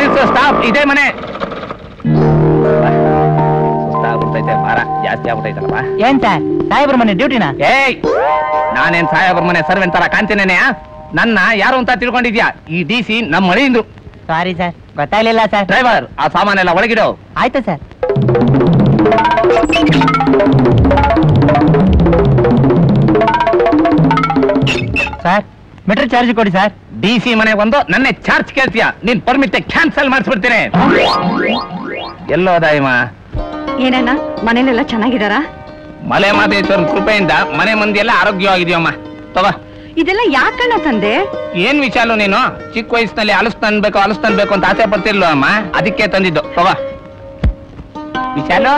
ನಿಲ್ಸು ಸ್ಟಾಪ್. ಇದೇ ಮನೆ. ಸುಸ್ತಾಗ್ಬಿಡ್ತೈತೆ, ಭಾರ ಜಾಸ್ತಿ ಆಗ್ಬಿಟ್ಟೈತಲ್ಲಪ್ಪ. ಏನ್ ಸರ್ ಸಾಹೇಬ್ರ ಮನೆ ಡ್ಯೂಟಿನ? ಏಯ್, ನಾನೇನ್ ಸಾಹೇಬ್ರ ಮನೆ ಸರ್ವೆಂಟ್ ತರ ಕಾಣ್ತೇನೆ? ನನ್ನ ಯಾರು ಅಂತ ತಿಳ್ಕೊಂಡಿದ್ಯಾ? ಈ DC ನಮ್ಮ ಮಳೆಯಿಂದು. ಸಾರಿ ಸರ್, ಗೊತ್ತಾಗ್ಲಿಲ್ಲ ಸರ್. ಡ್ರೈವರ್, ಆ ಸಾಮಾನೆಲ್ಲ ಒಳಗಿಡೋ. ಆಯ್ತು ಸರ್. ಸರ್ ಮೀಟರ್ ಚಾರ್ಜ್ ಕೊಡಿ ಸರ್. DC ಮನೆಗೆ ಬಂದು ನನ್ನೇ ಚಾರ್ಜ್ ಕೇಳ್ತೀಯ? ನೀನ್ ಪರ್ಮಿಟ್ ಕ್ಯಾನ್ಸಲ್ ಮಾಡಿಸ್ಬಿಡ್ತೀನಿ. ಎಲ್ಲೋದ ಇವ? ಏನಣ್ಣ, ಮನೇಲೆಲ್ಲ ಚೆನ್ನಾಗಿದಾರ? ಮಲೆ ಮಾದೇಶ್ವರನ್ ಕೃಪೆಯಿಂದ ಮನೆ ಮಂದಿ ಎಲ್ಲ ಆರೋಗ್ಯವಾಗಿದೆಯಮ್ಮ. ತಗೋ. ಇದೆಲ್ಲ ಯಾಕಣ್ಣ ತಂದೆ? ಏನ್ ವಿಚಾರ ನೀನು? ಚಿಕ್ಕ ವಯಸ್ಸಿನಲ್ಲಿ ಅಲಸ್ತನ್ಬೇಕು ಅಂತ ಆಸೆ ಪಡ್ತಿರ್ಲು ಅಮ್ಮ, ಅದಕ್ಕೆ ತಂದಿದ್ದು. ತಗೋ. ವಿಶಾಲು,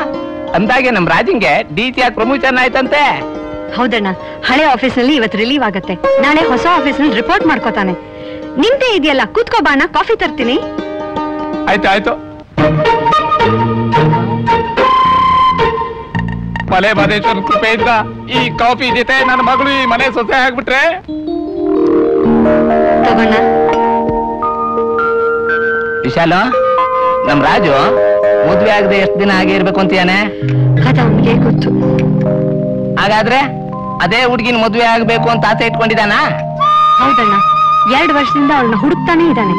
ಅಂದಾಗೆ ನಮ್ ರಾಜಿಂಗೆ DC ಪ್ರಮೋಷನ್ ಆಯ್ತಂತೆ. ಹೌದಣ್ಣ, ಹಳೆ ಆಫೀಸ್ ನಲ್ಲಿ ಇವತ್ತು ರಿಲೀವ್ ಆಗತ್ತೆ. ನಾಳೆ ಹೊಸ ಆಫೀಸ್ ನಲ್ಲಿ ರಿಪೋರ್ಟ್ ಮಾಡ್ಕೋತಾನೆ. ನಿಂದೆ ಇದೆಯಲ್ಲ, ಕೂತ್ಕೋ ಬಾಣ, ಕಾಫಿ ತರ್ತೀನಿ. ಆಯ್ತು. ಮಲೆ ಮಾದೇಶ್ವರನ್ ಕೃಪೆಯಿಂದ ಈ ಕಾಫಿ ಜೊತೆ ನನ್ನ ಮಗಳು ಈ ಮನೆ ಸೊಸೆ ಆಗ್ಬಿಟ್ರೆ ತಗೋಣ. ವಿಶಾಲು, ನಮ್ ರಾಜು ಮದ್ವೆ ಆಗದೆ ಎಷ್ಟು ದಿನ ಆಗೇ ಇರ್ಬೇಕು ಅಂತೀಯಾನೆ? ಅದು ಅವನಿಗೆ ಗೊತ್ತು. ಹಾಗಾದ್ರೆ ಅದೇ ಹುಡುಗಿನ ಮದ್ವೆ ಆಗ್ಬೇಕು ಅಂತ ಆಸೆ ಇಟ್ಕೊಂಡಿದ್ದಾನ? ಹೌದಣ್ಣ, 2 ವರ್ಷದಿಂದ ಅವಳನ್ನ ಹುಡುಕ್ತಾನೆ ಇದ್ದಾನೆ.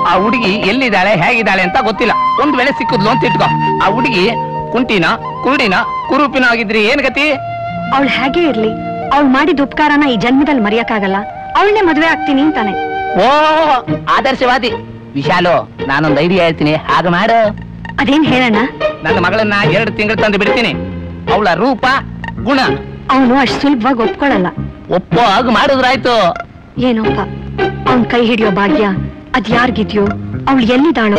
ಆ ಹುಡುಗಿ ಎಲ್ಲಿದ್ದಾಳೆ, ಹೇಗಿದ್ದಾಳೆ ಅಂತ ಗೊತ್ತಿಲ್ಲ. ಒಂದ್ ವೇಳೆ ಸಿಕ್ಕುದ್ಲು ಅಂತ ಇಟ್ಕೋ. ಆ ಹುಡುಗಿ ಕುಂಟಿನ, ಕುರುಡಿನ, ಕುರೂಪಿನ ಆಗಿದ್ರಿ ಏನ್ ಗತಿ? ಅವಳು ಹೇಗೆ ಇರ್ಲಿ, ಅವಳು ಮಾಡಿದ ಉಪಕಾರನ ಈ ಜನ್ಮದಲ್ಲಿ ಮರೆಯಕ್ಕಾಗಲ್ಲ. ಅವಳನ್ನೇ ಮದ್ವೆ ಆಗ್ತೀನಿ ಅಂತಾನೆ. ಓ, ಆದರ್ಶವಾದಿ. ವಿಶಾಲು, ನಾನೊಂದು ಐಡಿಯಾ ಹೇಳ್ತೀನಿ, ಹಾಗೆ ಮಾಡು. ಅದೇನ್ ಹೇಳಣ್ಣ? ನನ್ನ ಮಗಳನ್ನ 2 ತಿಂಗಳು ತಂದು ಬಿಡ್ತೀನಿ. ಅವಳ ರೂಪ ಗುಣ ಅವನು ಅಷ್ಟು ಸುಲಭವಾಗಿ ಒಪ್ಕೊಳ್ಳಲ್ಲ. ಒಪ್ಪೋ ಹಾಗೆ ಮಾಡಿದ್ರಾಯ್ತು. ಏನೋಪ್ಪ, ಅವನ್ ಕೈ ಹಿಡಿಯೋ ಭಾಗ್ಯ ಅದ್ ಯಾರ್ಗಿದ್ಯೋ? ಅವಳು ಎಲ್ಲಿದ್ದಾಳೋ?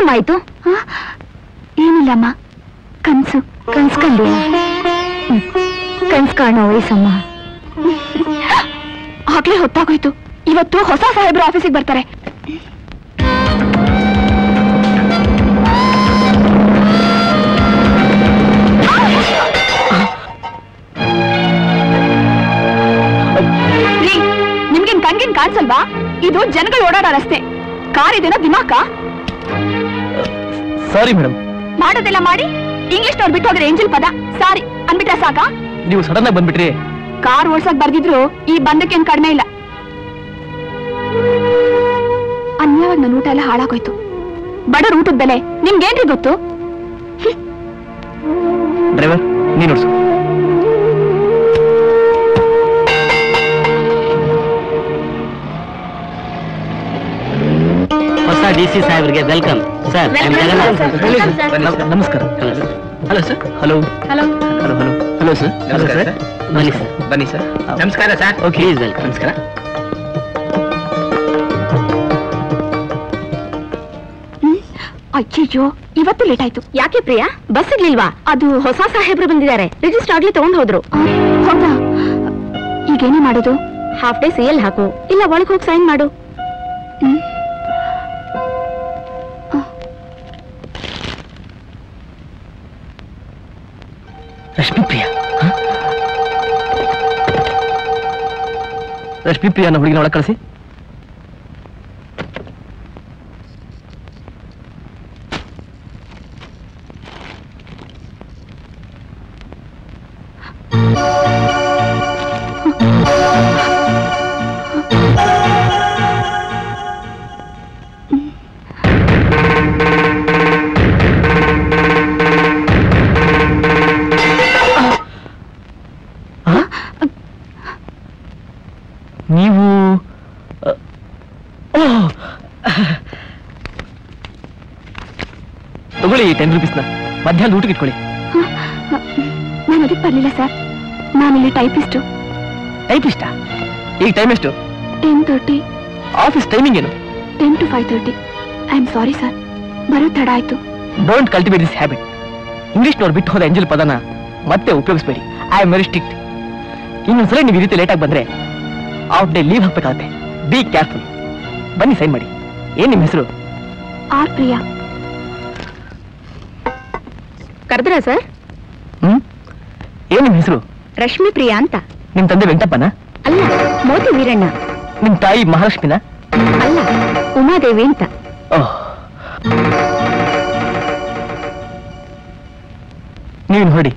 ಏನಮ್ಮ ಆಯ್ತು? ಏನಿಲ್ಲಮ್ಮ, ಕನ್ಸು ಕಂಡು ಕನ್ಸ್ ಕಾಣೋ ವಯಸ್ಸಮ್ಮ. ಆಗ್ಲೇ ಹೊತ್ತಾಗೋಯ್ತು. ಇವತ್ತು ಹೊಸ ಸಾಹೇಬ್ರು ಆಫೀಸಿಗೆ ಬರ್ತಾರೆ. ನಿಮ್ಗೇನ್ ಕಣ್ಗಿನ್ ಕಾಣಿಸಲ್ವಾ? ಇದು ಜನಗಳು ಓಡಾಡೋ ರಸ್ತೆ. ಕಾರ್ ಇದೇನೋ ದಿಮಾಕ? Sorry madam. ಮಾಡೋದೆಲ್ಲ ಮಾಡಿ ಇಂಗ್ಲಿಷ್ನವ್ರು ಬಿಟ್ಟು ಹೋದ್ರೆ ಏಂಜಲ್ ಪದ ಸಾರಿ ಅನ್ಬಿಟ್ರೆ ಸಾಕ? ನೀವು ಸಡನ್ ಆಗಿ ಬಂದ್ಬಿಟ್ರಿ. ಕಾರ್ ಓಡ್ಸಕ್ ಬರ್ದಿದ್ರು ಈ ಬಂದಕ್ಕೇನ್ ಕಡಿಮೆ ಇಲ್ಲ. ಅನ್ಯವಾಗ ನನ್ನ ಊಟ ಎಲ್ಲ ಹಾಳಾಗೋಯ್ತು. ಬಡವ್ರ ಊಟದ ಬೆಲೆ ನಿಮ್ಗೇನ್ರಿ ಗೊತ್ತು? ಡ್ರೈವರ್ ನೀನು ನೋಡ್ಸು. ಹೊಸ DC ಸಾಹೇಬ್ರಿಗೆ ವೆಲ್ಕಮ್ ಸರ್. ನಮಸ್ಕಾರ. Hello sir. Hello hello hello hello hello sir. Hello sir. ಬನ್ನಿ ಸರ್. ಬನ್ನಿ ಸರ್. ನಮಸ್ಕಾರ ಸರ್. Okay is welcome. ನಮಸ್ಕಾರ. ಅಯ್ಯಯ್ಯೋ, ಇವತ್ತು ಲೇಟ್ ಆಯ್ತು. ಯಾಕೆ ಪ್ರಿಯಾ? ಬಸ್ ಸಿಗ್ಲಿಲ್ವಾ? ಅದು ಹೊಸ ಸಾಹೇಬ್ರು ಬಂದಿದ್ದಾರೆ. ರಿಜಿಸ್ಟರ್ ಆಗ್ಲಿ ತಗೊಂಡ್ ಹೋದ್ರು. ಹೌದಾ? ಈಗೇನೇ ಮಾಡೋದು? ಹಾಫ್ ಡೇ CL ಹಾಕು, ಇಲ್ಲ ಒಳಗೆ ಹೋಗಿ ಸೈನ್ ಮಾಡು. ರಶ್ಮಿಪ್ರಿಯಾ. ರಶ್ಮಿಪ್ರಿಯಾನ ಹುಡುಗಿನ ಒಳಗೆ ಕಳಿಸಿ. ನೀವು ತಗೊಳ್ಳಿ 10 ರೂಪೀಸ್ನ. ಮಧ್ಯಾಹ್ನ ಊಟಕ್ಕೆ ಇಟ್ಕೊಳ್ಳಿ. ನಾನು ಅದಕ್ಕೆ ಬರ್ಲಿಲ್ಲ ಸರ್. ನಾನಿಲ್ಲಿ ಟೈಪಿಸ್ಟು. ಟೈಪಿಸ್ಟಾ? ಈಗ ಟೈಮ್ ಎಷ್ಟು? 10:30. ಆಫೀಸ್ ಟೈಮಿಂಗ್ ಏನು? 10 to 5:30. I am sorry sir, ಬರೋ ತಡ ಆಯ್ತು. Don't cultivate this habit. ಇಂಗ್ಲಿಷ್ನವ್ರು ಬಿಟ್ಟು ಹೋದ ಎಂಜಲ್ ಪದನ ಮತ್ತೆ ಉಪಯೋಗಿಸ್ಬೇಡಿ. ಐ ಆಮ್ ವೆರಿ ಸ್ಟ್ರಿಕ್ಟ್. ಇನ್ನೊಂದ್ಸಲ ನೀವು ಈ ರೀತಿ ಲೇಟಾಗಿ ಬಂದ್ರೆ ಔಟ್ ಡೇ ಲೀವ್ ಹಾಕ್ಬೇಕಾಗತ್ತೆ. Be careful. ಬನ್ನಿ ಸೈನ್ ಮಾಡಿ. ಏನ್ ನಿಮ್ಮ ಹೆಸರು? ಆರ್ ಪ್ರಿಯಾ. ಕರೆದ್ರ ಸರ್? ಏನ್ ನಿಮ್ಮ ಹೆಸರು? ರಶ್ಮಿ ಪ್ರಿಯಾ ಅಂತ. ನಿಮ್ ತಂದೆ ವೆಂಕಟಪ್ಪನ? ಅಲ್ಲ, ಮೋತಿ ವೀರಣ್ಣ. ನಿಮ್ ತಾಯಿ ಮಹಾಲಕ್ಷ್ಮಿನ? ಅಲ್ಲ, ಉಮಾದೇವಿ ಅಂತ. ಓಹ್, ನೀವು ಹೊಡಿ.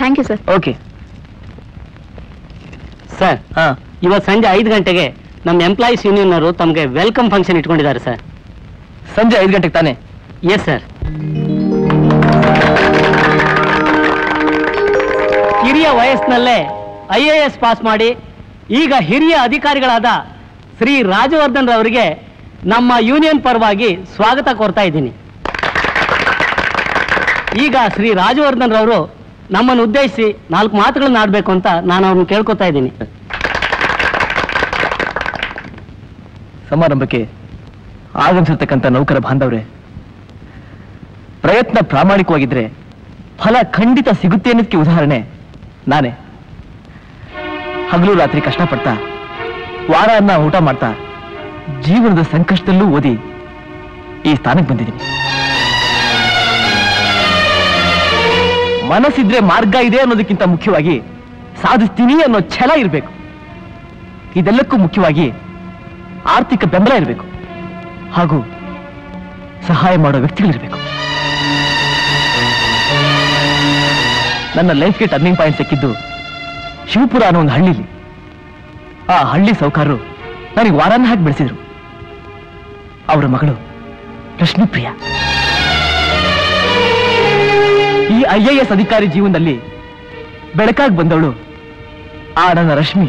Thank you sir. Okay sir, ಹಾ. ಇವತ್ತು ಸಂಜೆ 5 ಗಂಟೆಗೆ ನಮ್ಮ ಎಂಪ್ಲಾಯೀಸ್ ಯೂನಿಯನ್ ಅವರು ತಮಗೆ ವೆಲ್ಕಮ್ ಫಂಕ್ಷನ್ ಇಟ್ಕೊಂಡಿದ್ದಾರೆ ಸರ್. ಸಂಜೆ 5 ಗಂಟೆಗೆ ತಾನೆ? Yes sir. ಕಿರಿಯ ವಯಸ್ಸಿನಲ್ಲೇ IAS ಪಾಸ್ ಮಾಡಿ ಈಗ ಹಿರಿಯ ಅಧಿಕಾರಿಗಳಾದ ಶ್ರೀ ರಾಜವರ್ಧನ್ ರವರಿಗೆ ನಮ್ಮ ಯೂನಿಯನ್ ಪರವಾಗಿ ಸ್ವಾಗತ ಕೋರ್ತಾ ಇದ್ದೀನಿ. ಈಗ ಶ್ರೀ ರಾಜವರ್ಧನ್ ರವರು ನಮ್ಮನ್ನು ಉದ್ದೇಶಿಸಿ 4 ಮಾತುಗಳನ್ನ ಆಡಬೇಕು ಅಂತ ನಾನು ಅವ್ರನ್ನ ಕೇಳ್ಕೊತಾ ಇದ್ದೀನಿ. ಸಮಾರಂಭಕ್ಕೆ ಆಗಮಿಸಿರ್ತಕ್ಕಂಥ ನೌಕರ ಬಾಂಧವ್ರೆ, ಪ್ರಯತ್ನ ಪ್ರಾಮಾಣಿಕವಾಗಿದ್ರೆ ಫಲ ಖಂಡಿತ ಸಿಗುತ್ತೆ ಅನ್ನೋದಕ್ಕೆ ಉದಾಹರಣೆ ನಾನೇ. ಹಗಲು ರಾತ್ರಿ ಕಷ್ಟಪಡ್ತಾ, ವಾರ ಅನ್ನ ಊಟ ಮಾಡ್ತಾ, ಜೀವನದ ಸಂಕಷ್ಟದಲ್ಲೂ ಓದಿ ಈ ಸ್ಥಾನಕ್ಕೆ ಬಂದಿದ್ದೀನಿ. ಮನಸ್ಸಿದ್ರೆ ಮಾರ್ಗ ಇದೆ ಅನ್ನೋದಕ್ಕಿಂತ ಮುಖ್ಯವಾಗಿ ಸಾಧಿಸ್ತೀನಿ ಅನ್ನೋ ಛಲ ಇರಬೇಕು. ಇದೆಲ್ಲಕ್ಕೂ ಮುಖ್ಯವಾಗಿ ಆರ್ಥಿಕ ಬೆಂಬಲ ಇರಬೇಕು, ಹಾಗೂ ಸಹಾಯ ಮಾಡೋ ವ್ಯಕ್ತಿಗಳಿರಬೇಕು. ನನ್ನ ಲೈಫ್ಗೆ ಟರ್ನಿಂಗ್ ಪಾಯಿಂಟ್ ಸಿಕ್ಕಿದ್ದು ಶಿವಪುರ ಅನ್ನೋ ಒಂದು ಹಳ್ಳಿಲಿ. ಆ ಹಳ್ಳಿ ಸೌಕಾರರು ನನಗೆ ವಾರಾನ್ನ ಹಾಕಿ ಬೆಳೆಸಿದ್ರು. ಅವರ ಮಗಳು ರಶ್ಮಿಪ್ರಿಯಾ. ಈ IAS ಅಧಿಕಾರಿ ಜೀವನದಲ್ಲಿ ಬೆಳಕಾಗಿ ಬಂದವಳು ಆ ನನ್ನ ರಶ್ಮಿ.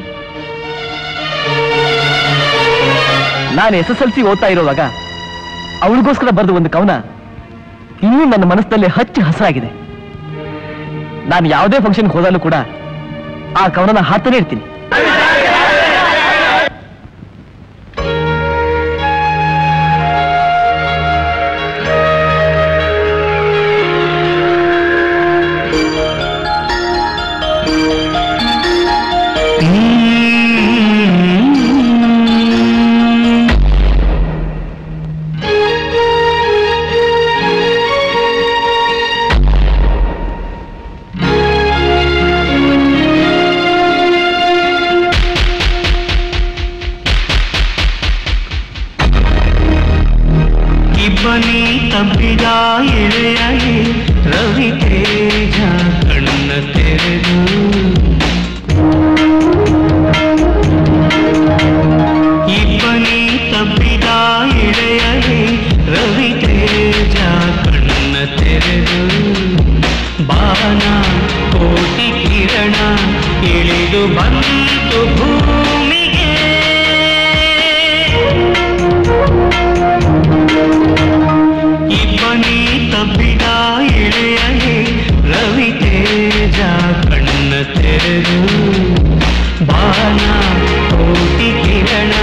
ನಾನು SSLC ಓದ್ತಾ ಇರೋವಾಗ ಅವಳಿಗೋಸ್ಕರ ಬರೆದ ಒಂದು ಕವನ ಇನ್ನೂ ನನ್ನ ಮನಸ್ಸಿನಲ್ಲಿ ಹಚ್ಚಿ ಹಸಿರಾಗಿದೆ. ನಾನು ಯಾವುದೇ ಫಂಕ್ಷನ್ ಹೋದಾಗಲೂ ಕೂಡ ಆ ಕವನನ ಹಾಡ್ತಾನೆ ಇರ್ತೀನಿ. ಇಳೆಯಲಿ ರವಿ ತೇಜ ಕಣ್ಣ ತೆರೆದು ಇಬ್ಬನಿ ತಬ್ಬಿದ ಇಳೆಯಲಿ ರವಿ ತೇಜ ಕಣ್ಣ ತೆರೆದು ಬಾಣ ಕೋಟಿ ಕಿರಣ ಇಳಿದು ಬಂತು ಭೂಮಿಗೆ ಇಬ್ಬನಿ ತಬ್ಬಿದ ಇಳೆಯಲಿ ರವಿ ತೇಜ ಕಣ್ಣ ತೆರೆದು ಬಾಣ ಕೋಟಿ ಕಿರಣ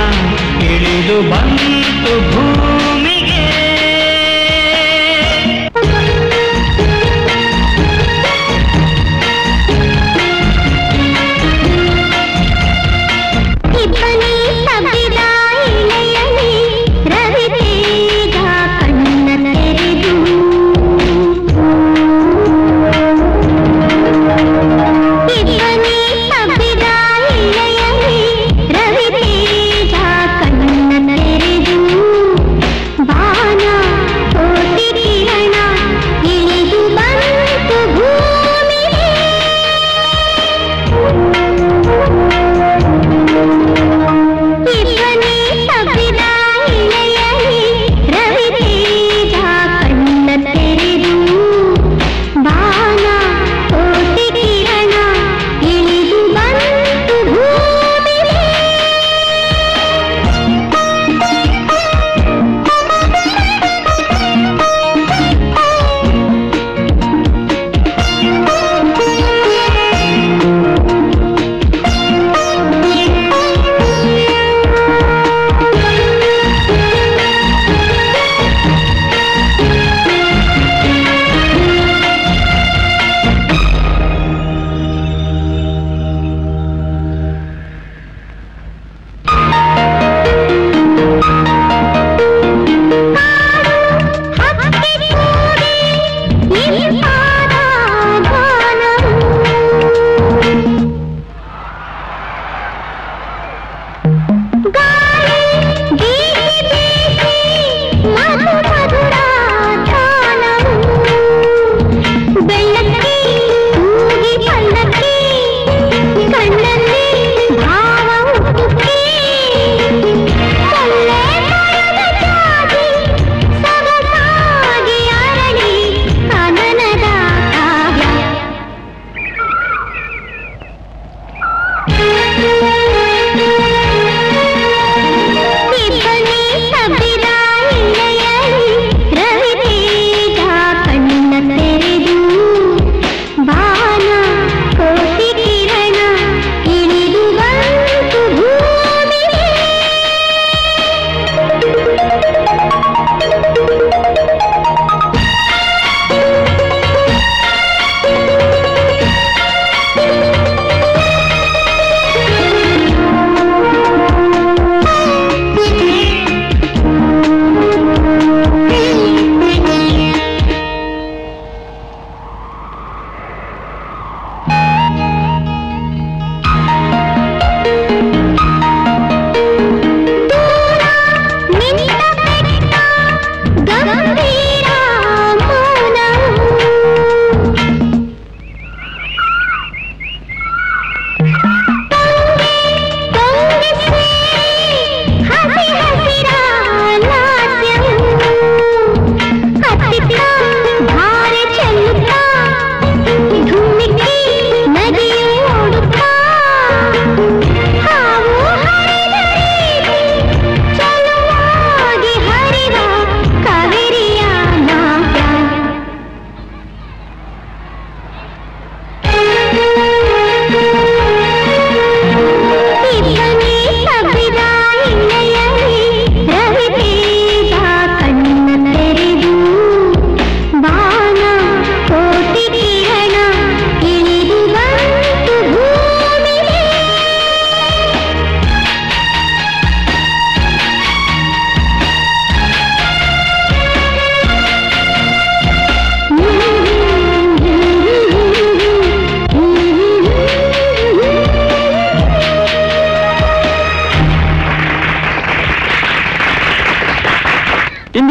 ಇಳಿದು ಬಂತು ಭೂಮಿಗೆ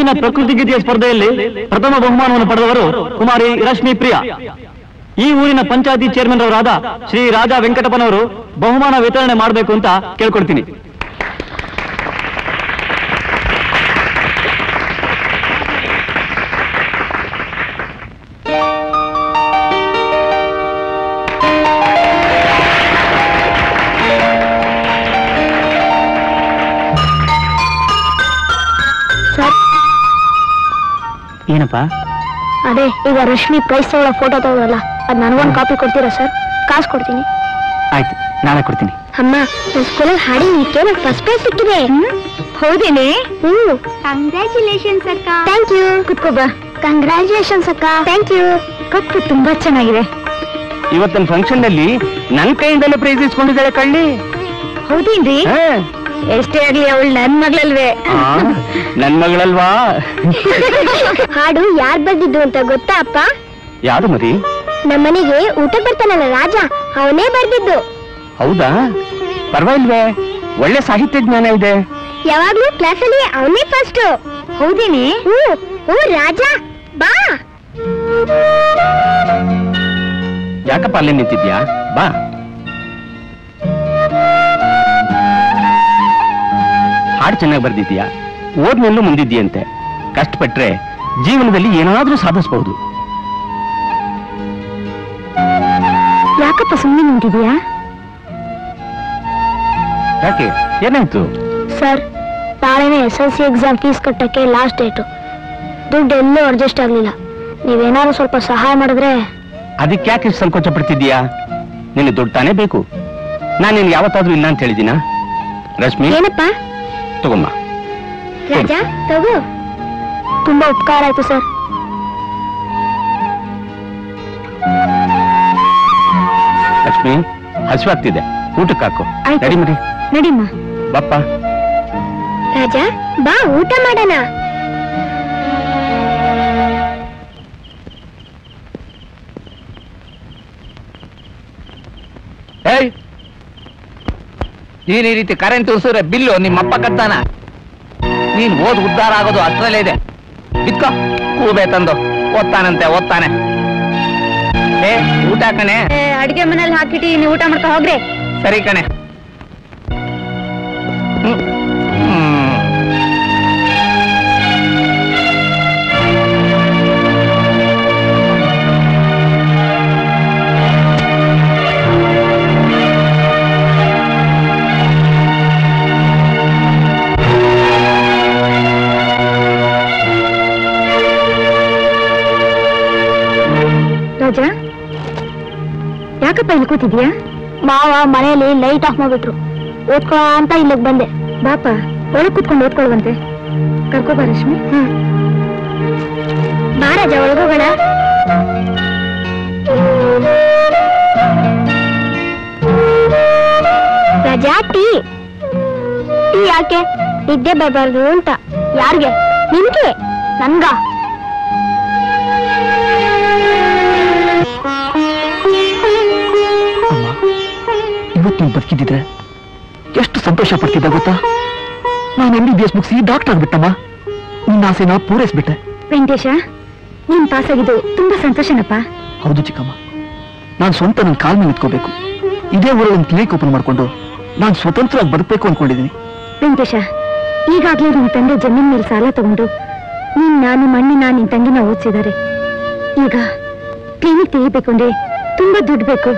ಇಂದಿನ ಪ್ರಕೃತಿ ಗೀತೆಯ ಸ್ಪರ್ಧೆಯಲ್ಲಿ ಪ್ರಥಮ ಬಹುಮಾನವನ್ನು ಪಡೆದವರು ಕುಮಾರಿ ರಶ್ಮಿ ಪ್ರಿಯಾ. ಈ ಊರಿನ ಪಂಚಾಯತಿ ಚೇರ್ಮನ್ ಅವರಾದ ಶ್ರೀ ರಾಜಾ ವೆಂಕಟಪ್ಪನವರು ಬಹುಮಾನ ವಿತರಣೆ ಮಾಡಬೇಕು ಅಂತ ಕೇಳ್ಕೊಡ್ತೀನಿ. ಏನಪ್ಪ? ಅದೇ ಈಗ ರಶ್ಮಿ ಪ್ರೈಸ್ ತಗೊಳ್ಳೋ ಫೋಟೋ ತಗೊಳ್ಳಲ್ಲ, ಅದ್ ನನಗೊಂದು ಕಾಪಿ ಕೊಡ್ತೀರಾ ಸರ್? ಕಾಸು ಕೊಡ್ತೀನಿ. ಆಯ್ತು, ನಾಳೆ ಕೊಡ್ತೀನಿ. ಅಮ್ಮ, ನನ್ನ ಸ್ಕೂಲಲ್ಲಿ ಹಾಡಿನಿಕ್ಕೆ ನಂಗೆ ಫಸ್ಟ್ ಪ್ರೈಸ್ ಸಿಕ್ಕಿದೆ. ಹೌದೇನೆ? ಕಂಗ್ರ್ಯಾಚುಲೇಷನ್ಸ್ ಅಕ್ಕ. Thank you. ಕುತ್ಕೋ ಬಾ. ಕಂಗ್ರ್ಯಾಚುಲೇಷನ್ಸ್ ಅಕ್ಕ. Thank you. ಕಪ್ಪು ತುಂಬಾ ಚೆನ್ನಾಗಿದೆ. ಇವತ್ತಿನ ಫಂಕ್ಷನ್ ನಲ್ಲಿ ನನ್ ಕೈಯಿಂದಲೇ ಪ್ರೈಸ್ ಇಸ್ಕೊಂಡಿದ್ದಾಳೆ ಕಳ್ಳಿ. ಹೌದೇನ್ರಿ? ಎಷ್ಟೇ ಆಗ್ಲಿ ಅವಳು ನನ್ ಮಗಳಲ್ವೇ? ನನ್ ಮಗಳಲ್ವಾ? ಹಾಡು ಯಾರ್ ಬರ್ದಿದ್ದು ಅಂತ ಗೊತ್ತಾ ಅಪ್ಪ? ಯಾರು ಮರಿ? ನಮ್ಮನೆಗೆ ಊಟ ಬರ್ತಾನಲ್ಲ ರಾಜ, ಅವನೇ ಬರ್ದಿದ್ದು. ಹೌದಾ? ಪರವಾಗಿಲ್ವೇ, ಒಳ್ಳೆ ಸಾಹಿತ್ಯ ಜ್ಞಾನ ಇದೆ. ಯಾವಾಗ್ಲೂ ಕ್ಲಾಸಲ್ಲಿ ಅವನೇ ಫಸ್ಟ್. ಹೌದೇನೆ? ಓ ರಾಜ ಬಾ. ಯಾಕಪ್ಪ ಅಲ್ಲೇ ನಿಂತಿದ್ಯಾ? ಬಾ. ಹಾಡು ಚೆನ್ನಾಗಿ ಬರ್ದಿದ್ಯಾ, ಓದ್ನಲ್ಲೂ ಮುಂದಿದ್ಯಂತೆ. ಕಷ್ಟಪಟ್ರೆ ಜೀವನದಲ್ಲಿ ಏನಾದ್ರೂ ಸಾಧಿಸಬಹುದು. ಯಾಕಪ್ಪ ಸುಮ್ಮನೆ ನಿಂತಿದ್ಯಾ? ಯಾಕೆ, ಏನಾಯ್ತು? ಸರ್, ನಾಳೆನೇ SSLC ಎಕ್ಸಾಮ್ ಫೀಸ್ ಕಟ್ಟಕ್ಕೆ ಲಾಸ್ಟ್ ಡೇಟು. ದುಡ್ಡು ಎಲ್ಲೂ ಅಡ್ಜಸ್ಟ್ ಆಗ್ಲಿಲ್ಲ. ನೀವೇನಾದ್ರು ಸ್ವಲ್ಪ ಸಹಾಯ ಮಾಡಿದ್ರೆ. ಅದಕ್ಕೆ ಯಾಕೆ ಇಷ್ಟು ಸಂಕೋಚ ಪಡ್ತಿದ್ದೀಯಾ? ನಿನ್ನ ದುಡ್ಡು ತಾನೇ ಬೇಕು. ನಾನು ನಿನ್ಗೆ ಯಾವತ್ತಾದ್ರೂ ಇಲ್ಲ ಅಂತ ಹೇಳಿದಿನ? ರಶ್ಮಿ, ಏನಪ್ಪ? ತಗೊಮ್ಮ. ರಾಜ ತಗೋ. ತುಂಬಾ ಉಪಕಾರ ಆಯ್ತು ಸರ್. ಲಕ್ಷ್ಮಿ, ಹಸಿವಾಗ್ತಿದೆ, ಊಟಕ್ಕೆ ಹಾಕು. ನಡಿ ಮರಿ. ನಡಿಮ್ಮ. ಬಪ್ಪ. ರಾಜ ಬಾ, ಊಟ ಮಾಡೋಣ. ಏಯ್, ನೀನ್ ಈ ರೀತಿ ಕರೆಂಟ್ ಉಸಿದ್ರೆ ಬಿಲ್ಲು ನಿಮ್ಮಪ್ಪ ಕಟ್ತಾನ. ನೀನ್ ಓದ್ ಉದ್ಧಾರ ಆಗೋದು ಅಷ್ಟರಲ್ಲೇ ಇದೆ. ಇದ್ಕೋ, ಕೂಬೆ ತಂದು ಓದ್ತಾನಂತೆ, ಓದ್ತಾನೆ. ಊಟ ಕಣೆ. ಅಡಿಗೆ ಮನೇಲಿ ಹಾಕಿಟ್ಟು ನೀವು ಊಟ ಮಾಡ್ಕೊ ಹೋಗ್ರಿ. ಸರಿ ಕಣೆ. ರಾಜ, ಯಾಕಪ್ಪ ಇಲ್ಲಿ ಕೂತಿದ್ಯಾ? ಮಾವ ಮನೆಯಲ್ಲಿ ಲೈಟ್ ಆಫ್ ಮಾಡ್ಬಿಟ್ರು. ಓದ್ಕೊ ಅಂತ ಇಲ್ಲಿಗೆ ಬಂದೆ. ಬಾಪ, ಒಳಗ್ ಕೂತ್ಕೊಂಡು ಓದ್ಕೊಳ್ಳುವಂತೆ. ಕರ್ಕೋ ಬಾ ರಶ್ಮಿ. ಬಾ ರಾಜ, ಒಳಗೋಗೋಣ. ರಾಜ, ಟೀ. ಟೀ ಯಾಕೆ? ನಿದ್ದೆ ಬರಬಾರ್ದು ಅಂತ. ಯಾರಿಗೆ? ನಿನ್ಗೆ? ನನ್ಗ? ಇವತ್ತು ನೀವು ಬದುಕಿದ್ದಿದ್ರೆ ಎಷ್ಟು ಸಂತೋಷ ಪಡ್ತಿದ್ದ ಗೊತ್ತಾ? ನಾನು MBBS ಮುಗಿಸಿ ಡಾಕ್ಟರ್ ಆಗ್ಬಿಟ್ಟಮ್ಮ. ನಿನ್ನ ಆಸೆನ ಪೂರೈಸ್ಬಿಟ್ಟೆ. ವೆಂಕಟೇಶ, ನೀನ್ ಪಾಸ್ ಆಗಿದ್ದು ತುಂಬಾ ಸಂತೋಷನಪ್ಪ. ಹೌದು ಚಿಕ್ಕಮ್ಮ, ನಾನು ಸ್ವಂತ ನನ್ನ ಕಾಲ್ ಮೇಲೆ ನಿಂತ್ಕೋಬೇಕು. ಇದೇ ಊರಲ್ಲಿ ಒಂದು ಕ್ಲಿನಿಕ್ ಓಪನ್ ಮಾಡ್ಕೊಂಡು ನಾನು ಸ್ವತಂತ್ರವಾಗಿ ಬದುಕಬೇಕು ಅನ್ಕೊಂಡಿದ್ದೀನಿ. ವೆಂಕಟೇಶ, ಈಗಾಗ್ಲೇ ನಿನ್ ತಂದೆ ಜಮೀನ್ ಮೇಲೆ ಸಾಲ ತಗೊಂಡು ನಿಮ್ಮ ಅಣ್ಣಿನ ನಿನ್ ತಂಗಿನ ಓದಿಸಿದ್ದಾರೆ. ಈಗ ಕ್ಲಿನಿಕ್ ತೆಗಿಬೇಕು ಅಂದ್ರೆ ತುಂಬಾ ದುಡ್ಡು ಬೇಕು.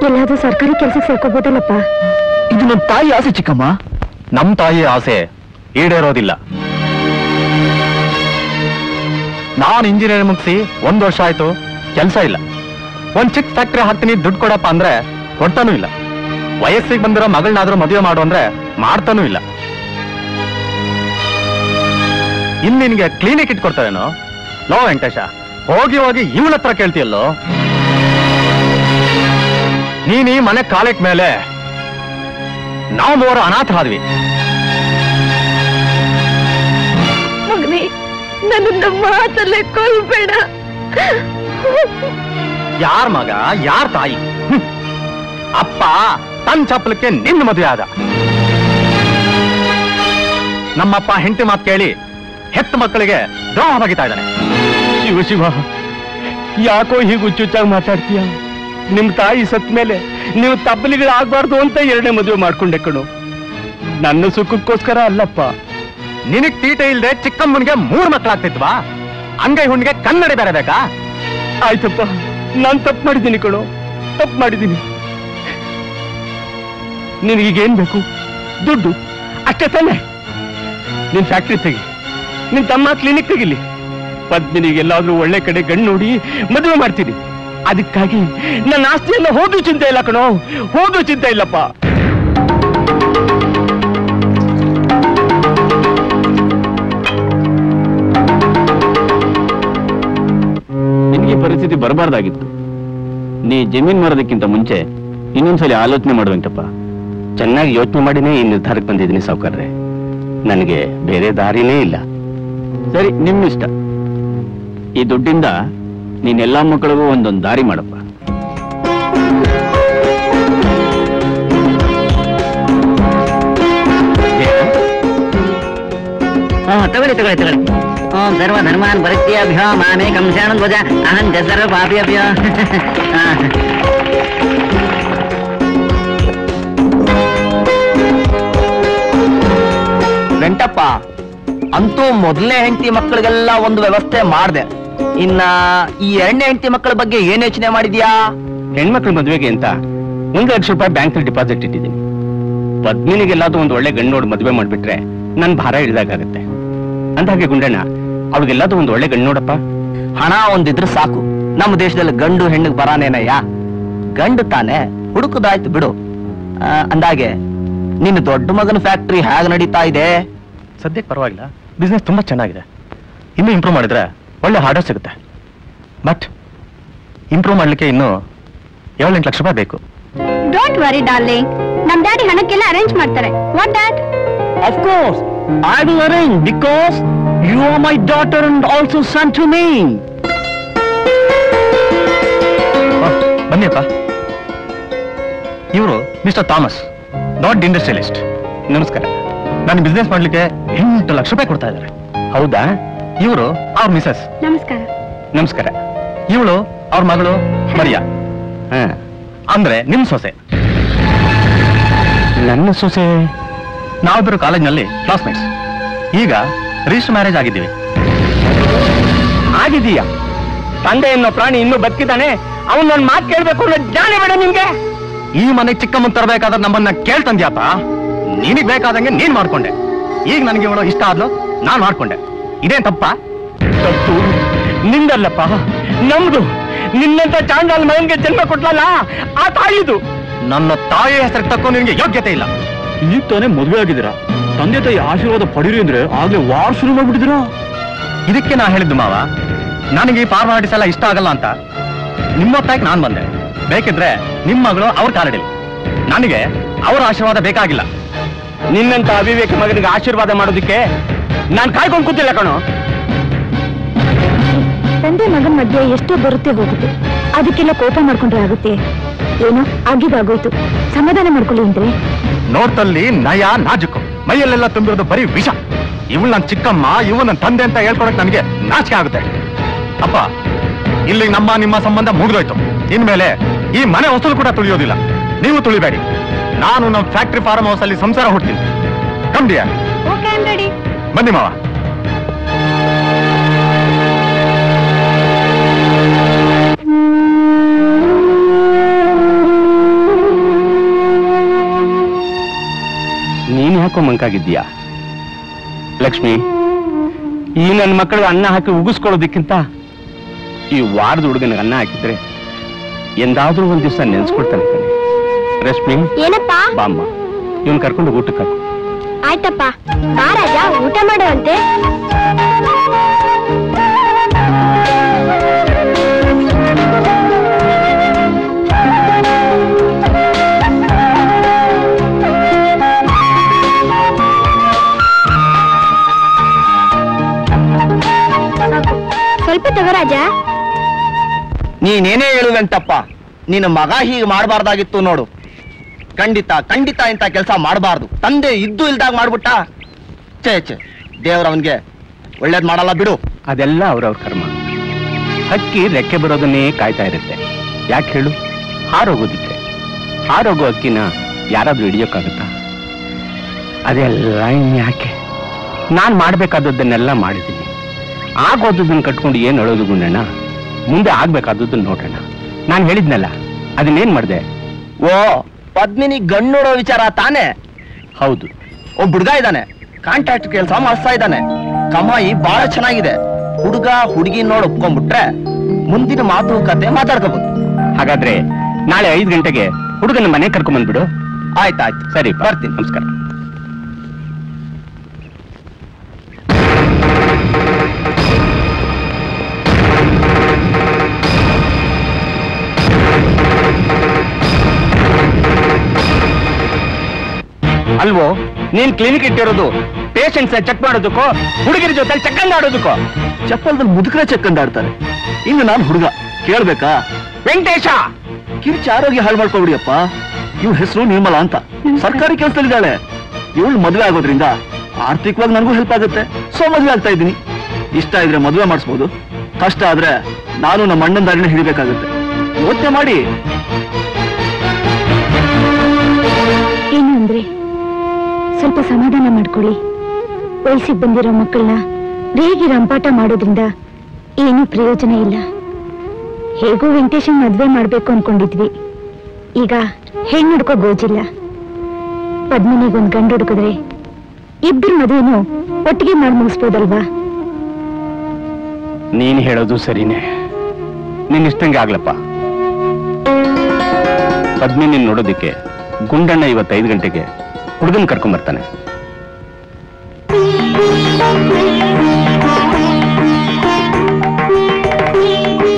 ಎಲ್ಲಾದ್ರೂ ಸರ್ಕಾರಿ ಕೆಲ್ಸಕ್ಕೆ ಸೇರ್ಕೋಬೋದಲ್ಲಪ್ಪ? ಇದು ನಮ್ಮ ತಾಯಿ ಆಸೆ ಚಿಕ್ಕಮ್ಮ. ನಮ್ಮ ತಾಯಿಯ ಆಸೆ ಈಡೇರೋದಿಲ್ಲ. ನಾನು ಇಂಜಿನಿಯರ್ ಮುಗಿಸಿ 1 ವರ್ಷ ಆಯ್ತು, ಕೆಲಸ ಇಲ್ಲ. ಒಂದ್ ಚಿಕ್ಕ ಫ್ಯಾಕ್ಟ್ರಿ ಹಾಕ್ತೀನಿ, ದುಡ್ಡು ಕೊಡಪ್ಪ ಅಂದ್ರೆ ಕೊಡ್ತಾನೂ ಇಲ್ಲ. ವಯಸ್ಸಿಗೆ ಬಂದಿರೋ ಮಗಳನ್ನಾದ್ರೂ ಮದುವೆ ಮಾಡು ಅಂದ್ರೆ ಮಾಡ್ತಾನೂ ಇಲ್ಲ. ಇನ್ ನಿನ್ಗೆ ಕ್ಲಿನಿಕ್ ಇಟ್ಕೊಡ್ತಾರೇನೋ? ಲೋ ವೆಂಕಟೇಶ, ಹೋಗಿ ಹೋಗಿ ಇವಳ ಹತ್ರ ಕೇಳ್ತೀಯಲ್ಲೋ. ನೀನ್ ಈ ಮನೆ ಕಾಲಿಟ್ ಮೇಲೆ ನಾವು 3 ಅನಾಥರಾದ್ವಿ. ಮಗನೇ, ನನ್ನ ಮಾತಲ್ಲೇ ಕೊಲ್ಬೇಡ. ಯಾರ್ ಮಗ, ಯಾರ್ ತಾಯಿ? ಅಪ್ಪ ತನ್ ಚಪ್ಪಲಕ್ಕೆ ನಿನ್ನ ಮದುವೆ ಆದ. ನಮ್ಮಪ್ಪ ಹೆಂಡತಿ ಮಾತು ಕೇಳಿ ಹೆತ್ತ ಮಕ್ಕಳಿಗೆ ದ್ರೋಹ ಬಗಿತಾ ಇದ್ದಾನೆ. ಶಿವ ಶಿವ, ಯಾಕೋ ಹೀಗೆ ಹುಚ್ಚುಚ್ಚಾಗಿ ಮಾತಾಡ್ತೀಯ? ನಿಮ್ ತಾಯಿ ಸತ್ ಮೇಲೆ ನೀವು ತಪ್ಪಲಿಗಳಾಗಬಾರ್ದು ಅಂತ 2ನೇ ಮದುವೆ ಮಾಡ್ಕೊಂಡೆ ಕಣು. ನನ್ನ ಸುಖಕ್ಕೋಸ್ಕರ ಅಲ್ಲಪ್ಪ. ನಿನಗ್ ತೀಟೆ ಇಲ್ದೆ ಚಿಕ್ಕಮ್ಮನಿಗೆ 3 ಮಕ್ಕಳಾಗ್ತಿದ್ವಾ? ಅಂಗೈ ಹುಣ್ಣಿಗೆ ಕನ್ನಡಿ ಬೇರೆ ಬೇಕಾ? ಆಯ್ತಪ್ಪ, ನಾನ್ ತಪ್ಪು ಮಾಡಿದ್ದೀನಿ ಕಣು, ತಪ್ಪು ಮಾಡಿದ್ದೀನಿ. ನಿನಗೀಗೇನ್ ಬೇಕು? ದುಡ್ಡು ಅಷ್ಟೇ ತಾನೆ? ನಿನ್ ಫ್ಯಾಕ್ಟ್ರಿ ತೆಗಿ, ನಿನ್ ತಮ್ಮ ಕ್ಲಿನಿಕ್ ತೆಗಿಲಿ, ಪದ್ಮಿನಿಗೆಲ್ಲಾದ್ರೂ ಒಳ್ಳೆ ಕಡೆ ಗಂಡು ನೋಡಿ ಮದುವೆ ಮಾಡ್ತೀನಿ. ಅದಕ್ಕಾಗಿ ನನ್ನ ಆಸ್ತಿಯೆಲ್ಲ ಹೋದ್ರೂ ಚಿಂತೆ ಇಲ್ಲ ಕಣೋ, ಹೋದ್ರೂ ಚಿಂತೆ ಇಲ್ಲಪ್ಪ. ನಿನಗೆ ಪರಿಸ್ಥಿತಿ ಬರಬಾರ್ದಾಗಿತ್ತು. ನೀ ಜಮೀನ್ ಮಾರೋದಕ್ಕಿಂತ ಮುಂಚೆ ಇನ್ನೊಂದ್ಸಲಿ ಆಲೋಚನೆ ಮಾಡುವಂತಪ್ಪ. ಚೆನ್ನಾಗಿ ಯೋಚನೆ ಮಾಡಿನೇ ಈ ನಿರ್ಧಾರಕ್ಕೆ ಬಂದಿದ್ದೀನಿ ಸಾವುಕಾರ್ರೆ. ನನಗೆ ಬೇರೆ ದಾರಿನೇ ಇಲ್ಲ. ಸರಿ, ನಿಮ್ಮಿಷ್ಟ. ಈ ದುಡ್ಡಿಂದ ನೀನೆಲ್ಲಾ ಮಕ್ಕಳಿಗೂ ಒಂದೊಂದು ದಾರಿ ಮಾಡಪ್ಪ. ತಗೊಳ್ಳಿ ತಗೊಳ್ಳಿ ತಗೊಳ್ಳಿ. ಓಂ ಸರ್ವ ಧರ್ಮಾನ್ ಪರಿತ್ಯಾಭ್ಯೋ ಮಾಮೇಕಂ ಶರಣಂ ಧ್ವಜ ಅಹಂ ಚ ಸರ್ವ ಪಾಪಿಭ್ಯೋ. ವೆಂಟಪ್ಪ, ಅಂತೂ ಮೊದಲನೇ ಹೆಂಡತಿ ಮಕ್ಕಳಿಗೆಲ್ಲ ಒಂದು ವ್ಯವಸ್ಥೆ ಮಾಡ್ದೆ. ಇನ್ನ ಈ 2ನೇ ಹೆಂಡತಿ ಮಕ್ಕಳ ಬಗ್ಗೆ ಏನ್ ಯೋಚನೆ ಮಾಡಿದ್ಯಾ? ಹೆಣ್ಮಕ್ಳ ಮದುವೆಗೆ ಅಂತ 1 ಲಕ್ಷ ರೂಪಾಯಿ ಬ್ಯಾಂಕ್ ಡಿಪಾಸಿಟ್ ಇಟ್ಟಿದ್ದೀನಿ. ಪದ್ಮಿನಿಗೆಲ್ಲಾದ್ರೂ ಒಂದು ಒಳ್ಳೆ ಗಂಡು ನೋಡಿ ಮದುವೆ ಮಾಡ್ಬಿಟ್ರೆ ನನ್ ಭಾರ ಇಳಿದಾಗತ್ತೆ. ಅಂದಾಗೆ ಗುಂಡಣ್ಣ, ಅವ್ರಿಗೆಲ್ಲಾದ್ರೂ ಒಂದು ಒಳ್ಳೆ ಗಂಡು ನೋಡಪ್ಪ. ಹಣ ಒಂದಿದ್ರೆ ಸಾಕು. ನಮ್ಮ ದೇಶದಲ್ಲಿ ಗಂಡು ಹೆಣ್ಣಿಗೆ ಬರಾನೇನಯ್ಯ? ಗಂಡು ತಾನೆ, ಹುಡುಕದಾಯ್ತು ಬಿಡು. ಅಂದಾಗೆ ನಿನ್ನ ದೊಡ್ಡ ಮಗನ ಫ್ಯಾಕ್ಟ್ರಿ ಹೇಗೆ ನಡೀತಾ ಇದೆ? ಸದ್ಯಕ್ಕೆ ಪರವಾಗಿಲ್ಲ, ಬಿಸ್ನೆಸ್ ತುಂಬಾ ಚೆನ್ನಾಗಿದೆ. ಇನ್ನೂ ಇಂಪ್ರೂವ್ ಮಾಡಿದ್ರೆ ಒಳ್ಳೆ ಆರ್ಡರ್ ಸಿಗುತ್ತೆ. ಬಟ್ ಇಂಪ್ರೂವ್ ಮಾಡ್ಲಿಕ್ಕೆ ಇನ್ನೂ 7-8 ಲಕ್ಷ ರೂಪಾಯಿ ಬೇಕು. ಡೋಂಟ್ ವರಿ ಡಾರ್ಲಿಂಗ್, ನಮ್ ಡ್ಯಾಡಿ ಹಣಕ್ಕೆಲ್ಲ ಅರೇಂಜ್ ಮಾಡ್ತಾರೆ. What dad? Of course, I will arrange because you are my daughter and also son to me. ಬನ್ನಿಯಪ್ಪ. ಇವರು ಮಿಸ್ಟರ್ ಥಾಮಸ್, ದೊಡ್ಡ ಇಂಡಸ್ಟ್ರಿಯಲಿಸ್ಟ್. ನಮಸ್ಕಾರ. ನಾನು ಬಿಸ್ನೆಸ್ ಮಾಡ್ಲಿಕ್ಕೆ 8 ಲಕ್ಷ ರೂಪಾಯಿ ಕೊಡ್ತಾ ಇದ್ದಾರೆ. ಹೌದಾ? ಇವರು ಅವ್ರ ಮಿಸಸ್. ನಮಸ್ಕಾರ. ನಮಸ್ಕಾರ. ಇವಳು ಅವ್ರ ಮಗಳು ಮರಿಯಾ, ಹಾ, ಅಂದ್ರೆ ನಿಮ್ ಸೊಸೆ. ನನ್ನ ಸೊಸೆ. ನಾವಿಬ್ಬರು ಕಾಲೇಜ್ನಲ್ಲಿ ಕ್ಲಾಸ್ಮೇಟ್ಸ್. ಈಗ ರಿಜಿಸ್ಟರ್ ಮ್ಯಾರೇಜ್ ಆಗಿದ್ದೀವಿ. ಆಗಿದೀಯಾ? ತಂದೆ ಎನ್ನೋ ಪ್ರಾಣಿ ಇನ್ನೂ ಬದುಕಿದ್ದಾನೆ, ಅವನು ನನ್ನ ಮಾತು ಕೇಳ್ಬೇಕು ಅನ್ನೋ ಜ್ಞಾನ ಬೇಡ ನಿಮ್ಗೆ? ಈ ಮನೆಗೆ ಚಿಕ್ಕಮ್ಮನ್ ತರಬೇಕಾದ್ರೆ ನಮ್ಮನ್ನ ಕೇಳ್ತಂದ್ಯಾಪ. ನೀನಿಗ್ ಬೇಕಾದಂಗೆ ನೀನ್ ಮಾಡ್ಕೊಂಡೆ. ಈಗ ನನಗೆ ಇವಳು ಇಷ್ಟ ಆದ್ಲು, ನಾನ್ ಮಾಡ್ಕೊಂಡೆ. ಇದೇನ್ ತಪ್ಪ? ತಪ್ಪು ನಿಂದಲ್ಲಪ್ಪ, ನಮ್ದು. ನಿನ್ನಂತ ಚಾಂಡಾಲ್ ಮಗನ್ಗೆ ಜನ್ಮ ಕೊಟ್ಲಲ್ಲ, ಆ ತಾಯಿದು. ನನ್ನ ತಾಯಿ ಹೆಸರು ತಕ್ಕೋ ನಿನ್ಗೆ ಯೋಗ್ಯತೆ ಇಲ್ಲ. ಈಗ ತಾನೇ ಮದುವೆ ಆಗಿದ್ದೀರಾ, ತಂದೆ ತಾಯಿ ಆಶೀರ್ವಾದ ಪಡೀರಿ ಅಂದ್ರೆ ಆಗ್ಲೇ ವಾರ್ ಶುರು ಮಾಡ್ಬಿಟ್ಟಿದ್ದೀರಾ. ಇದಕ್ಕೆ ನಾ ಹೇಳಿದ್ದು ಮಾವ, ನನಗೆ ಈ ಫಾರ್ಮಾಲಿಟೀಸ್ ಎಲ್ಲ ಇಷ್ಟ ಆಗಲ್ಲ ಅಂತ. ನಿಮ್ಮೊತ್ತಾಗಿ ನಾನ್ ಬಂದೆ. ಬೇಕಿದ್ರೆ ನಿಮ್ ಮಗಳು ಅವ್ರ ಕಾಲಡಿಲಿ. ನನಗೆ ಅವರ ಆಶೀರ್ವಾದ ಬೇಕಾಗಿಲ್ಲ. ನಿನ್ನಂತ ಅವಿವೇಕ ಮಗನಿಗೆ ಆಶೀರ್ವಾದ ಮಾಡೋದಿಕ್ಕೆ ನಾನ್ ಕಾಯ್ಕೊಂಡು ಕೂತಿಲ್ಲ ಕಣೋ. ತಂದೆ ಮಗನ ಮಧ್ಯೆ ಎಷ್ಟೋ ಬರುತ್ತೆ ಹೋಗುತ್ತೆ, ಅದಕ್ಕೆಲ್ಲ ಕೋಪ ಮಾಡ್ಕೊಂಡ್ರೆ ಆಗುತ್ತೆ. ಏನೋ ಆಗಿದ್ದಾಗೋಯ್ತು, ಸಮಾಧಾನ ಮಾಡ್ಕೊಳ್ಳಿ ಅಂದ್ರೆ. ನೋಡ್ತಲ್ಲಿ ನಯ ನಾಜುಕು, ಮೈಯಲ್ಲೆಲ್ಲ ತುಂಬಿರೋದು ಬರೀ ವಿಷ. ಇವಳು ನನ್ನ ಚಿಕ್ಕಮ್ಮ, ಇವು ನನ್ನ ತಂದೆ ಅಂತ ಹೇಳ್ಕೊಳಕ್ ನನಗೆ ನಾಚಿಕೆ ಆಗುತ್ತೆ. ಅಪ್ಪ, ಇಲ್ಲಿ ನಮ್ಮ ನಿಮ್ಮ ಸಂಬಂಧ ಮುಗಿದೋಯ್ತು. ಇನ್ಮೇಲೆ ಈ ಮನೆ ಹೊಸಲು ಕೂಡ ತುಳಿಯೋದಿಲ್ಲ. ನೀವು ತುಳಿಬೇಡಿ. ನಾನು ನಮ್ಮ ಫ್ಯಾಕ್ಟ್ರಿ ಫಾರ್ಮ್ ಹೌಸ್ ಅಲ್ಲಿ ಸಂಸಾರ ಹುಡ್ತೀನಿ. ಕಂಡಿಯಾ? Okay, I am ready. ಬನ್ನಿ ಮಾವ. ನೀನ್ ಯಾಕೋ ಮಂಕಾಗಿದ್ದೀಯಾ? ಲಕ್ಷ್ಮಿ, ಈ ನನ್ನ ಮಕ್ಕಳಿಗೆ ಅನ್ನ ಹಾಕಿ ಉಗಿಸ್ಕೊಳ್ಳೋದಕ್ಕಿಂತ ಈ ವಾರದ ಹುಡುಗನಿಗೆ ಅನ್ನ ಹಾಕಿದ್ರೆ ಎಂದಾದ್ರೂ ಒಂದ್ ದಿವಸ ನೆನ್ಸ್ಕೊಡ್ತಾನೆ ಕಣೆ. ರಶ್ಮಿ, ಏನಪ್ಪ? ಬಾಮ್ಮ, ಇವನ್ ಕರ್ಕೊಂಡು ಊಟಕ್ಕೆ ಹಾಕು. ಆಯ್ತಪ್ಪ, ಬಾ ರಾಜ, ಊಟ ಮಾಡುವಂತೆ. ಸ್ವಲ್ಪ ತಗೋ ರಾಜ. ನೀನೇನೇ ಹೇಳುವಂತಪ್ಪ, ನಿನ್ನ ಮಗ ಹೀಗೆ ಮಾಡಬಾರ್ದಾಗಿತ್ತು ನೋಡು. ಖಂಡಿತ ಖಂಡಿತ ಇಂಥ ಕೆಲಸ ಮಾಡಬಾರ್ದು. ತಂದೆ ಇದ್ದು ಇಲ್ದಾಗ ಮಾಡ್ಬಿಟ್ಟ. ಛೇ ಛೇ, ದೇವ್ರ ಅವನ್ಗೆ ಒಳ್ಳೇದ್ ಮಾಡಲ್ಲ ಬಿಡು. ಅದೆಲ್ಲ ಅವ್ರವ್ರ ಕರ್ಮ. ಹಕ್ಕಿ ರೆಕ್ಕೆ ಬರೋದನ್ನೇ ಕಾಯ್ತಾ ಇರುತ್ತೆ. ಯಾಕೆ ಹೇಳು? ಹಾರೋಗೋದಿಕ್ಕೆ. ಹಾರೋಗೋ ಹಕ್ಕಿನ ಯಾರಾದ್ರೂ ಹಿಡಿಯೋಕ್ಕಾಗುತ್ತಾ? ಅದೆಲ್ಲ ಇನ್ಯಾಕೆ? ನಾನ್ ಮಾಡ್ಬೇಕಾದದ್ದನ್ನೆಲ್ಲ ಮಾಡಿದ್ದೀನಿ. ಆಗೋದನ್ನ ಕಟ್ಕೊಂಡು ಏನ್ ಹೇಳೋದು ಗುಂಡಣ್ಣ? ಮುಂದೆ ಆಗ್ಬೇಕಾದದ್ದನ್ನ ನೋಡೋಣ. ನಾನು ಹೇಳಿದ್ನಲ್ಲ, ಅದನ್ನೇನ್ ಮಾಡ್ದೆ? ಓ, ಪದ್ಮಿನಿ ಗಂಡು ನೋಡೋ ವಿಚಾರ ತಾನೇ? ಹೌದು. ಒಬ್ಬ ಹುಡುಗ ಇದ್ದಾನೆ, ಕಾಂಟ್ರಾಕ್ಟ್ ಕೆಲಸ ಮಾಡಿಸ್ತಾ ಇದ್ದಾನೆ. ಕಮಾಯಿ ಬಹಳ ಚೆನ್ನಾಗಿದೆ. ಹುಡುಗ ಹುಡುಗಿ ನೋಡಿ ಒಪ್ಕೊಂಡ್ಬಿಟ್ರೆ ಮುಂದಿನ ಮಾತುಕತೆ ಮಾತಾಡ್ಕೋಬಹುದು. ಹಾಗಾದ್ರೆ ನಾಳೆ 5 ಗಂಟೆಗೆ ಹುಡುಗನ ಮನೆ ಕರ್ಕೊಂಡ್ಬಂದ್ಬಿಡು. ಆಯ್ತಾಯ್ತು, ಸರಿ, ಬರ್ತೀನಿ. ನಮಸ್ಕಾರ. ಅಲ್ವೋ, ನೀನ್ ಕ್ಲಿನಿಕ್ ಇಟ್ಟಿರೋದು ಪೇಷಂಟ್ಸ್ ಚೆಕ್ ಮಾಡೋದಕ್ಕೋ ಹುಡುಗಿರ ಜೊತೆ ಚಕ್ಕಂದ ಆಡೋದಕ್ಕೋ? ಚಪ್ಪಲ್ದಲ್ಲಿ ಮುದುಕರ ಚಕ್ಕಂದಾಡ್ತಾರೆ. ಇನ್ನು ನಾನು ಹುಡುಗ ಕೇಳ್ಬೇಕಾ? ವೆಂಕಟೇಶ, ಕಿರ್ಚಿ ಆರೋಗ್ಯ ಹಾಳು ಮಾಡ್ಕೊಬಿಡಿಯಪ್ಪ. ಇವ್ಳ ಹೆಸರು ನಿರ್ಮಲಾ ಅಂತ, ಸರ್ಕಾರಿ ಕೆಲಸದಲ್ಲಿದ್ದಾಳೆ. ಇವಳು ಮದುವೆ ಆಗೋದ್ರಿಂದ ಆರ್ಥಿಕವಾಗಿ ನನಗೂ ಹೆಲ್ಪ್ ಆಗುತ್ತೆ. ಸೊ ಮದುವೆ ಆಗ್ತಾ ಇದ್ದೀನಿ. ಇಷ್ಟ ಇದ್ರೆ ಮದುವೆ ಮಾಡಿಸ್ಬೋದು, ಕಷ್ಟ ಆದ್ರೆ ನಾನು ನಮ್ಮ ಅಣ್ಣನ ದಾರಿನ ಹಿಡಿಬೇಕಾಗುತ್ತೆ. ಯೋಚನೆ ಮಾಡಿ. ಏನು ಅಂದ್ರೆ ಸ್ವಲ್ಪ ಸಮಾಧಾನ ಮಾಡ್ಕೊಳ್ಳಿ. ವಯಸ್ಸಿಗೆ ಬಂದಿರೋ ಮಕ್ಕಳನ್ನ ರೇಗಿ ರಂಪಾಟ ಮಾಡೋದ್ರಿಂದ ಏನೂ ಪ್ರಯೋಜನ ಇಲ್ಲ. ಹೇಗೂ ವೆಂಕಟೇಶನ್ ಮದ್ವೆ ಮಾಡ್ಬೇಕು ಅನ್ಕೊಂಡಿದ್ವಿ. ಈಗ ಹೆಣ್ಣು ಹುಡ್ಕೋ ಗೋಜಿಲ್ಲ. ಪದ್ಮಿನಿಗೊಂದು ಗಂಡು ಹುಡುಕಿದ್ರೆ ಇಬ್ಬರು ಮದುವೆನೂ ಒಟ್ಟಿಗೆ ಮಾಡಿ ಮುಗಿಸ್ಬೋದಲ್ವಾ? ನೀನ್ ಹೇಳೋದು ಸರಿನೇ. ನೀನ್ ಇಷ್ಟಂಗೆ ಆಗ್ಲಪ್ಪ. ಪದ್ಮಿನಿ ನೋಡೋದಿಕ್ಕೆ ಗುಂಡಣ್ಣ ಇವತ್ತು 5 ಗಂಟೆಗೆ ಹುಡುಗನ್ ಕರ್ಕೊಂಡ್ ಬರ್ತಾನೆ.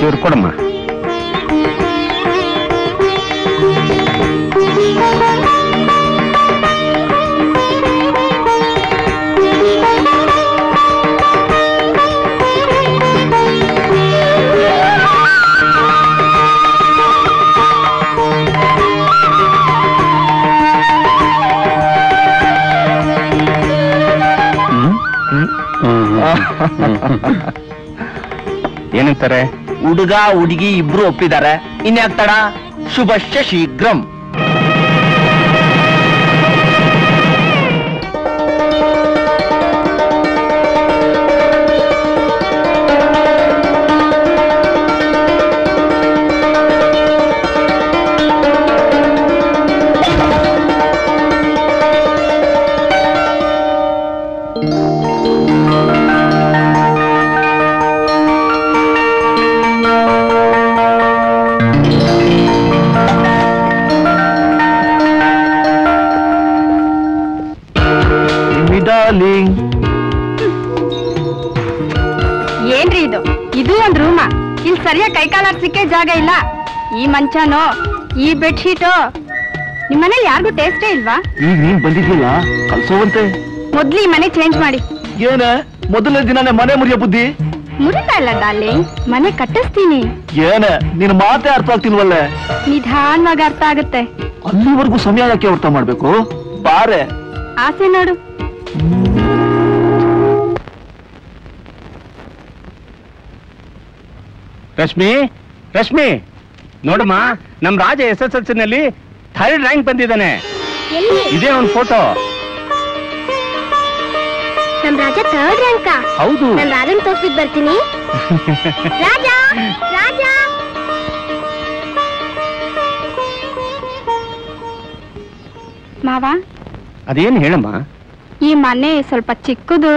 ಇವ್ರು ಕೊಡಮ್ಮ. ಏನಂತಾರೆ? ಹುಡುಗ ಹುಡುಗಿ ಇಬ್ರು ಒಪ್ಪಿದ್ದಾರೆ. ಇನ್ಯಾಕ್ತಡ? ಶುಭಶ್ಯ ಶೀಘ್ರಂ. ಏನ್ರಿ ಇದು? ಇದು ಒಂದ್ ರೂಮ. ಇಲ್ಲಿ ಸರಿಯಾಗಿ ಕೈಕಾಲಾಡ್ಸಿಕ್ಕೆ ಜಾಗ ಇಲ್ಲ. ಈ ಮಂಚನೋ, ಈ ಬೆಡ್ಶೀಟೋ, ನಿಮ್ಮನೇಲಿ ಯಾರಿಗೂ ಟೇಸ್ಟೇ ಇಲ್ವಾ? ಈಗ ನೀನ್ ಬಂದಿದ್ದಿಲ್ಲ, ಕಲ್ಸೋವಂತೆ. ಮೊದ್ಲು ಈ ಮನೆ ಚೇಂಜ್ ಮಾಡಿ. ಏನ ಮೊದಲನೇ ದಿನನೇ ಮನೆ ಮುರಿಯೋ ಬುದ್ಧಿ? ಮುರಿತಾ ಇಲ್ಲ ಡಾರ್ಲಿಂಗ್, ಮನೆ ಕಟ್ಟಿಸ್ತೀನಿ. ಏನ ನಿನ್ ಮಾತೇ ಅರ್ಥ ಆಗ್ತಿಲ್ವಲ್ಲ? ನಿಧಾನವಾಗಿ ಅರ್ಥ ಆಗುತ್ತೆ. ಅಲ್ಲಿವರೆಗೂ ಸಮಯ ಯಾಕೆ ಅರ್ಥ ಮಾಡ್ಬೇಕು? ಬಾರೆ ಆಸೆ ನೋಡು. ರಶ್ಮಿ, ರಶ್ಮಿ ನೋಡಮ್ಮ, ನಮ್ ರಾಜ SSLC ನಲ್ಲಿ 3rd ರ್ಯಾಂಕ್ ಬಂದಿದ್ದಾನೆ. ಇದೇ ಒಂದು ಫೋಟೋ. ನಮ್ ರಾಜ 3rd ರ್ಯಾಂಕ್? ಹೌದು. ನಾನು ರಾಜನ್ ತೋರ್ಸ್ಬಿಟ್ಟು ಬರ್ತೀನಿ. ರಾಜ, ರಾಜ. ಮಾವ, ಅದೇನು ಹೇಳಮ್ಮ? ಈ ಮನೆ ಸ್ವಲ್ಪ ಚಿಕ್ಕದು.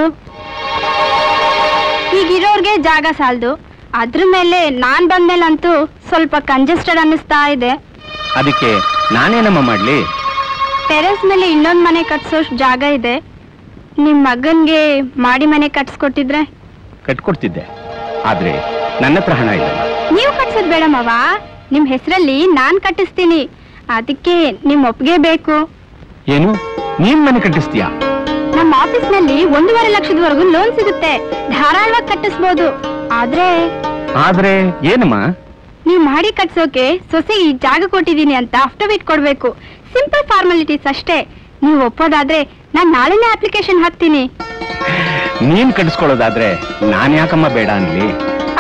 ಈಗಿರೋರ್ಗೆ ಜಾಗ ಸಾಲದು. ಅದ್ರ ಮೇಲೆ ನಾನ್ ಬಂದ್ಮೇಲಂತೂ ಸ್ವಲ್ಪ ಕಂಜೆಸ್ಟೆಡ್ ಅನ್ನಿಸ್ತಾ ಇದೆ. ಅದಕ್ಕೆ ನಾನೇನಮ್ಮ ಮಾಡ್ಲಿ? ಟೆರೆಸ್ ಮೇಲೆ ಇನ್ನೊಂದ್ ಮನೆ ಕಟ್ಸೋಷ್ಟು ಜಾಗ ಇದೆ. ನಿಮ್ ಮಗನ್ಗೆ ಮಾಡಿ ಮನೆ ಕಟ್ಸ್ಕೊಟ್ಟಿದ್ರೆ ಕಟ್ಕೊಡ್ತಿದ್ದೆ. ಆದ್ರೆ ನನ್ನ ಹತ್ರ ಹಣ ಇಲ್ಲ. ನೀವು ಕಟ್ಸೋದ್ ಬೇಡ ಮಾವ, ನಿಮ್ ಹೆಸರಲ್ಲಿ ನಾನ್ ಕಟ್ಟಿಸ್ತೀನಿ. ಅದಕ್ಕೆ ನಿಮ್ ಒಪ್ಪಿಗೆ ಬೇಕು. ಏನು, ನೀನ್ ಮನೆ ಕಟ್ಟಿಸ್ತೀಯಾ? ನಮ್ಮ ಆಫೀಸ್ ನಲ್ಲಿ 1.5 ಲಕ್ಷದವರೆಗೂ ಲೋನ್ ಸಿಗುತ್ತೆ. ಧಾರಾಳವಾಗಿ ಕಟ್ಟಿಸ್ಬೋದು. ಆದ್ರೆ ಏನಮ್ಮ? ನೀವ್ ಮಾಡಿ ಕಟ್ಸೋಕೆ ಸೊಸೆ ಈ ಜಾಗ ಕೊಟ್ಟಿದ್ದೀನಿ ಅಂತ ಅಫಿಡವಿಟ್ ಕೊಡ್ಬೇಕು. ಸಿಂಪಲ್ ಫಾರ್ಮಾಲಿಟೀಸ್ ಅಷ್ಟೇ. ನೀವು ಒಪ್ಪೋದಾದ್ರೆ ನಾನ್ ನಾಳೆನೇ ಅಪ್ಲಿಕೇಶನ್ ಹಾಕ್ತೀನಿ. ನೀನ್ ಕಟ್ಟಿಸ್ಕೊಳ್ಳೋದಾದ್ರೆ ನಾನ್ ಯಾಕಮ್ಮ ಬೇಡ ಅನ್ಲಿ?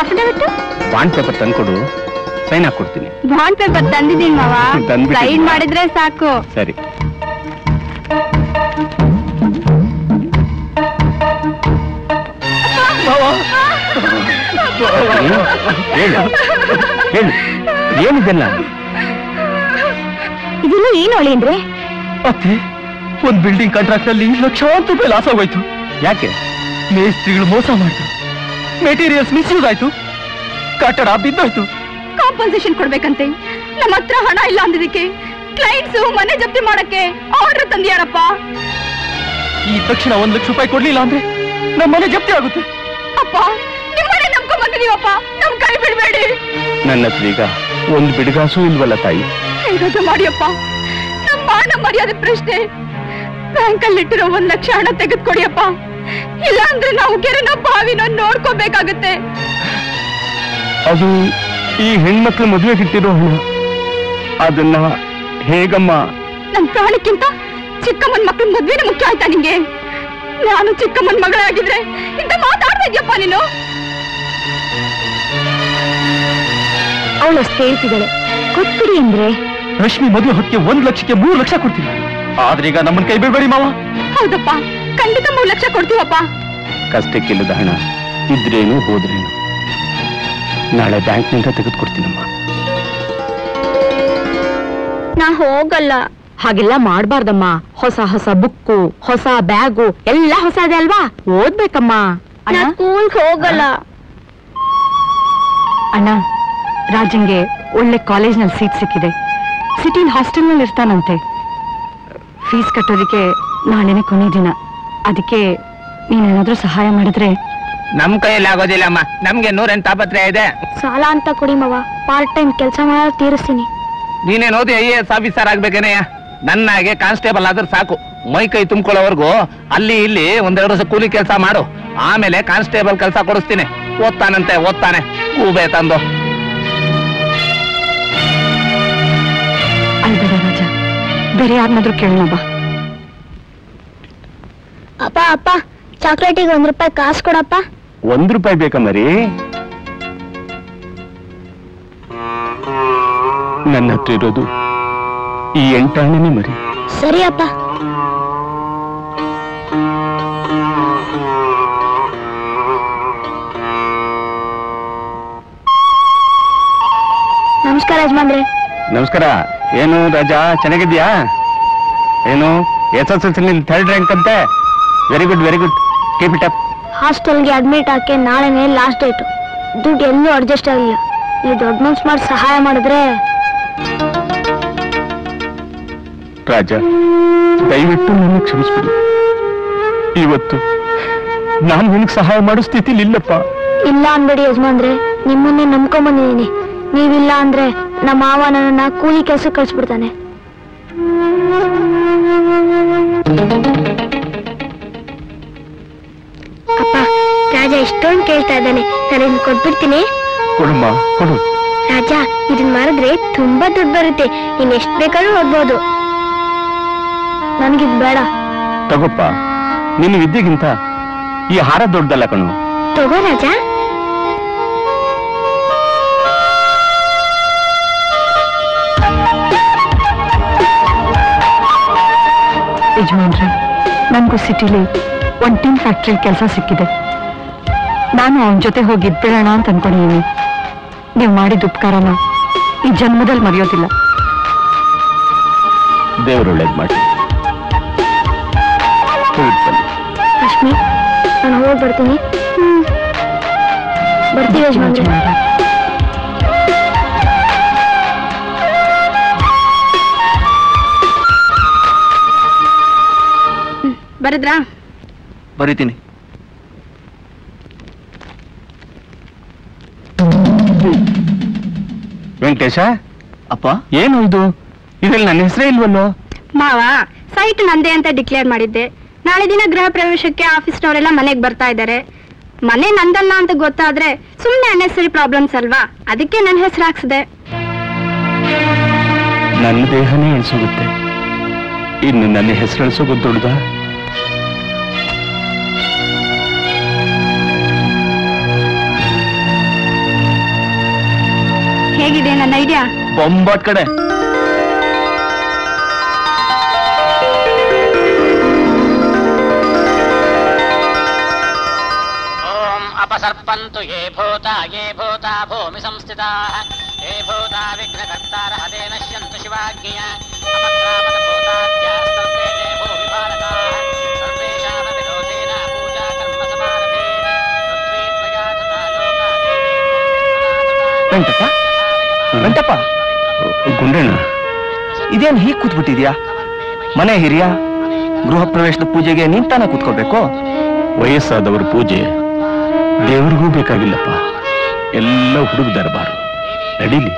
ಅಫಿಡವಿಟ್ ಬಾಂಡ್ ಪೇಪರ್ ತಂದ್ಕೊಡು, ಸೈನ್ ಹಾಕೊಡ್ತೀನಿ. ಬಾಂಡ್ ಪೇಪರ್ ತಂದಿದ್ದೀನಿ ಮಾವ, ತಂದ್ಬಿಟ್ಟಿದ್ಯಾ? ಸೈನ್ ಮಾಡಿದ್ರೆ ಸಾಕು. ಸರಿ. ಹೇಳು ಹೇಳು, ಏನಿದೆಲ್ಲ? ಇದೆಲ್ಲ ಏನು ಹೊಳಿ ಅಂದ್ರೆ? ಮತ್ತೆ ಒಂದ್ ಬಿಲ್ಡಿಂಗ್ ಕಾಂಟ್ರಾಕ್ಟ್ ಅಲ್ಲಿ ಲಕ್ಷಾಂತರ ರೂಪಾಯಿ ಲಾಸ್ ಆಗೋಯ್ತು. ಯಾಕೆ? ಮೇಸ್ತ್ರಿಗಳು ಮೋಸ ಮಾಡಿದ್ರು, ಮೆಟೀರಿಯಲ್ಸ್ ಮಿಸ್ಯೂಸ್ ಆಯ್ತು, ಕಟ್ಟಡ ಬಿದ್ದೋಯ್ತು. ಕಾಂಪನ್ಸೇಷನ್ ಕೊಡ್ಬೇಕಂತೆ. ನಮ್ಮ ಹತ್ರ ಹಣ ಇಲ್ಲ ಅಂದಿದ್ದಕ್ಕೆ ಕ್ಲೈಂಟ್ಸ್ ಮನೆ ಜಪ್ತಿ ಮಾಡಕ್ಕೆ ಆರ್ಡರ್ ತಂದಿಯಾರಪ್ಪ. ಈ ತಕ್ಷಣ 1 ಲಕ್ಷ ರೂಪಾಯಿ ಕೊಡ್ಲಿಲ್ಲ ಅಂದ್ರೆ ನಮ್ಮ ಮನೆ ಜಪ್ತಿ ಆಗುತ್ತೆ. ಅಪ್ಪ ನಿಮ್ಮನೆ ನಂಬ್ಕೊಂಡ್ ಬಂದಿದೀವಪ್ಪ, ನಮ್ ಕೈ ಬಿಡ್ಬೇಡಿ. ನನ್ನ ಹತ್ರ ಈಗ ಒಂದ್ ಬಿಡುಗಾಸು ಇಲ್ವಲ್ಲ ತಾಯಿ. ಹೇಗಾದ್ರೂ ಮಾಡಿಯಪ್ಪ, ನಮ್ಮ ಮಾನ ಮರ್ಯಾದೆ ಪ್ರಶ್ನೆ. ಬ್ಯಾಂಕಲ್ಲಿ ಇಟ್ಟಿರೋ 1 ಲಕ್ಷ ಹಣ ತೆಗೆದುಕೊಡಿಯಪ್ಪ, ಇಲ್ಲ ಅಂದ್ರೆ ನಾವು ಕೆರೆನ ಬಾವಿನ ನೋಡ್ಕೋಬೇಕಾಗತ್ತೆ. ಅದು ಈ ಹೆಣ್ಮಕ್ಳ ಮದುವೆಗಿಟ್ಟಿರೋ ಹಣ, ಅದನ್ನ ಹೇಗಮ್ಮ? ನನ್ ಪ್ರಾಣಕ್ಕಿಂತ ಚಿಕ್ಕಮ್ಮನ್ ಮಕ್ಳ ಮದ್ವೆನೇ ಮುಖ್ಯ ಆಯ್ತಾ ನಿಂಗೆ? ನಾನು ಚಿಕ್ಕಮ್ಮನ್ ಮಗಳಾಗಿದ್ರೆ ಇಂತ ಮಾತಾಡ್ತಾ ಇದ್ಯಪ್ಪ ನೀನು. ಅವಳು ಅಷ್ಟು ಹೇಳ್ತಿದ್ದಾಳೆ, ಕೊಟ್ಬಿಡಿ ಅಂದ್ರೆ. ರಶ್ಮಿ ಮದುವೆ ಹೊತ್ತಿಗೆ 1 ಲಕ್ಷಕ್ಕೆ 3 ಲಕ್ಷ ಕೊಡ್ತೀನಿ. ಆದ್ರೆ ಈಗ ನಮ್ಮನ್ನ ಕೈ ಬಿಡ್ಬೇಡಿ ಮಾವ. ಹೌದಪ್ಪ, ಖಂಡಿತ 3 ಲಕ್ಷ ಕೊಡ್ತೀವಪ್ಪ. ಕಷ್ಟಕ್ಕಿಲ್ಲದ ಹಣ ಇದ್ರೇನು ಹೋದ್ರೇನು, ನಾಳೆ ಬ್ಯಾಂಕ್ನಿಂದ ತೆಗೆದುಕೊಡ್ತೀನಮ್ಮ. ನಾ ಹೋಗಲ್ಲ. ಹಾಗೆಲ್ಲ ಮಾಡ್ಬಾರ್ದಮ್ಮ. ಹೊಸ ಹೊಸ ಬುಕ್ಕು, ಹೊಸ ಬ್ಯಾಗು ಎಲ್ಲ ಹೊಸ ಇದೆ ಅಲ್ವಾ, ಓದ್ಬೇಕಮ್ಮ. ಸ್ಕೂಲ್ ಹೋಗಲ್ಲ. ಅಣ್ಣ, ರಾಜಂಗೆ ಒಳ್ಳೆ ಕಾಲೇಜ್ನಲ್ಲಿ ಸೀಟ್ ಸಿಕ್ಕಿದೆ. ಸಿಟಿಲ್ ಹಾಸ್ಟೆಲ್ನಲ್ಲಿ ಇರ್ತಾನಂತೆ. ಫೀಸ್ ಕಟ್ಟೋದಕ್ಕೆ ನಾಳೆನೆ ಕೊನೆ ದಿನ. ಅದಕ್ಕೆ ನೀನೇನಾದ್ರೂ ಸಹಾಯ ಮಾಡಿದ್ರೆ. ನಮ್ ಕೈಯಲ್ಲಿ ಆಗೋದಿಲ್ಲಮ್ಮ, ನಮ್ಗೆ 108 ತಾಪತ್ರೆ ಇದೆ. ಸಾಲ ಅಂತ ಕೊಡಿ ಮವ, ಪಾರ್ಟ್ ಟೈಮ್ ಕೆಲಸ ಮಾಡಿ ತೀರಿಸ್ತೀನಿ. ನೀನೇನು ಓದಿ IAS ಆಫೀಸರ್ ಆಗ್ಬೇಕೇನೆಯ? ನನ್ನಾಗೆ ಕಾನ್ಸ್ಟೇಬಲ್ ಆದ್ರೆ ಸಾಕು. ಮೈ ಕೈ ತುಂಬ್ಕೊಳ್ಳೋವರೆಗೂ ಅಲ್ಲಿ ಇಲ್ಲಿ 1-2 ವರ್ಷ ಕೂಲಿ ಕೆಲಸ ಮಾಡು, ಆಮೇಲೆ ಕಾನ್ಸ್ಟೇಬಲ್ ಕೆಲಸ ಕೊಡಿಸ್ತೀನಿ. ಓದ್ತಾನಂತೆ, ಓದ್ತಾನೆ. ಹೂಬೆ ತಂದು ಅಲ್ಬೇಡ ರಾಜ, ಬೇರೆ ಯಾರನ್ನಾದ್ರೂ ಕೇಳೋಣ ಬಾ. ಅಪ್ಪ ಅಪ್ಪ, ಚಾಕ್ಲೇಟಿಗೆ 1 ರೂಪಾಯಿ ಕಾಸು ಕೊಡಪ್ಪ. 1 ರೂಪಾಯಿ ಬೇಕಾ ಮರಿ? ನನ್ನ ಹತ್ರ ಇರೋದು ಈ 8 ಆಣೆನೇ ಮರಿ. ಸರಿ ಅಪ್ಪ. ನಮಸ್ಕಾರ ಯಜಮಾನ್ರೆ. ನಮಸ್ಕಾರ. ಏನು ರಾಜಾ, ಚೆನ್ನಾಗಿದ್ಯಾ? ಏನು SSLC 3rd ರ್ಯಾಂಕ್ ಅಂತೆ? Very good very good, keep it up. ಹಾಸ್ಟೆಲ್ಗೆ ಅಡ್ಮಿಟ್ ಹಾಕಿ ನಾಳೆನೇ ಲಾಸ್ಟ್ ಡೇಟ್. ದುಡ್ಡು ಎಲ್ಲೂ ಅಡ್ಜಸ್ಟ್ ಆಗಿಲ್ಲ. ಈ ದೊಡ್ಡ ಮನ್ಸು ಮಾಡಿ ಸಹಾಯ ಮಾಡಿದ್ರೆ. ರಾಜ, ದಯವಿಟ್ಟು ನನ್ನ ಕ್ಷಮಿಸ್ಬಿಡು. ಇವತ್ತು ನಾನು ನಿನಗೆ ಸಹಾಯ ಮಾಡೋ ಸ್ಥಿತಿಲಿ ಇಲ್ಲಪ್ಪ. ಇಲ್ಲ ಅನ್ಬೇಡಿ ಯಜಮಾನ್ರೆ, ನಿಮ್ಮನ್ನೇ ನಂಬ್ಕೊಂಡ್ ಬಂದಿದ್ದೀನಿ. ನೀವಿಲ್ಲ ಅಂದ್ರೆ ನಮ್ಮ ಮಾವ ನನ್ನ ಕೂಲಿ ಕೆಲಸ ಕಳ್ಸ್ಬಿಡ್ತಾನೆ. ಅಪ್ಪ, ರಾಜ ಇಷ್ಟೊಂದು ಕೇಳ್ತಾ ಇದ್ದಾನೆ, ನಾನು ಕೊಟ್ಬಿಡ್ತೀನಿ. ಕೊಡಮ್ಮ, ಕೊಡು. ರಾಜ, ಇದನ್ ಮಾಡಿದ್ರೆ ತುಂಬಾ ದುಡ್ಡು ಬರುತ್ತೆ, ಇನ್ನೆಷ್ಟು ಬೇಕಾದ್ರೂ ಓದ್ಬೋದು. ನನ್ಗಿದ್ ಬೇಡ. ತಗೋಪ್ಪ, ನಿನ್ನ ವಿದ್ಯೆಗಿಂತ ಈ ಹಾರ ದೊಡ್ಡದಲ್ಲ ಕಣು. ತಗೋ ರಾಜ. ಯಜಮಾನ್ರೆ, ನನ್ಗೂ ಸಿಟಿಲಿ ಒಂದು ಟಿನ್ ಫ್ಯಾಕ್ಟ್ರಿ ಕೆಲಸ ಸಿಕ್ಕಿದೆ. ನಾನು ಅವನ ಜೊತೆ ಹೋಗಿ ಇದ್ಬಿಡೋಣ ಅಂತ ಅನ್ಕೊಂಡಿದ್ದೀನಿ. ನೀವು ಮಾಡಿದ ಉಪಕಾರನ ಈ ಜನ್ಮದಲ್ಲಿ ಮರೆಯೋದಿಲ್ಲ. ದೇವರು ಒಳ್ಳೇದು ಮಾಡಿ. ರಶ್ಮಿ, ನಾನು ಹೋಗಿ ಬರ್ತೀನಿ. ಬರ್ತೀವಿ ಯಜಮಾನ್ರೆ. ಬರದ್ರಾ? ಬರೀತೀನಿ. ವೆಂಕಟೇಶ, ಅಪ್ಪ ಏನು ಇದು? ಇದ್ರಲ್ಲಿ ನನ್ನ ಹೆಸರೇ ಇಲ್ವಲ್ಲೋ? ಮಾವ, ಸೈಟ್ ನಂದೇ ಅಂತ ಡಿಕ್ಲೇರ್ ಮಾಡಿದ್ದೆ. ನಾಳೆ ದಿನ ಗೃಹ ಪ್ರವೇಶಕ್ಕೆ ಆಫೀಸ್ನವರೆಲ್ಲ ಮನೆಗೆ ಬರ್ತಾ ಇದ್ದಾರೆ. ಮನೆ ನಂದಲ್ಲ ಅಂತ ಗೊತ್ತಾದ್ರೆ ಸುಮ್ಮನೆ ಅನ್ನೆಸರಿ ಪ್ರಾಬ್ಲಮ್ಸ್ ಅಲ್ವಾ, ಅದಕ್ಕೆ ನನ್ನ ಹೆಸರು ಹಾಕ್ಸಿದೆ. ನನ್ನ ದೇಹನೇ ಅನ್ಸೋಗುತ್ತೆ, ಇನ್ನು ನನ್ನ ಹೆಸರು ಅನ್ಸೋಗೋದು ದೊಡ್ಡದ? ಹೇಗಿದೆ ನನ್ನ ಐಡಿಯಾ? ಬೊಂಬಾಟ್ ಕಡೆ. अपसर्पन्तु ये भूता भूमि संस्थिताः ये भूता विघ्नकर्तारः ते नश्यन्तु शिवाज्ञया अपक्रामत भूताद्यास्तर्पे ये भूमिभारकाः सर्वेषामपि दोषेण पूजा कर्म समारभेन पृथ्वीत्वया तथा ವೆಂಕಟಪ್ಪ, ವೆಂಕಟಪ್ಪ, ಗುಂಡಣ್ಣ, ಇದೇನು ಹೀಗೆ ಕೂತ್ಬಿಟ್ಟಿದ್ಯಾ? ಮನೆ ಹಿರಿಯ, ಗೃಹ ಪ್ರವೇಶದ ಪೂಜೆಗೆ ನೀನ್ ತಾನೇ ಕೂತ್ಕೋಬೇಕು. ವಯಸ್ಸಾದವರ ಪೂಜೆ ದೇವರಿಗೂ ಬೇಕಾಗಿಲ್ಲಪ್ಪ, ಎಲ್ಲ ಹುಡುಗ ದರ್ಬಾರು. ನಡೀಲಿ.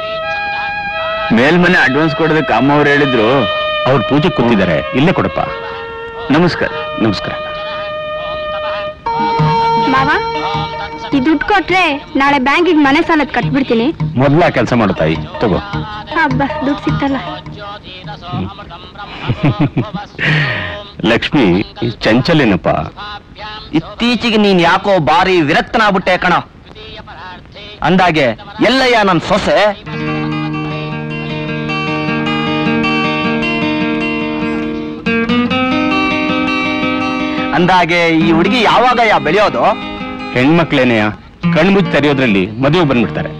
ಮೇಲ್ಮನೆ ಅಡ್ವಾನ್ಸ್ ಕೊಡೋದಕ್ಕೆ ಅಮ್ಮ ಅವ್ರು ಹೇಳಿದ್ರು. ಅವ್ರ ಪೂಜೆ ಕೂತಿದ್ದಾರೆ, ಇಲ್ಲೇ ಕೊಡಪ್ಪ. ನಮಸ್ಕಾರ. ನಮಸ್ಕಾರ. ಮಾವ, ಈ ದುಡ್ಡು ಕೊಟ್ರೆ ನಾಳೆ ಬ್ಯಾಂಕಿಗೆ ಮನೆ ಸಾಲದ ಕಟ್ಬಿಡ್ತೀನಿ. ಮೊದ್ಲ ಕೆಲಸ ಮಾಡುತ್ತಾಯಿ, ತಗೋ. ಹಬ್ಬ, ದುಡ್ಡು ಸಿಕ್ತಲ್ಲ. ಲಕ್ಷ್ಮಿ ಚಂಚಲೇನಪ್ಪ. ಇತ್ತೀಚೆಗೆ ನೀನ್ ಯಾಕೋ ಬಾರಿ ವಿರಕ್ತನಾಗ್ಬಿಟ್ಟೆ ಕಣ. ಅಂದಾಗೆ ಎಲ್ಲಯ್ಯ ನನ್ ಸೊಸೆ? ಅಂದಾಗೆ ಈ ಹುಡುಗಿ ಯಾವಾಗ ಬೆಳೆಯೋದು? ಹೆಣ್ಮಕ್ಳೇನೆಯ ಕಣ್ಮುಚ್ಚಿ ತೆರೆಯೋದ್ರಲ್ಲಿ ಮದುವೆ ಬಂದ್ಬಿಡ್ತಾರೆ.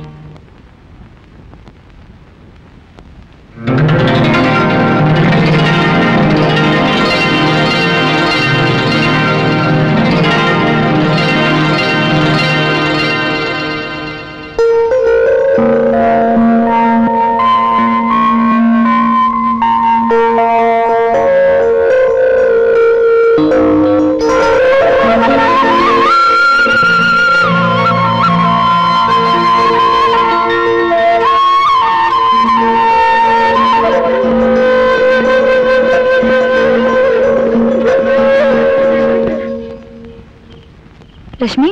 ಲಕ್ಷ್ಮಿ,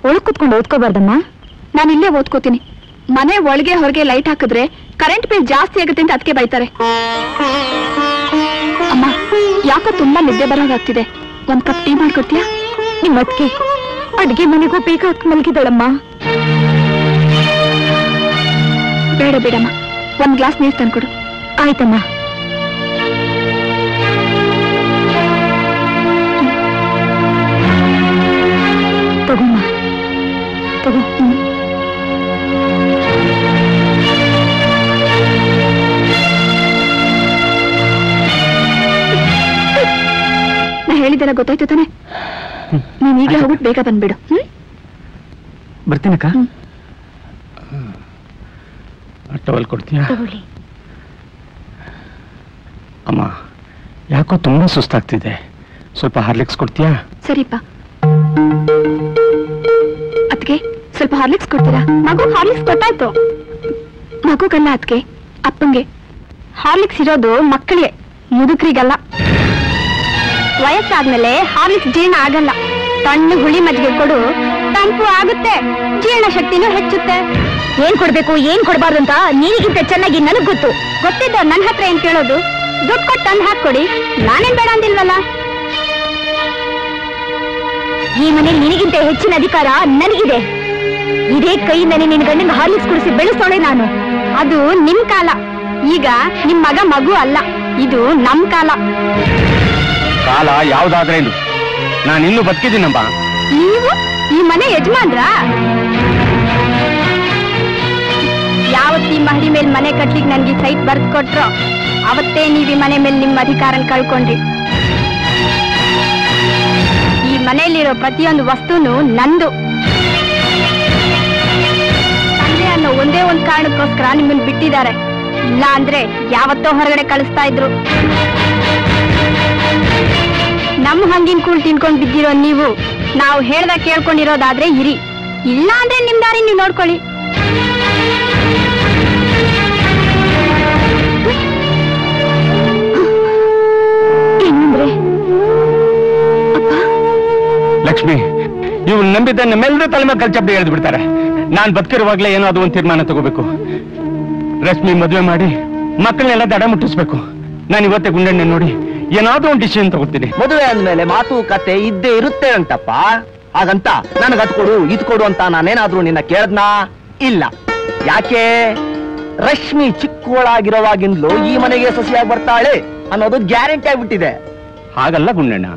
ಒಳಗ್ ಕುತ್ಕೊಂಡು ಓದ್ಕೋಬಾರ್ದಮ್ಮ? ನಾನು ಇಲ್ಲೇ ಓದ್ಕೋತೀನಿ. ಮನೆ ಒಳಗೆ ಹೊರಗೆ ಲೈಟ್ ಹಾಕಿದ್ರೆ ಕರೆಂಟ್ ಬಿಲ್ ಜಾಸ್ತಿ ಆಗುತ್ತೆ ಅಂತ ಅದಕ್ಕೆ ಬೈತಾರೆ. ಅಮ್ಮ, ಯಾಕೋ ತುಂಬಾ ನಿದ್ದೆ ಬರೋದಾಗ್ತಿದೆ, ಒಂದ್ ಕಪ್ ಟೀ ಮಾಡ್ಕೊಡ್ತೀಯಾ? ನಿಮ್ಮ ಅದಕ್ಕೆ ಅಡ್ಗೆ ಮನೆಗೂ ಬೇಗ ಹೊತ್ತು ಮಲಗಿದಳಮ್ಮ. ಬೇಡ ಬೇಡಮ್ಮ, ಒಂದ್ ಗ್ಲಾಸ್ ನೀರು ತಂದ್ಕೊಡು. ಆಯ್ತಮ್ಮ. ತಗೋಮ್ಮ, ತಗೋ. ನಾ ಹೇಳಿದ್ದೆಲ್ಲ ಗೊತ್ತಾಯ್ತು ತಾನೆ? ನೀನ್ ಈಗಲೇ ಹೋಗ್ಬಿಟ್ಟು ಬೇಗ ಬಂದ್ಬಿಡು. ಬರ್ತೀನಕ್ಕ. ಟವಲ್ ಕೊಡ್ತೀಯಾ? ಅಮ್ಮ, ಯಾಕೋ ತುಂಬಾ ಸುಸ್ತಾಗ್ತಿದೆ, ಸ್ವಲ್ಪ ಹಾರ್ಲಿಕ್ಸ್ ಕೊಡ್ತೀಯಾ? ಸರಿಪ್ಪ. ಅದ್ಕೆ ಸ್ವಲ್ಪ ಹಾರ್ಲಿಕ್ಸ್ ಕೊಡ್ತೀರಾ? ಮಗು ಹಾರ್ಲಿಕ್ಸ್ ಕೊಟ್ಟಾಯ್ತು. ಮಗುಗಲ್ಲ ಅದ್ಕೆ, ಅಪ್ಪಂಗೆ. ಹಾರ್ಲಿಕ್ಸ್ ಇರೋದು ಮಕ್ಕಳಿಗೆ, ಮುದುಕರಿಗಲ್ಲ. ವಯಸ್ಸಾದ್ಮೇಲೆ ಹಾರ್ಲಿಕ್ಸ್ ಜೀರ್ಣ ಆಗಲ್ಲ. ತಣ್ಣು ಹುಳಿ ಮಜ್ಜಿಗೆ ಕೊಡು, ತಂಪು ಆಗುತ್ತೆ, ಜೀರ್ಣ ಶಕ್ತಿನೂ ಹೆಚ್ಚುತ್ತೆ. ಏನ್ ಕೊಡ್ಬೇಕು ಏನ್ ಕೊಡ್ಬಾರ್ದು ಅಂತ ನೀನಿಗಿಂತ ಚೆನ್ನಾಗಿ ನನಗ್ ಗೊತ್ತು. ಗೊತ್ತಿದ್ದ ನನ್ನ ಹತ್ರ ಏನ್ ಕೇಳೋದು? ದುಡ್ಡು ಕೊಟ್ಟು ತಂದು ಹಾಕೊಡಿ, ನಾನೇನ್ ಬೇಡ ಅಂದಿಲ್ವಲ್ಲ. ಈ ಮನೇಲಿ ನಿನಗಿಂತ ಹೆಚ್ಚಿನ ಅಧಿಕಾರ ನನಗಿದೆ. ಇದೇ ಕೈಯಿಂದನೇ ನಿನ್ ಗಂಡನ ಹಾರ್ಲಿಕ್ಸ್ ಕುಡಿಸಿ ಬೆಳೆಸೋಳೆ ನಾನು. ಅದು ನಿಮ್ ಕಾಲ. ಈಗ ನಿಮ್ ಮಗು ಅಲ್ಲ, ಇದು ನಮ್ ಕಾಲ. ಕಾಲ ಯಾವ್ದಾದ್ರೇನು, ನಾನಿನ್ನೂ ಬದುಕಿದ್ದೀನಮ್ಮ. ನೀವು ಈ ಮನೆ ಯಜಮಾನ್ರ? ಯಾವತ್ತಿ ಮಹಡಿ ಮೇಲೆ ಮನೆ ಕಟ್ಲಿಕ್ಕೆ ನನ್ಗೆ ಸೈಟ್ ಬರ್ದ್ ಕೊಟ್ರೋ ಅವತ್ತೇ ನೀವ್ ಈ ಮನೆ ಮೇಲೆ ನಿಮ್ ಅಧಿಕಾರನ ಕಳ್ಕೊಂಡ್ರಿ. ಈ ಮನೆಯಲ್ಲಿರೋ ಪ್ರತಿಯೊಂದು ವಸ್ತುನು ನಂದು. ತಂದೆ ಅನ್ನೋ ಒಂದೇ ಒಂದ್ ಕಾರಣಕ್ಕೋಸ್ಕರ ನಿಮ್ಮನ್ನ ಬಿಟ್ಟಿದ್ದಾರೆ. ಇಲ್ಲ ಅಂದ್ರೆ ಯಾವತ್ತೋ ಹೊರಗಡೆ ಕಳಿಸ್ತಾ ಇದ್ರು. ನಮ್ ಹಂಗಿನ ಕೂಳ್ ತಿನ್ಕೊಂಡ್ ಬಿದ್ದಿರೋ ನೀವು ನಾವು ಹೇಳ್ದಾಗ ಕೇಳ್ಕೊಂಡಿರೋದಾದ್ರೆ ಇರಿ, ಇಲ್ಲ ಅಂದ್ರೆ ನಿಮ್ ದಾರಿ ನೀವು ನೋಡ್ಕೊಳ್ಳಿ. ಏನಂದ್ರೆ ಲಕ್ಷ್ಮಿ, ಇವ್ ನಂಬಿದ್ದ ನಮ್ಮೆಲ್ಲರೂ ತಲೆ ಮೇಲೆ ಕಲ್ಚಪ್ಪಿ ಎಳೆದು ಬಿಡ್ತಾರೆ. ನಾನ್ ಬದುಕಿರುವಾಗ್ಲೇ ಏನೋ ಅದು ಒಂದು ತೀರ್ಮಾನ ತಗೋಬೇಕು. ರಶ್ಮಿ ಮದುವೆ ಮಾಡಿ ಮಕ್ಕಳನ್ನೆಲ್ಲ ದಡ ಮುಟ್ಟಿಸ್ಬೇಕು. ನಾನು ಇವತ್ತೇ ಗುಂಡಣ್ಣೆ ನೋಡಿ ಏನಾದ್ರೂ ಒಂದು ಡಿಸಿಷನ್ ತಗೋತೀನಿ. ಮದುವೆ ಅಂದ್ಮೇಲೆ ಮಾತು ಕತೆ ಇದ್ದೇ ಇರುತ್ತೆ ಅಂತಪ್ಪ. ಹಾಗಂತ ನನಗ್ ಅದ್ ಕೊಡು ಇದ್ ಕೊಡು ಅಂತ ನಾನೇನಾದ್ರೂ ನಿನ್ನ ಕೇಳದ್ನಾ? ಇಲ್ಲ. ಯಾಕೆ ರಶ್ಮಿ ಚಿಕ್ಕವಳಾಗಿರೋವಾಗಿಂದಲೂ ಈ ಮನೆಗೆ ಸೊಸೆಯಾಗಿ ಬರ್ತಾಳೆ ಅನ್ನೋದು ಗ್ಯಾರಂಟಿ ಆಗ್ಬಿಟ್ಟಿದೆ. ಹಾಗಲ್ಲ ಗುಂಡಣ್ಣ,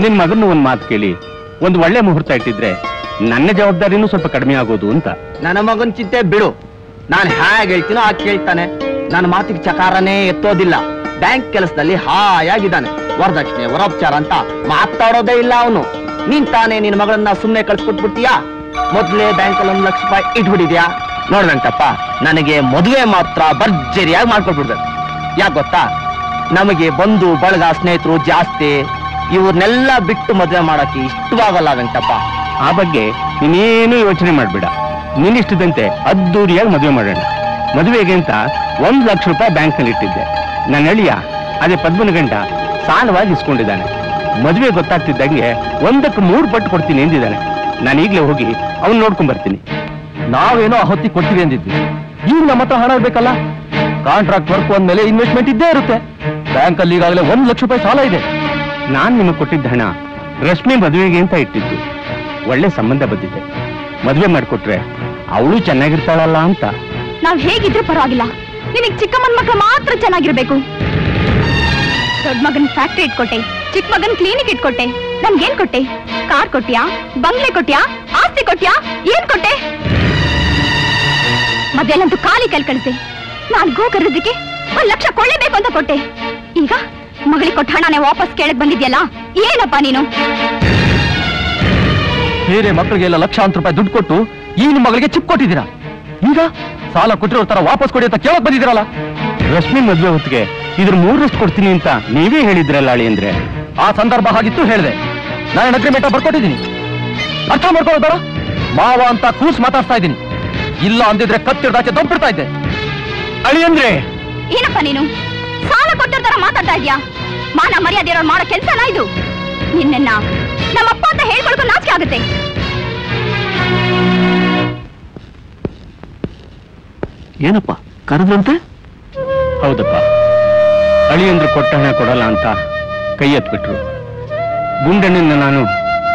ನಿನ್ ಮಗನ ಒಂದ್ ಮಾತು ಕೇಳಿ ಒಂದು ಒಳ್ಳೆ ಮುಹೂರ್ತ ಇಟ್ಟಿದ್ರೆ ನನ್ನ ಜವಾಬ್ದಾರಿನೂ ಸ್ವಲ್ಪ ಕಡಿಮೆ ಆಗೋದು ಅಂತ. ನನ್ನ ಮಗನ್ ಚಿಂತೆ ಬಿಡು, ನಾನು ಹೇಗೆ ಹೇಳ್ತೀನೋ ಹಾಗೆ ಕೇಳ್ತಾನೆ. ನನ್ನ ಮಾತಿಗೆ ಚಕಾರನೇ ಎತ್ತೋದಿಲ್ಲ. ಬ್ಯಾಂಕ್ ಕೆಲಸದಲ್ಲಿ ಹಾಯಾಗಿದ್ದಾನೆ. ವರದಕ್ಷಿಣೆ ವರೋಪಚಾರ ಅಂತ ಮಾತಾಡೋದೇ ಇಲ್ಲ ಅವನು. ನೀನ್ ತಾನೇ ನಿನ್ನ ಮಗಳನ್ನ ಸುಮ್ಮನೆ ಕಳ್ಸ್ಕೊಟ್ಬಿಡ್ತೀಯಾ? ಮೊದ್ಲೇ ಬ್ಯಾಂಕಲ್ಲಿ 1 ಲಕ್ಷ ರೂಪಾಯಿ ಇಟ್ಬಿಟ್ಟಿದ್ಯಾ? ನೋಡ್ದಂಟಪ್ಪ, ನನಗೆ ಮದುವೆ ಮಾತ್ರ ಭರ್ಜರಿಯಾಗಿ ಮಾಡ್ಕೊಟ್ಬಿಡ್ಬೇಕು. ಯಾಕೆ ಗೊತ್ತಾ, ನಮಗೆ ಬಂಧು ಬಳಗ ಸ್ನೇಹಿತರು ಜಾಸ್ತಿ. ಇವ್ರನ್ನೆಲ್ಲ ಬಿಟ್ಟು ಮದುವೆ ಮಾಡಕ್ಕೆ ಇಷ್ಟವಾಗಲ್ಲ ವೆಂಕಟಪ್ಪ. ಆ ಬಗ್ಗೆ ನೀನೇನು ಯೋಚನೆ ಮಾಡ್ಬೇಡ. ನಿನ್ನಿಷ್ಟದಂತೆ ಅದ್ದೂರಿಯಾಗಿ ಮದುವೆ ಮಾಡೋಣ. ಮದುವೆಗೆ ಅಂತ 1 ಲಕ್ಷ ರೂಪಾಯಿ ಬ್ಯಾಂಕ್ನಲ್ಲಿ ಇಟ್ಟಿದ್ದೆ. ನನ್ನ ಅಳಿಯ ಅದೇ ಪದ್ಮನ ಗಂಡ ಸಾಲವಾಗಿ ಇಸ್ಕೊಂಡಿದ್ದಾನೆ. ಮದುವೆ ಗೊತ್ತಾಗ್ತಿದ್ದಂಗೆ 1ಕ್ಕೆ 3 ಪಟ್ಟು ಕೊಡ್ತೀನಿ ಎಂದಿದ್ದಾನೆ. ನಾನು ಈಗಲೇ ಹೋಗಿ ಅವನ್ ನೋಡ್ಕೊಂಡ್ ಬರ್ತೀನಿ. ನಾವೇನೋ ಹೊತ್ತಿಗೆ ಕೊಡ್ತೀವಿ ಅಂದಿದ್ವಿ, ಈಗ ನಮ್ಮ ಹತ್ರ ಹಣ ಇರ್ಬೇಕಲ್ಲ. ಕಾಂಟ್ರಾಕ್ಟ್ ವರ್ಕ್ ಅಂದ್ಮೇಲೆ ಇನ್ವೆಸ್ಟ್ಮೆಂಟ್ ಇದ್ದೇ ಇರುತ್ತೆ. ಬ್ಯಾಂಕಲ್ಲಿ ಈಗಾಗಲೇ 1 ಲಕ್ಷ ರೂಪಾಯಿ ಸಾಲ ಇದೆ. ನಾನ್ ನಿಮಗೆ ಕೊಟ್ಟಿದ್ದ ಹಣ ರಶ್ಮಿ ಮದುವೆಗೆ ಅಂತ ಇಟ್ಟಿದ್ದು. ಒಳ್ಳೆ ಸಂಬಂಧ ಬಂದಿದೆ. ಮದುವೆ ಮಾಡಿಕೊಟ್ರೆ ಅವಳು ಚೆನ್ನಾಗಿರ್ತಾಳಲ್ಲ ಅಂತ. ನಾವ್ ಹೇಗಿದ್ರು ಪರವಾಗಿಲ್ಲ, ನಿನಗ್ ಚಿಕ್ಕಮ್ಮನ ಮಕ್ಳು ಮಾತ್ರ ಚೆನ್ನಾಗಿರ್ಬೇಕು. ದೊಡ್ಡ ಮಗನ್ ಫ್ಯಾಕ್ಟ್ರಿ ಇಟ್ಕೊಟ್ಟೆ, ಚಿಕ್ಕ ಮಗನ್ ಕ್ಲಿನಿಕ್ ಇಟ್ಕೊಟ್ಟೆ. ನನ್ಗೇನ್ ಕೊಟ್ಟೆ? ಕಾರ್ ಕೊಟ್ಯಾ? ಬಂಗ್ಲೆ ಕೊಟ್ಯಾ? ಆಸ್ತಿ ಕೊಟ್ಯಾ? ಏನ್ ಕೊಟ್ಟೆ? ಮಧ್ಯಾಹ್ನಂತೂ ಖಾಲಿ ಕಲ್ ಕಳಿಸಿ. ನಾನ್ ಗೋಕರದಕ್ಕೆ 1 ಲಕ್ಷ ಕೊಳ್ಳೇಬೇಕು ಅಂತ ಕೊಟ್ಟೆ. ಈಗ ಮಗಳಿಗೆ ಕೊಟ್ಟ ಹಣನೇ ವಾಪಸ್ ಕೇಳಕ್ ಬಂದಿದ್ಯಲ್ಲ, ಏನಪ್ಪ ನೀನು? ಬೇರೆ ಮಕ್ಕಳಿಗೆಲ್ಲ ಲಕ್ಷಾಂತರ ರೂಪಾಯಿ ದುಡ್ಡು ಕೊಟ್ಟು ಈ ನಿಮ್ಮ ಮಗಳಿಗೆ ಚಿಪ್ ಕೊಟ್ಟಿದ್ದೀರಾ. ಈಗ ಸಾಲ ಕೊಟ್ಟಿರೋ ತರ ವಾಪಸ್ ಕೊಡಿ ಅಂತ ಕೇಳಕ್ ಬಂದಿದ್ದೀರಲ್ಲ. ರಶ್ಮಿ ಮದುವೆ ಹೊತ್ತಿಗೆ ಇದ್ರ 3ರಷ್ಟು ಕೊಡ್ತೀನಿ ಅಂತ ನೀವೇ ಹೇಳಿದ್ರಲ್ಲ ಅಳಿ ಅಂದ್ರೆ. ಆ ಸಂದರ್ಭ ಹಾಗಿತ್ತು ಹೇಳಿದೆ. ನಾನು ಅಗ್ರಿಮೆಂಟ್ ಬರ್ಕೊಟ್ಟಿದ್ದೀನಿ. ಅರ್ಥ ಮಾಡ್ಕೊಳ್ಳೋದಾರ ಮಾವ ಅಂತ ಕೂಸ್ ಮಾತಾಡ್ತಾ ಇದ್ದೀನಿ. ಇಲ್ಲ ಅಂದಿದ್ರೆ ಕತ್ತಿರ್ದಾಚೆ ದೊಬ್ಬಿಡ್ತಾ ಇದ್ದೆ. ಅಳಿ ಅಂದ್ರೆ ಏನಪ್ಪ ನೀನು ಸಾಲ ಕೊಟ್ಟಿರೋ ತರ ಮಾತಾಡ್ತಾ ಇದ್ಯಾ? ಮಾನ ಮರ್ಯಾದೆ ಇರೋರು ಮಾಡೋ ಕೆಲ್ಸನಾ ಇದು? ನಿನ್ನ ನಮ್ಮಪ್ಪ ಅಂತ ಹೇಳ್ಕೊಳ್ಕೊ ನಾಚಿಕೆ ಆಗುತ್ತೆ. ಏನಪ್ಪ ಕರೆದ್ರಂತೆ? ಹೌದಪ್ಪ, ಅಳಿಯಂದ್ರು ಕೊಟ್ಟ ಹಣ ಕೊಡಲ್ಲ ಅಂತ ಕೈ ಎತ್ಬಿಟ್ರು. ಗುಂಡಣ್ಣಿಂದ ನಾನು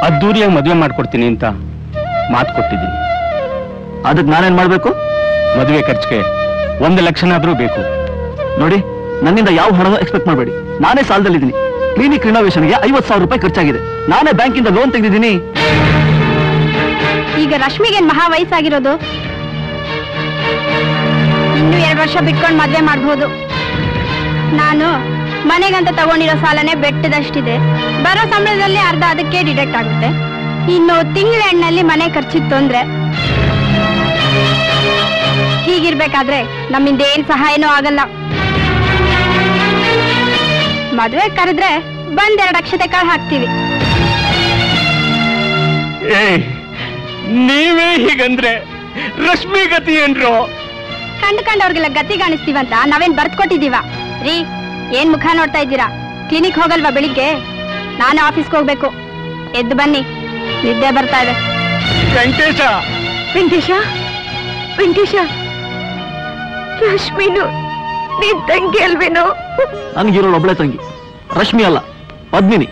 ಅದ್ದೂರಿಯಾಗಿ ಮದುವೆ ಮಾಡ್ಕೊಡ್ತೀನಿ ಅಂತ ಮಾತು ಕೊಟ್ಟಿದ್ದೀನಿ. ಅದಕ್ಕೆ ನಾನೇನ್ ಮಾಡ್ಬೇಕು? ಮದುವೆ ಖರ್ಚಿಗೆ 1 ಲಕ್ಷನಾದ್ರೂ ಬೇಕು. ನೋಡಿ, ನನ್ನಿಂದ ಯಾವ ಹಣನೂ ಎಕ್ಸ್ಪೆಕ್ಟ್ ಮಾಡಬೇಡಿ. ನಾನೇ ಸಾಲದಲ್ಲಿದ್ದೀನಿ. ಕ್ಲಿನಿಕ್ ರಿನೋವೇಷನ್ಗೆ 50,000 ರೂಪಾಯಿ ಖರ್ಚಾಗಿದೆ. ನಾನೇ ಬ್ಯಾಂಕಿಂದ ಲೋನ್ ತೆಗೆದಿದ್ದೀನಿ. ಈಗ ರಶ್ಮಿಗೆ ಮಹಾ ವಯಸ್ಸಾಗಿರೋದು. ಇನ್ನು 2 ವರ್ಷ ಬಿಟ್ಕೊಂಡು ಮದ್ವೆ ಮಾಡ್ಬೋದು. ನಾನು ಮನೆಗಂತ ತಗೊಂಡಿರೋ ಸಾಲನೇ ಬೆಟ್ಟದಷ್ಟಿದೆ. ಬರೋ ಸಂಬಳದಲ್ಲಿ ಅರ್ಧ ಅದಕ್ಕೆ ಡಿಡಕ್ಟ್ ಆಗುತ್ತೆ. ಇನ್ನು ತಿಂಗಳ ಎಣ್ಣಲ್ಲಿ ಮನೆ ಖರ್ಚಿತ್ತು ಅಂದ್ರೆ. ಹೀಗಿರ್ಬೇಕಾದ್ರೆ ನಮ್ಮಿಂದ ಏನ್ ಸಹಾಯನೂ ಆಗಲ್ಲ. ಮದುವೆ ಕರೆದ್ರೆ ಬಂದ್ 2 ಅಕ್ಷತೆ ಕಾಳು ಹಾಕ್ತೀವಿ. ನೀವೇ ಹೀಗಂದ್ರೆ ರಶ್ಮಿ ಗತಿ ಏನ್ರು? ಕಂಡ್ಕಂಡವ್ರಿಗೆಲ್ಲ ಗತಿ ಕಾಣಿಸ್ತೀವಂತ ನಾವೇನ್ ಬರ್ತ್ ಕೊಟ್ಟಿದೀವ ರೀ? ಏನ್ ಮುಖ ನೋಡ್ತಾ ಇದ್ದೀರಾ? ಕ್ಲಿನಿಕ್ ಹೋಗಲ್ವಾ ಬೆಳಿಗ್ಗೆ? ನಾನು ಆಫೀಸ್ಗೆ ಹೋಗ್ಬೇಕು. ಎದ್ದು ಬನ್ನಿ, ನಿದ್ದೆ ಬರ್ತಾ ಇದೆ. ವೆಂಕಟೇಶ ವೆಂಕಟೇಶ ವೆಂಕಟೇಶ, ರಶ್ಮಿನು ನಿನ್ ತಂಗಿ ಅಲ್ವೇನೋ? ನನ್ಗಿರೋಳು ಒಬ್ಳೆ ತಂಗಿ, ರಶ್ಮಿ ಅಲ್ಲ, ಪದ್ಮಿನಿ.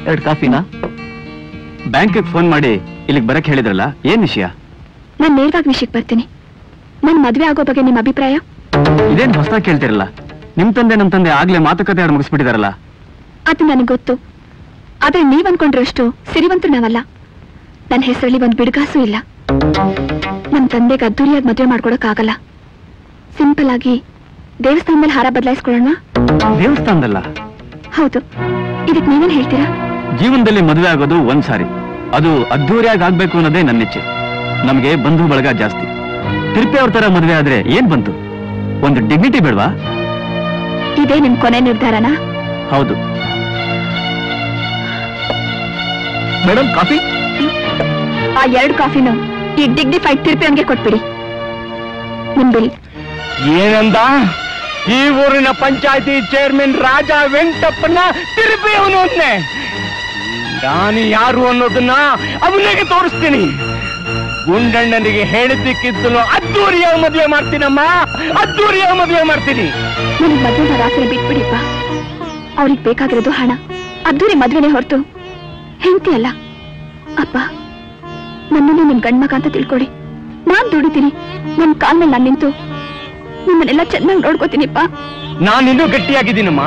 ಎರಡು ಕಾಫಿನಾ? ಬ್ಯಾಂಕಿಗೆ ಫೋನ್ ಮಾಡಿ ಇಲ್ಲಿಗೆ ಬರಕ್ ಹೇಳಿದ್ರಲ್ಲ, ಏನ್ ವಿಷಯ? ನಾನು ನೇರವಾಗಿ ವಿಷಯಕ್ಕೆ ಬರ್ತೀನಿ. ನನ್ ಮದ್ವೆ ಆಗೋ ಬಗ್ಗೆ ನಿಮ್ಮ ಅಭಿಪ್ರಾಯ? ಇದೇನ್ ಹೊಸದಾಗಿ ಕೇಳ್ತಿರಲ್ಲ? ನಿಮ್ ತಂದೆ ನಮ್ ತಂದೆ ಆಗ್ಲೇ ಮಾತುಕತೆ ಆಡ್ ಮುಗಿಸ್ಬಿಟ್ಟಿದಾರಲ್ಲ. ಅದು ನನಗೆ ಗೊತ್ತು. ಆದ್ರೆ ನೀವ್ ಅನ್ಕೊಂಡ್ರಷ್ಟು ಸಿರಿವಂತರು ನಾವಲ್ಲ. ನನ್ನ ಹೆಸರಲ್ಲಿ ಒಂದು ಬಿಡುಗಾಸು ಇಲ್ಲ. ನಮ್ ತಂದೆಗೆ ಅದ್ದೂರಿಯಾಗಿ ಮದುವೆ ಮಾಡ್ಕೊಡಕ್ ಆಗಲ್ಲ. ಸಿಂಪಲ್ ಆಗಿ ದೇವಸ್ಥಾನದಲ್ಲಿ ಹಾರ ಬದಲಾಯಿಸ್ಕೊಳ್ಳೋಣ. ದೇವಸ್ಥಾನದಲ್ಲ? ಹೌದು. ಇದಕ್ ನೀವೇನ್ ಹೇಳ್ತೀರಾ? ಜೀವನದಲ್ಲಿ ಮದುವೆ ಆಗೋದು ಒಂದ್ಸಾರಿ, ಅದು ಅದ್ದೂರಿಯಾಗಿ ಆಗ್ಬೇಕು ಅನ್ನೋದೇ ನನ್ನ ಇಚ್ಛೆ. ನಮ್ಗೆ ಬಂಧು ಬಳಗ ಜಾಸ್ತಿ. ತಿರುಪಿ ಅವ್ರ ತರ ಮದುವೆ ಆದ್ರೆ ಏನ್ ಬಂತು? ಒಂದು ಡಿಗ್ನಿಟಿ ಬೇಡವಾ? ಇದೇ ನಿಮ್ ಕೊನೆ ನಿರ್ಧಾರನಾ? ಹೌದು. Madam, coffee? ಆ 2 ಕಾಫಿನು ಈ ಡಿಗ್ನಿಫೈಡ್ ತಿರುಪಿ ಅವನಿಗೆ ಕೊಟ್ಬಿಡಿ. ನಿಮ್ ಬಿಲ್. ಏನಂದ? ಈ ಊರಿನ ಪಂಚಾಯತಿ ಚೇರ್ಮನ್ ರಾಜ ವೆಂಕಟಪ್ಪನ ತಿರುಪಿ ಅವನು ಅಂತೆ. ನಾನು ಯಾರು ಅನ್ನೋದನ್ನ ಅವನಿಗೆ ತೋರಿಸ್ತೀನಿ. ಗುಂಡಣ್ಣನಿಗೆ ಹೇಳಿದ್ದಕ್ಕಿದ್ದಲು ಅದ್ದೂರಿಯಾಗಿ ಮದುವೆ ಮಾಡ್ತೀನಮ್ಮ, ಅದ್ದೂರಿಯಾಗಿ ಮದುವೆ ಮಾಡ್ತೀನಿ. ನಿನ್ ಮದುವೆ ರಾತ್ರಿ ಬಿಟ್ಬಿಡಿಪ್ಪ. ಅವ್ರಿಗೆ ಬೇಕಾಗಿರೋದು ಹಣ, ಅದ್ದೂರಿ ಮದ್ವೆನೇ ಹೊರತು ಹೆಂಡತಿ ಅಲ್ಲ. ಅಪ್ಪ, ನನ್ನನ್ನು ನಿಮ್ ಗಂಡ್ಮಗ ಅಂತ ತಿಳ್ಕೊಳ್ಳಿ. ನಾನ್ ದುಡಿತೀನಿ, ನನ್ ಕಾಲ್ ಮೇಲೆ ನಾನು ನಿಂತು ನಿಮ್ಮನ್ನೆಲ್ಲ ಚೆನ್ನಾಗಿ ನೋಡ್ಕೋತೀನಿಪ್ಪ. ನಾನಿನ್ನೂ ಗಟ್ಟಿಯಾಗಿದ್ದೀನಮ್ಮ.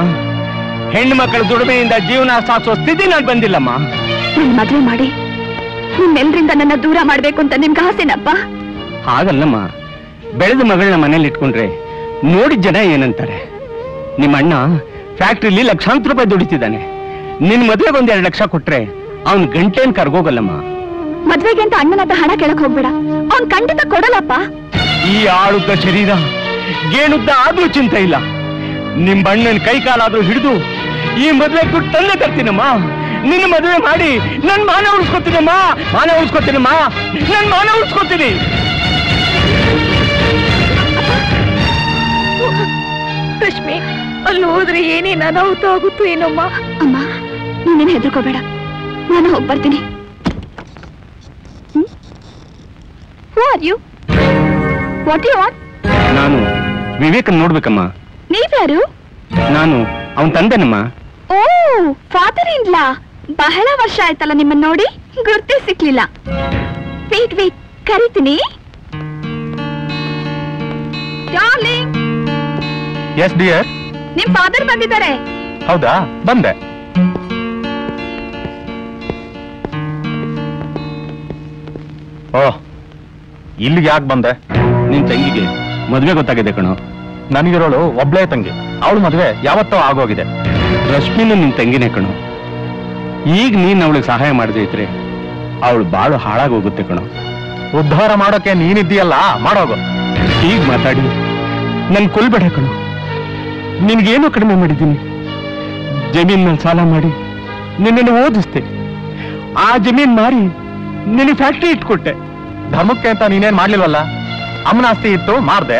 ಹೆಣ್ಣು ಮಕ್ಕಳ ದುಡಿಮೆಯಿಂದ ಜೀವನ ಸಾಗಿಸೋ ಸ್ಥಿತಿ ನಾನು ಬಂದಿಲ್ಲಮ್ಮ. ನನ್ ಮದ್ವೆ ಮಾಡಿ ನಿಮ್ಮೆಲ್ಲರಿಂದ ನನ್ನ ದೂರ ಮಾಡ್ಬೇಕು ಅಂತ ನಿಮ್ಗೆ ಆಸೆನಪ್ಪ? ಹಾಗಲ್ಲಮ್ಮ, ಬೆಳೆದ ಮಗಳನ್ನ ಮನೇಲಿ ಇಟ್ಕೊಂಡ್ರೆ ನೋಡಿದ ಜನ ಏನಂತಾರೆ? ನಿಮ್ಮ ಅಣ್ಣ ಫ್ಯಾಕ್ಟ್ರಿಲಿ ಲಕ್ಷಾಂತರ ರೂಪಾಯಿ ದುಡಿತಿದ್ದಾನೆ. ನಿನ್ ಮದ್ವೆಗೆ 1-2 ಲಕ್ಷ ಕೊಟ್ರೆ ಅವನ್ ಗಂಟೇನ್ ಕರ್ಗೋಗಲ್ಲಮ್ಮ. ಮದ್ವೆಗೆ ಅಂತ ಅಣ್ಣನದ ಹಣ ಕೇಳಕ್ ಹೋಗ್ಬೇಡ, ಅವ್ನ್ ಖಂಡಿತ ಕೊಡಲ್ಲಪ್ಪ. ಈ ಆಳುದ್ದ ಶರೀರ ಗೇಣುದ್ದ ಆದ್ರೂ ಚಿಂತೆ ಇಲ್ಲ. ನಿಮ್ ಅಣ್ಣನ ಕೈ ಕಾಲಾದ್ರೂ ಹಿಡಿದು ಈ ಮದ್ವೆ ದುಡ್ಡು ತಂದೆ ತರ್ತೀನಮ್ಮ. ನಿನ್ನ ಮದುವೆ ಮಾಡಿ ನನ್ ಮಾನ ಉಳಿಸ್ಕೊತೀನಮ್ಮ, ಮಾನ ಉಳಿಸ್ಕೊತೀನಮ್ಮ, ನನ್ ಮಾನ ಉಳಿಸ್ಕೊತೀನಿ. ರಶ್ಮಿ, ಅಲ್ಲಿ ಹೋದ್ರೆ ಏನೇನು ಅನಾಹುತ ಆಗುತ್ತೋ ಏನಮ್ಮ. ಅಮ್ಮ, ನೀನೇನು ಹೆದರ್ಕೋಬೇಡ, ನಾನು ಹೋಗಿ ಬರ್ತೀನಿ. Who are you? What do you want? ನಾನು ವಿವೇಕನ್ ನೋಡ್ಬೇಕಮ್ಮ. ನೀವ್ಯಾರು? ನಾನು ಅವನ್ ತಂದೆನಮ್ಮ. ಓ, ಫಾದರ್ ಇನ್ ಲಾ. ಬಹಳ ವರ್ಷ ಆಯ್ತಲ್ಲ ನಿಮ್ಮನ್ನ ನೋಡಿ, ಗುರ್ತೇ ಸಿಕ್ಲಿಲ್ಲ. ವೇಟ್ ವೇಟ್, ಕರಿತೀನಿ. ಡಾರ್ಲಿಂಗ್. S dear. ನಿಮ್ ಫಾದರ್ ಬಂದಿದ್ದಾರೆ. ಹೌದಾ, ಬಂದೆ. ಓಹ್, ಇಲ್ಲಿಗೆ ಯಾಕೆ ಬಂದೆ? ನಿನ್ ತಂಗಿಗೆ ಮದ್ವೆ ಗೊತ್ತಾಗಿದೆ ಕಣೋ. ನನಗಿರೋಳು ಒಬ್ಳೇ ತಂಗಿ, ಅವಳು ಮದುವೆ ಯಾವತ್ತೋ ಆಗೋಗಿದೆ. ರಶ್ಮಿನೂ ನಿನ್ ತಂಗಿನೇ ಕಣೋ. ಈಗ ನೀನ್ ಅವಳಿಗೆ ಸಹಾಯ ಮಾಡದೇ ಇದ್ರೆ ಅವಳು ಬಾಳು ಹಾಳಾಗೋಗುತ್ತೆ ಕಣೋ. ಉದ್ಧಾರ ಮಾಡೋಕೆ ನೀನಿದ್ದೀಯಲ್ಲ, ಮಾಡೋಗು. ಈಗ ಮಾತಾಡಿ ನನ್ ಕೊಲ್ಬೇಡ ಕಣೋ. ನಿನ್ಗೇನೋ ಕಡಿಮೆ ಮಾಡಿದ್ದೀನಿ. ಜಮೀನ್ ಮೇಲೆ ಸಾಲ ಮಾಡಿ ನಿನ್ನನ್ನು ಓದಿಸ್ತೆ. ಆ ಜಮೀನ್ ಮಾರಿ ನಿನ್ನ ಫ್ಯಾಕ್ಟ್ರಿ ಇಟ್ಕೊಟ್ಟೆ. ಧರ್ಮಕ್ಕೆ ಅಂತ ನೀನೇನ್ ಮಾಡ್ಲಿಲ್ವಲ್ಲ. ಅಮ್ಮನ ಆಸ್ತಿ ಇತ್ತು, ಮಾರ್ದೆ.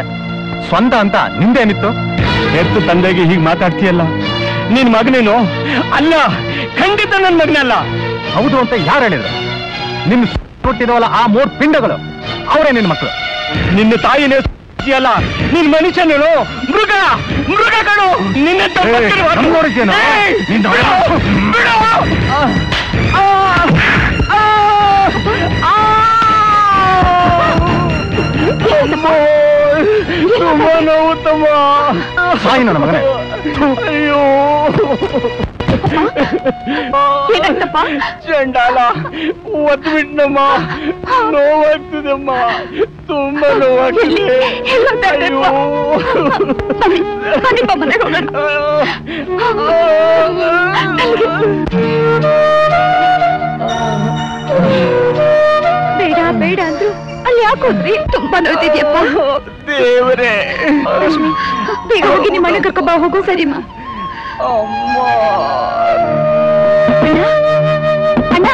ಸ್ವಂತ ಅಂತ ನಿಂದೇನಿತ್ತು? ಎತ್ತು ತಂದೆಗೆ ಹೀಗೆ ಮಾತಾಡ್ತೀಯಲ್ಲ, ನಿನ್ ಮಗನೇನು? ಅಲ್ಲ, ಖಂಡಿತ ನನ್ ಮಗನಲ್ಲ. ಹೌದು ಅಂತ ಯಾರು ಹೇಳಿದ್ರು? ನಿನ್ ಹುಟ್ಟಿದವಲ್ಲ ಆ 3 ಪಿಂಡಗಳು, ಅವರೇ ನಿನ್ ಮಕ್ಕಳು. ನಿನ್ನ ತಾಯಿನೇ ಅಲ್ಲ, ನಿನ್ ಮನುಷ್ಯನೇನು? ಮೃಗ, ಮೃಗ ಕಣು. ನಿನ್ನ ನೋಡಿದ್ದೇನೋ? ತುಂಬಾ ನೋವು ತಮ್ಮ. ಸಾಯಿ ನನ್ನ ಮಗನೇ. ಅಯ್ಯೋ, ಏನಾಯ್ತಪ್ಪ? ಚಂಡಾಲ ಒದ್ಬಿಟ್ನಮ್ಮ. ನೋವಾಗ್ತಿದೆಮ್ಮ, ತುಂಬಾ ನೋವಾಗ್ತಿದೆ. ಅಯ್ಯೋ, ಬೇಡ ಬೇಡ ಅಂದ್ರು ಅಲ್ಲಿ ಯಾಕೋದ್ರಿ? ತುಂಬಾ ನೋಡ್ತಿದ್ಯಪ್ಪ. ದೇವರೇ, ಬೇಗ ಹೋಗಿ ನಿಮ್ಮ ಮನೆ ಕರ್ಕೊಂಬ. ಹೋಗು. ಸರಿಮ್ಮ. ಅಣ್ಣ,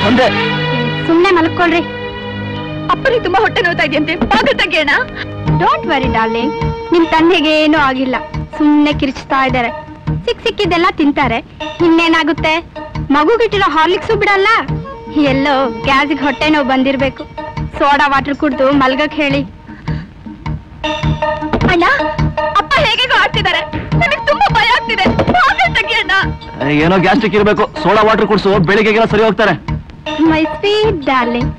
ಒಂದೇ ಸುಮ್ನೆ ಮಲ್ಕೊಳ್ರಿ. ಅಪ್ಪನಿಗೆ ತುಂಬಾ ಹೊಟ್ಟೆ ನೋವ್ತಾ ಇದೆಯಂತೆ, ಬಾಗಿಲು ತೆಗಿಯೋಣ. ಡೋಂಟ್ ವರಿ ಡಾರ್ಲಿಂಗ್, ನಿಮ್ ತಂದೆಗೆ ಏನೂ ಆಗಿಲ್ಲ. ಸುಮ್ನೆ ಕಿರ್ಚ್ತಾ ಇದ್ದಾರೆ. ಸಿಕ್ಕಿದ್ದೆಲ್ಲ ತಿಂತಾರೆ, ಇನ್ನೇನಾಗುತ್ತೆ? ಮಗುಗಿಟ್ಟಿರೋ ಹಾರ್ಲಿಕ್ಸು ಬಿಡಲ್ಲ. ಎಲ್ಲೋ ಗ್ಯಾಸಿಗೆ ಹೊಟ್ಟೆ ನೋವು ಬಂದಿರ್ಬೇಕು. ಸೋಡಾ ವಾಟರ್ ಕುಡ್ದು ಮಲ್ಗಕ್ ಹೇಳಿ. ಅಣ್ಣ, ಅಪ್ಪ ಹೇಗೇಗೋ ಆಡ್ತಿದ್ದಾರೆ. ನನಗೆ ತುಂಬಾ ಭಯ ಆಗ್ತಿದೆ. ಬಾಗಿಲು ತೆಗಿಯೋಣ. ಏನೋ ಗ್ಯಾಸ್ಟ್ರಿಕ್ ಇರಬೇಕು. ಸೋಡಾ ವಾಟರ್ ಕುಡಿಸು, ಬೆಳಿಗ್ಗೆಗೆಲ್ಲ ಸರಿ ಹೋಗ್ತಾರೆ. My sweet darling.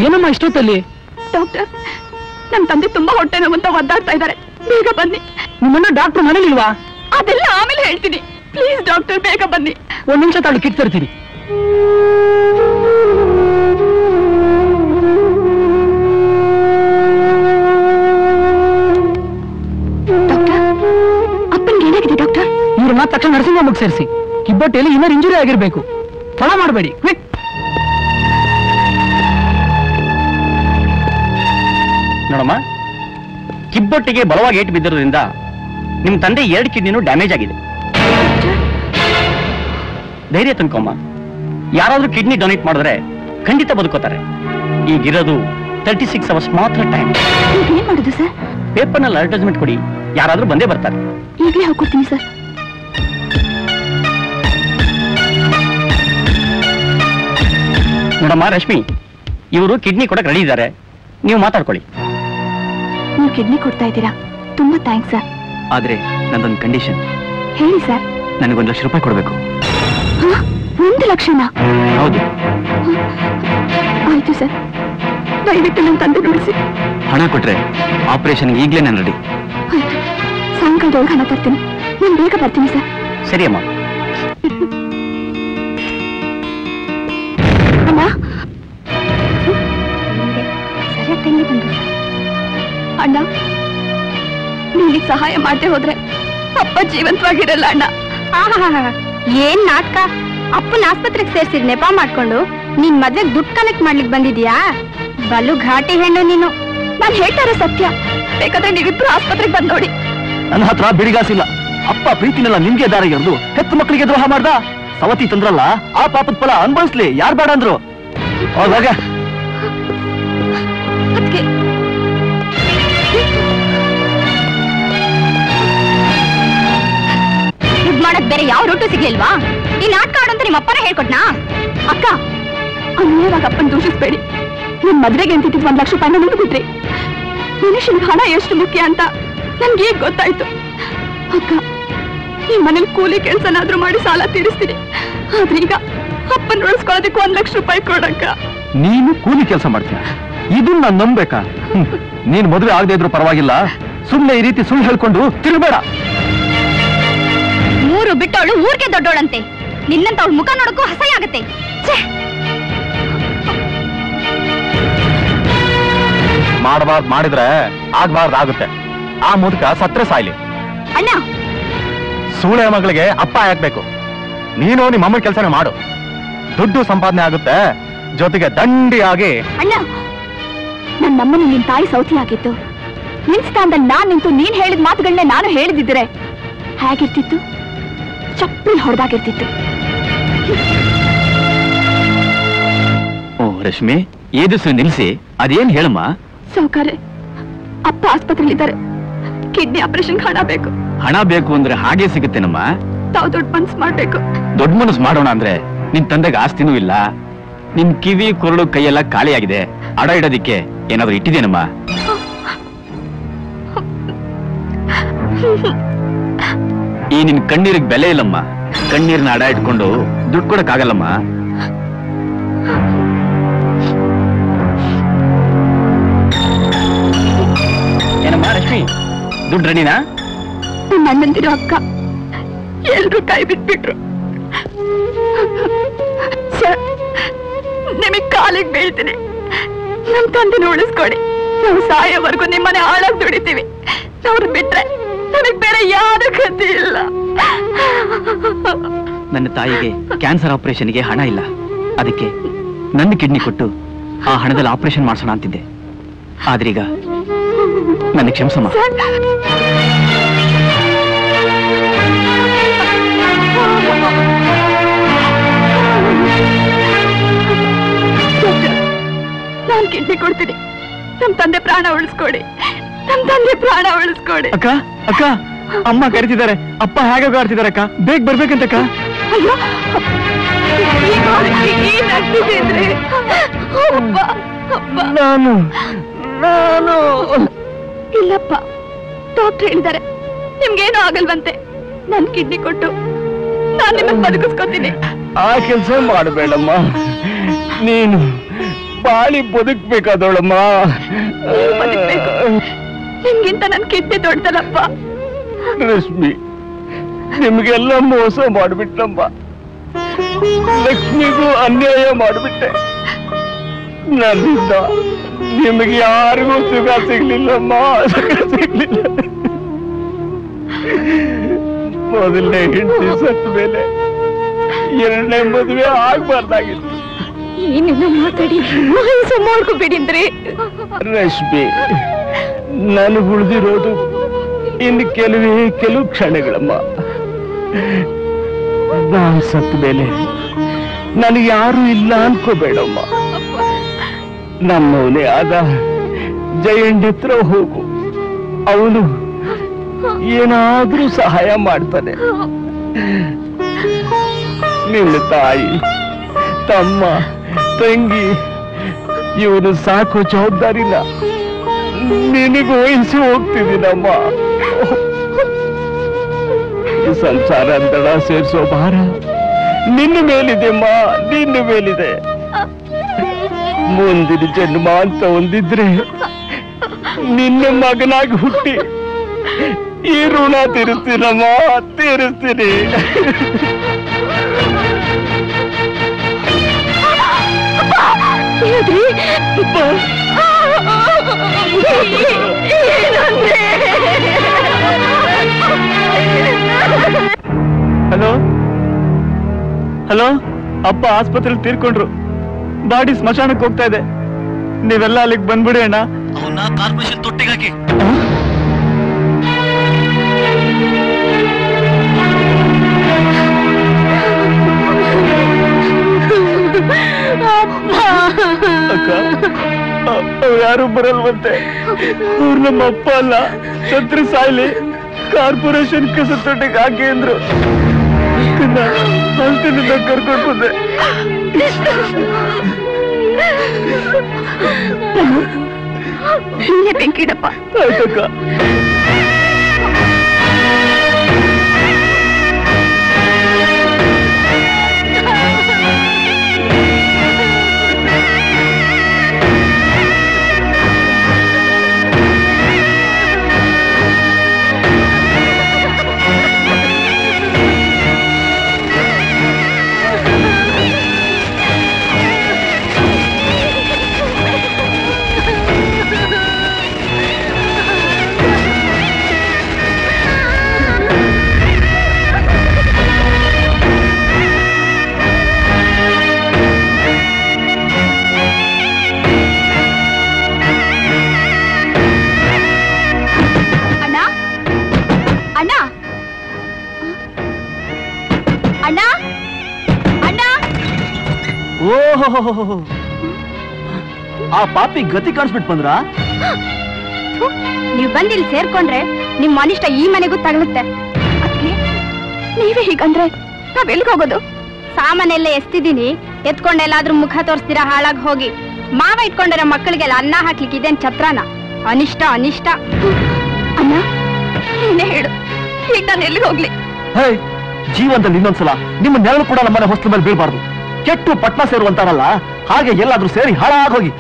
ಏನಮ್ಮ ಇಷ್ಟೊತ್ತಲ್ಲಿ? ಡಾಕ್ಟರ್, ನಮ್ ತಂದೆ ತುಂಬಾ ಹೊಟ್ಟೆ ನೋವಂತ ಒದ್ದಾಡ್ತಾ ಇದ್ದಾರೆ. ಬೇಗ ಬನ್ನಿ. ನಿಮ್ಮನ್ನ ಡಾಕ್ಟರ್ ಮನೇಲಿಲ್ವಾ? ಅದೆಲ್ಲ ಆಮೇಲೆ ಹೇಳ್ತೀನಿ. ಪ್ಲೀಸ್ ಡಾಕ್ಟರ್, ಬೇಗ ಬನ್ನಿ. 1 ನಿಮಿಷ ತಾಳು, ಕಿಟ್ ತರ್ತೀನಿ. ಡಾಕ್ಟರ್, ಅಪ್ಪನಿಗೆ ಏನಾಗಿದೆ ಡಾಕ್ಟರ್? ಇವ್ರನ್ನ ತಕ್ಷಣ ನರ್ಸಿಂಗ್ ಹೋಮ್ಗೆ ಸೇರಿಸಿ. ಕಿಬ್ಬೊಟ್ಟೆಯಲ್ಲಿ ಇನ್ನರ್ ಇಂಜುರಿ ಆಗಿರ್ಬೇಕು. ತಡ ಮಾಡಬೇಡಿ, ಕ್ವಿಕ್. ನೋಡಮ್ಮ, ಕಿಬ್ಬೊಟ್ಟಿಗೆ ಬಲವಾಗಿ ಏಟು ಬಿದ್ದಿರೋದ್ರಿಂದ ನಿಮ್ ತಂದೆ 2 ಕಿಡ್ನಿನೂ ಡ್ಯಾಮೇಜ್ ಆಗಿದೆ. ಧೈರ್ಯ ತಂದ್ಕೊಮ್ಮ. ಯಾರಾದ್ರೂ ಕಿಡ್ನಿ ಡೊನೇಟ್ ಮಾಡಿದ್ರೆ ಖಂಡಿತ ಬದುಕೋತಾರೆ. ಈಗಿರೋದು 36 ಅವರ್ಸ್ ಮಾತ್ರ ಟೈಮ್. ಏನ್ ಮಾಡುದು ಸರ್? ಪೇಪರ್ನಲ್ಲಿ ಅಡ್ವರ್ಟೈಸ್ಮೆಂಟ್ ಕೊಡಿ, ಯಾರಾದ್ರೂ ಬಂದೇ ಬರ್ತಾರೆ. ಈಗಲೇ ಹೋಗ್ಕೊಡ್ತೀನಿ ಸರ್. ನೋಡಮ್ಮ ರಶ್ಮಿ, ಇವರು ಕಿಡ್ನಿ ಕೊಡಕ್ಕೆ ರೆಡಿ ಇದ್ದಾರೆ, ನೀವು ಮಾತಾಡ್ಕೊಳ್ಳಿ. ನೀವು ಕಿಡ್ನಿ ಕೊಡ್ತಾ ಇದ್ದೀರಾ, ತುಂಬಾ ಥ್ಯಾಂಕ್ಸ್ ಸರ್. ಆದ್ರೆ ನಂದೊಂದು ಕಂಡೀಷನ್. ಹೇಳಿ ಸರ್. ನನಗೆ 1 ಲಕ್ಷ ರೂಪಾಯಿ ಕೊಡಬೇಕು. 1 ಲಕ್ಷನಾ? ಹೌದು. ಆಯ್ತು ಸರ್, ದಯವಿಟ್ಟು ನನ್ನ ತಂದೆ ನೋಡಿಸಿ. ಹಣ ಕೊಟ್ರೆ ಆಪರೇಷನ್ ಈಗಲೇ ನಾನು ರೆಡಿ. ಆಯ್ತು, ಸಾಯಂಕಾಲದೊಳಗೆ ಹಣ ತರ್ತೀನಿ. ನಾನು ಬೇಗ ಬರ್ತೀನಿ ಸರ್. ಸರಿ ಅಮ್ಮ. ಅಮ್ಮ ಸರಿಯಾಗಿ ತಂಗಿ ಬಂದು. ಅಣ್ಣ, ನೀನಿಗೆ ಸಹಾಯ ಮಾಡದೆ ಹೋದ್ರೆ ಅಪ್ಪ ಜೀವಂತವಾಗಿರಲ್ಲ ಅಣ್ಣ. ಏನ್ ನಾಟಕ? ಅಪ್ಪನ ಆಸ್ಪತ್ರೆಗೆ ಸೇರಿಸಿದ್ ನೆಪ ಮಾಡ್ಕೊಂಡು ನೀನ್ ಮದ್ವೆಗೆ ದುಡ್ಡು ಕಲೆಕ್ಟ್ ಮಾಡ್ಲಿಕ್ಕೆ ಬಂದಿದ್ಯಾ? ಬಲು ಘಾಟಿ ಹೆಣ್ಣು ನೀನು. ನಾನು ಹೇಳ್ತಾರೆ ಸತ್ಯ. ಬೇಕಾದ್ರೆ ನೀವಿಬ್ರು ಆಸ್ಪತ್ರೆಗೆ ಬಂದ್ ನೋಡಿ. ನನ್ನ ಹತ್ರ ಬಿಡಿಗಾಸಿಲ್ಲ. ಅಪ್ಪ ಪ್ರೀತಿನೆಲ್ಲ ನಿಮ್ಗೆ ದಾರಿ ಎರೆದು ಹೆತ್ತು ಮಕ್ಕಳಿಗೆ ದ್ರೋಹ ಮಾಡ್ದ. ಸವತಿ ತಂದ್ರಲ್ಲ, ಆ ಪಾಪದ ಫಲ ಅನುಭವಿಸ್ಲಿ, ಯಾರು ಬೇಡ ಅಂದ್ರು. ಹೋದಾಗ ದುಡ್ಡು ಮಾಡಕ್ ಬೇರೆ ಯಾವ ರೂಟು ಸಿಗ್ಲಿಲ್ವಾ? ಈ ನಾಟಕ ಆಡಂತ ನಿಮ್ಮ ಅಪ್ಪನೇ ಹೇಳ್ಕೊಟ್ನಾ? ಅಕ್ಕ, ಅನ್ಯಾಯವಾಗ ಅಪ್ಪನ ದೂಷಿಸ್ಬೇಡಿ. ನಿಮ್ ಮದ್ವೆಗೆ ಅಂತಿದ್ದು 1 ಲಕ್ಷ ರೂಪಾಯಿನ ಮುಂದ್ಬಿಟ್ರಿ. ಮನುಷ್ಯನಿಗೆ ಹಣ ಎಷ್ಟು ಮುಖ್ಯ ಅಂತ ನನ್ಗೆ ಈಗ ಗೊತ್ತಾಯ್ತು. ಅಕ್ಕ, ಈ ಮನೇಲಿ ಕೂಲಿ ಕೆಲ್ಸನಾದ್ರೂ ಮಾಡಿ ಸಾಲ ತೀರಿಸ್ತೀನಿ. ಆದ್ರೆ ಈಗ ಅಪ್ಪನ ಉಳಿಸ್ಕೊಳ್ಳೋದಕ್ಕೆ 1 ಲಕ್ಷ ರೂಪಾಯಿ ಕೊಡಕ್ಕ. ನೀನು ಕೂಲಿ ಕೆಲಸ ಮಾಡ್ತೀಯ, ಇದನ್ನ ನಾನು ನಂಬೇಕಾ? ನೀನ್ ಮದುವೆ ಆಗದೆ ಇದ್ರು ಪರವಾಗಿಲ್ಲ, ಸುಮ್ಮನೆ ಈ ರೀತಿ ಸುಳ್ಳು ಹೇಳ್ಕೊಂಡು ತಿರುಗಬೇಡ. 3 ಬಿಟ್ಟವಳು ಊರಿಗೆ ದೊಡ್ಡೋಳಂತೆ. ನಿನ್ನಂತ ಅವಳ ಮುಖ ನೋಡಕ್ಕೂ ಅಸಹ್ಯ ಆಗತ್ತೆ. ಮಾಡಬಾರ್ದು ಮಾಡಿದ್ರೆ ಆಗ್ಬಾರ್ದು ಆಗುತ್ತೆ. ಆ ಮುದುಕ ಸತ್ರೆ ಸಾಯ್ಲಿ. ಅಣ್ಣ, ಸೂಳೆ ಮಗಳಿಗೆ ಅಪ್ಪ ಆಗ್ಬೇಕು. ನೀನು ನಿಮ್ಮ ಅಮ್ಮನ ಕೆಲಸನೇ ಮಾಡು, ದುಡ್ಡು ಸಂಪಾದನೆ ಆಗುತ್ತೆ, ಜೊತೆಗೆ ದಂಡಿಯಾಗಿ. ಅಣ್ಣ, ನನ್ನಮ್ಮನ ನಿನ್ ತಾಯಿ ಸೌತಿ ಆಗಿತ್ತು. ನಿನ್ ಸ್ಥಾನದಲ್ಲಿ ನಾನ್ ನಿಂತು ನೀನ್ ಹೇಳಿದ ಮಾತುಗಳನ್ನೇ ನಾನು ಹೇಳಿದಿದ್ರೆ ಹೇಗಿರ್ತಿತ್ತು? ಚಪ್ಪಲಿ ಹೊಡೆದಾಗಿರ್ತಿತ್ತು. ಓ ರಶ್ಮಿ, ಏದಿಸು ನಿಲ್ಸಿ, ಅದೇನ್ ಹೇಳಮ್ಮ? ಸೌಕರ್ಯ, ಅಪ್ಪ ಆಸ್ಪತ್ರೆಯಲ್ಲಿದ್ದಾರೆ. ಕಿಡ್ನಿ ಆಪರೇಷನ್ ಹಣ ಬೇಕು. ಹಣ ಬೇಕು ಅಂದ್ರೆ ಹಾಗೆ ಸಿಗುತ್ತೇನಮ್ಮ? ತಾವು ದೊಡ್ಡ ಮನ್ಸು ಮಾಡ್ಬೇಕು. ದೊಡ್ಡ ಮನಸ್ಸು ಮಾಡೋಣ ಅಂದ್ರೆ ನಿನ್ ತಂದೆಗೆ ಆಸ್ತಿನೂ ಇಲ್ಲ, ನಿನ್ ಕಿವಿ ಕೊರಳು ಕೈಯೆಲ್ಲ ಖಾಲಿಯಾಗಿದೆ. ಅಡ ಇಡೋದಿಕ್ಕೆ ಏನಾದ್ರೂ ಇಟ್ಟಿದೇನಮ್ಮ? ಈ ನಿನ್ ಕಣ್ಣೀರಿಗೆ ಬೆಲೆ ಇಲ್ಲಮ್ಮ. ಕಣ್ಣೀರ್ನ ಅಡ ಇಟ್ಕೊಂಡು ದುಡ್ಡು ಕೊಡಕ್ಕಾಗಲ್ಲಮ್ಮ. ಏನಮ್ಮ ರಶ್ಮಿ, ದುಡ್ಡು ರೆಡಿನಾ? ನಮ್ಮ ಅಣ್ಣಂದಿರೋ ಅಕ್ಕ ಎಲ್ರು ಕೈ ಬಿಟ್ಬಿಟ್ರು. ಸರ್, ನಿಮಗ್ ಕಾಲಿಗೆ ಬೀಳ್ತೀನಿ. ನಮ್ ತಂದೆನ ಉಳಿಸ್ಕೊಡಿ. ನಾವು ಸಾಯೋವರೆಗೂ ನಿಮ್ಮನೆ ಆಳಾಗ್ ದುಡಿತೀವಿ. ಅವ್ರು ಬಿಟ್ರೆ ನಮಗ್ ಬೇರೆ ಯಾರು ಗತಿ ಇಲ್ಲ. ನನ್ನ ತಾಯಿಗೆ ಕ್ಯಾನ್ಸರ್ ಆಪರೇಷನ್ಗೆ ಹಣ ಇಲ್ಲ. ಅದಕ್ಕೆ ನನ್ನ ಕಿಡ್ನಿ ಕೊಟ್ಟು ಆ ಹಣದಲ್ಲಿ ಆಪರೇಷನ್ ಮಾಡಿಸೋಣ ಅಂತಿದ್ದೆ. ಆದ್ರೀಗ ನನ್ನ ಕ್ಷಮಿಸಮ್ಮ. ನಾನ್ ಕಿಡ್ನಿ ಕೊಡ್ತೀನಿ. ನಮ್ ತಂದೆ ಪ್ರಾಣ ಉಳಿಸ್ಕೊಡಿ. ನಮ್ ತಂದೆ ಪ್ರಾಣ ಉಳಿಸ್ಕೊಡಿ. ಅಕ್ಕ, ಅಕ್ಕ, ಅಮ್ಮ ಕರಿತಿದ್ದಾರೆ. ಅಪ್ಪ ಹೇಗೆ ಆಡ್ತಿದ್ದಾರೆ ಅಕ್ಕ, ಬೇಗ ಬರ್ಬೇಕಂತಕ್ಕ. ಅಯ್ಯೋ, ಏನಾಗ್ತಿದೆ? ನಾನು ಇಲ್ಲಪ್ಪ, ಡಾಕ್ಟರ್ ಹೇಳಿದ್ದಾರೆ ನಿಮ್ಗೇನು ಆಗಲ್ವಂತೆ. ನನ್ ಕಿಡ್ನಿ ಕೊಟ್ಟು ನಾನ್ ನಿಮ್ಮನ್ನ ಬದುಕಿಸ್ಕೊತೀನಿ. ಆ ಕೆಲಸ ಮಾಡಬೇಡಮ್ಮ. ನೀನು ಬಾಳಿ ಬದುಕ್ಬೇಕಾದವಳಮ್ಮ. ನಿಮ್ಗಿಂತ ನನ್ ಕಿಡ್ನಿ ದೊಡ್ಡದಲ್ಲಪ್ಪ. ರಶ್ಮಿ, ನಿಮ್ಗೆಲ್ಲ ಮೋಸ ಮಾಡ್ಬಿಟ್ಟಮ್ಮ. ಲಕ್ಷ್ಮಿಗೂ ಅನ್ಯಾಯ ಮಾಡ್ಬಿಟ್ಟೆ. ನನ್ನಿಂದ ನಿಮಗೆ ಯಾರಿಗೂ ಸುಖ ಸಿಗ್ಲಿಲ್ಲಮ್ಮ, ಸುಖ ಸಿಗ್ಲಿಲ್ಲ. ಮೊದಲನೇ ಹೆಂಡತಿ ಸತ್ತ ಮೇಲೆ ಎರಡನೇ ಮದುವೆ ಆಗ್ಬಾರ್ದಾಗಿತ್ತು. ಏನೇನೋ ಮಾತಾಡಿ ಮೋಸ ಮಾಡ್ಕೋಬೇಡಿಂದ್ರೆ. ರಶ್ಮಿ, ನನಗೆ ಉಳಿದಿರೋದು ಇನ್ನು ಕೆಲವು ಕ್ಷಣಗಳಮ್ಮ. ನಾನು ಸತ್ತ ಮೇಲೆ ನನಗೆ ಯಾರು ಇಲ್ಲ ಅನ್ಕೋಬೇಡಮ್ಮ. ನಮ್ಮವನೇ ಆದ ಜಯಣ್ಣ ಹತ್ರ ಹೋಗು, ಅವನು ಏನಾದ್ರೂ ಸಹಾಯ ಮಾಡ್ತಾನೆ. ನಿನ್ನ ತಾಯಿ, ತಮ್ಮ, ತಂಗಿ ಇವನು ಸಾಕೋ ಜವಾಬ್ದಾರಿನ ನಿನಗೆ ವಹಿಸಿ ಹೋಗ್ತಿದ್ದೀನಮ್ಮ. ಈ ಸಂಸಾರ ದಡ ಸೇರಿಸೋ ಭಾರ ನಿನ್ನ ಮೇಲಿದೆಮ್ಮ, ನಿನ್ನ ಮೇಲಿದೆ. ಮುಂದಿನ ಜನ್ಮ ಅಂತ ಒಂದಿದ್ರೆ ನಿನ್ನ ಮಗನಾಗಿ ಹುಟ್ಟಿ ಈ ಋಣ ತೀರಿಸ್ತೀನಮ್ಮ, ತೀರಿಸ್ತೀನಿ. ಹಲೋ ಹಲೋ, ಅಪ್ಪ ಆಸ್ಪತ್ರೆಯಲ್ಲಿ ತೀರ್ಕೊಂಡ್ರು. ಬಾಡಿ ಸ್ಮಶಾನಕ್ಕೆ ಹೋಗ್ತಾ ಇದೆ. ನೀವೆಲ್ಲ ಅಲ್ಲಿಗೆ ಬಂದ್ಬಿಡಿ ಅಣ್ಣ. ಅವನ್ನ ಕಾರ್ಪೊರೇಷನ್ ತೊಟ್ಟಿಗಾಕಿ. ಅಕ್ಕ, ಯಾರು ಬರಲ್ವಂತೆ. ಅವ್ರು ನಮ್ಮ ಅಪ್ಪ ಅಲ್ಲ, ಸತ್ರು ಸಾಯ್ಲಿ, ಕಾರ್ಪೊರೇಷನ್ ಕಸತೊಟ್ಟಿಗೆ ಹಾಕಿ ಅಂದ್ರು. ಅಷ್ಟರಿಂದ ಕರ್ಕೊಂಡು ಬಂದೆ. ಬೆಂಕಿಡಪ್ಪ. ಆಯ್ತಕ್ಕ. ಆ ಪಾಪಿ ಗತಿ ಕಾಣಿಸ್ಬಿಟ್ಟು ಬಂದ್ರ? ನೀವು ಬಂದಿಲ್ಲಿ ಸೇರ್ಕೊಂಡ್ರೆ ನಿಮ್ ಅನಿಷ್ಟ ಈ ಮನೆಗೂ ತಗಲುತ್ತೆ. ನೀವೇ ಹೀಗಂದ್ರೆ ನಾವೆಲ್ಗ ಹೋಗೋದು? ಸಾಮಾನೆಲ್ಲ ಎಸ್ತಿದ್ದೀನಿ, ಎತ್ಕೊಂಡೆಲ್ಲಾದ್ರೂ ಮುಖ ತೋರಿಸ್ತೀರಾ ಹಾಳಾಗಿ ಹೋಗಿ. ಮಾವ ಇಟ್ಕೊಂಡಿರೋ ಮಕ್ಕಳಿಗೆಲ್ಲ ಅನ್ನ ಹಾಕ್ಲಿಕ್ಕೆ ಇದೇನ್ ಛತ್ರನ? ಅನಿಷ್ಟ ಅನಿಷ್ಟ. ಅಣ್ಣ ನೀನೇ ಹೇಳು, ಈಗ ನಾನು ಎಲ್ಲಿಗೆ ಹೋಗ್ಲಿ? ಜೀವನದಲ್ಲಿ ಇನ್ನೊಂದ್ಸಲ ನಿಮ್ಮ ನೆರಳು ಕೂಡ ನಮ್ಮನೆ ಹೊಸ್ತು ಮೇಲೆ ಬೀಳ್ಬಾರ್ದು. ಕೆಟ್ಟು ಪಟ್ನ ಸೇರುವಂತಾರಲ್ಲ, ಹಾಗೆ ಎಲ್ಲಾದ್ರೂ ಸೇರಿ ಹಾಳಾಗೋಗಿ.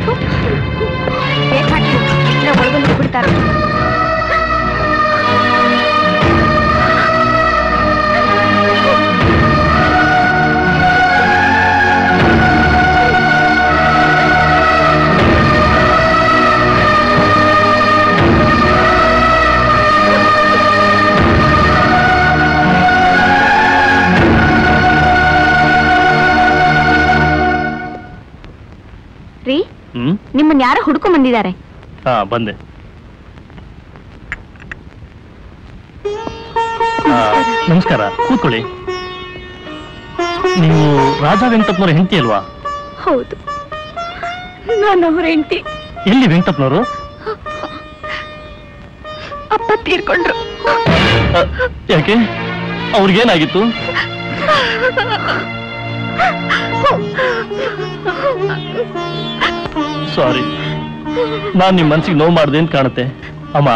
ಬಿಡ್ತಾರೆ. ನಿಮ್ಮನ್ನ ಯಾರೋ ಹುಡ್ಕೊಂಡ್ ಬಂದಿದ್ದಾರೆ. ಬಂದೆ. ನಮಸ್ಕಾರ, ಕೂತ್ಕೊಳ್ಳಿ. ನೀವು ರಾಜ ವೆಂಕಟಪ್ಪನವ್ರ ಹೆಂಡತಿ ಅಲ್ವಾ? ಹೌದು, ನಾನು ಅವ್ರ ಹೆಂಡತಿ. ಎಲ್ಲಿ ವೆಂಕಟಪ್ಪನವರು? ಅಪ್ಪ ತೀರ್ಕೊಂಡ್ರು. ಯಾಕೆ? ಅವ್ರಿಗೇನಾಗಿತ್ತು? ಸಾರಿ, ನಾನ್ ನಿಮ್ ಮನ್ಸಿಗೆ ನೋವು ಮಾಡ್ದೆ ಅಂತ ಕಾಣುತ್ತೆ. ಅಮ್ಮ,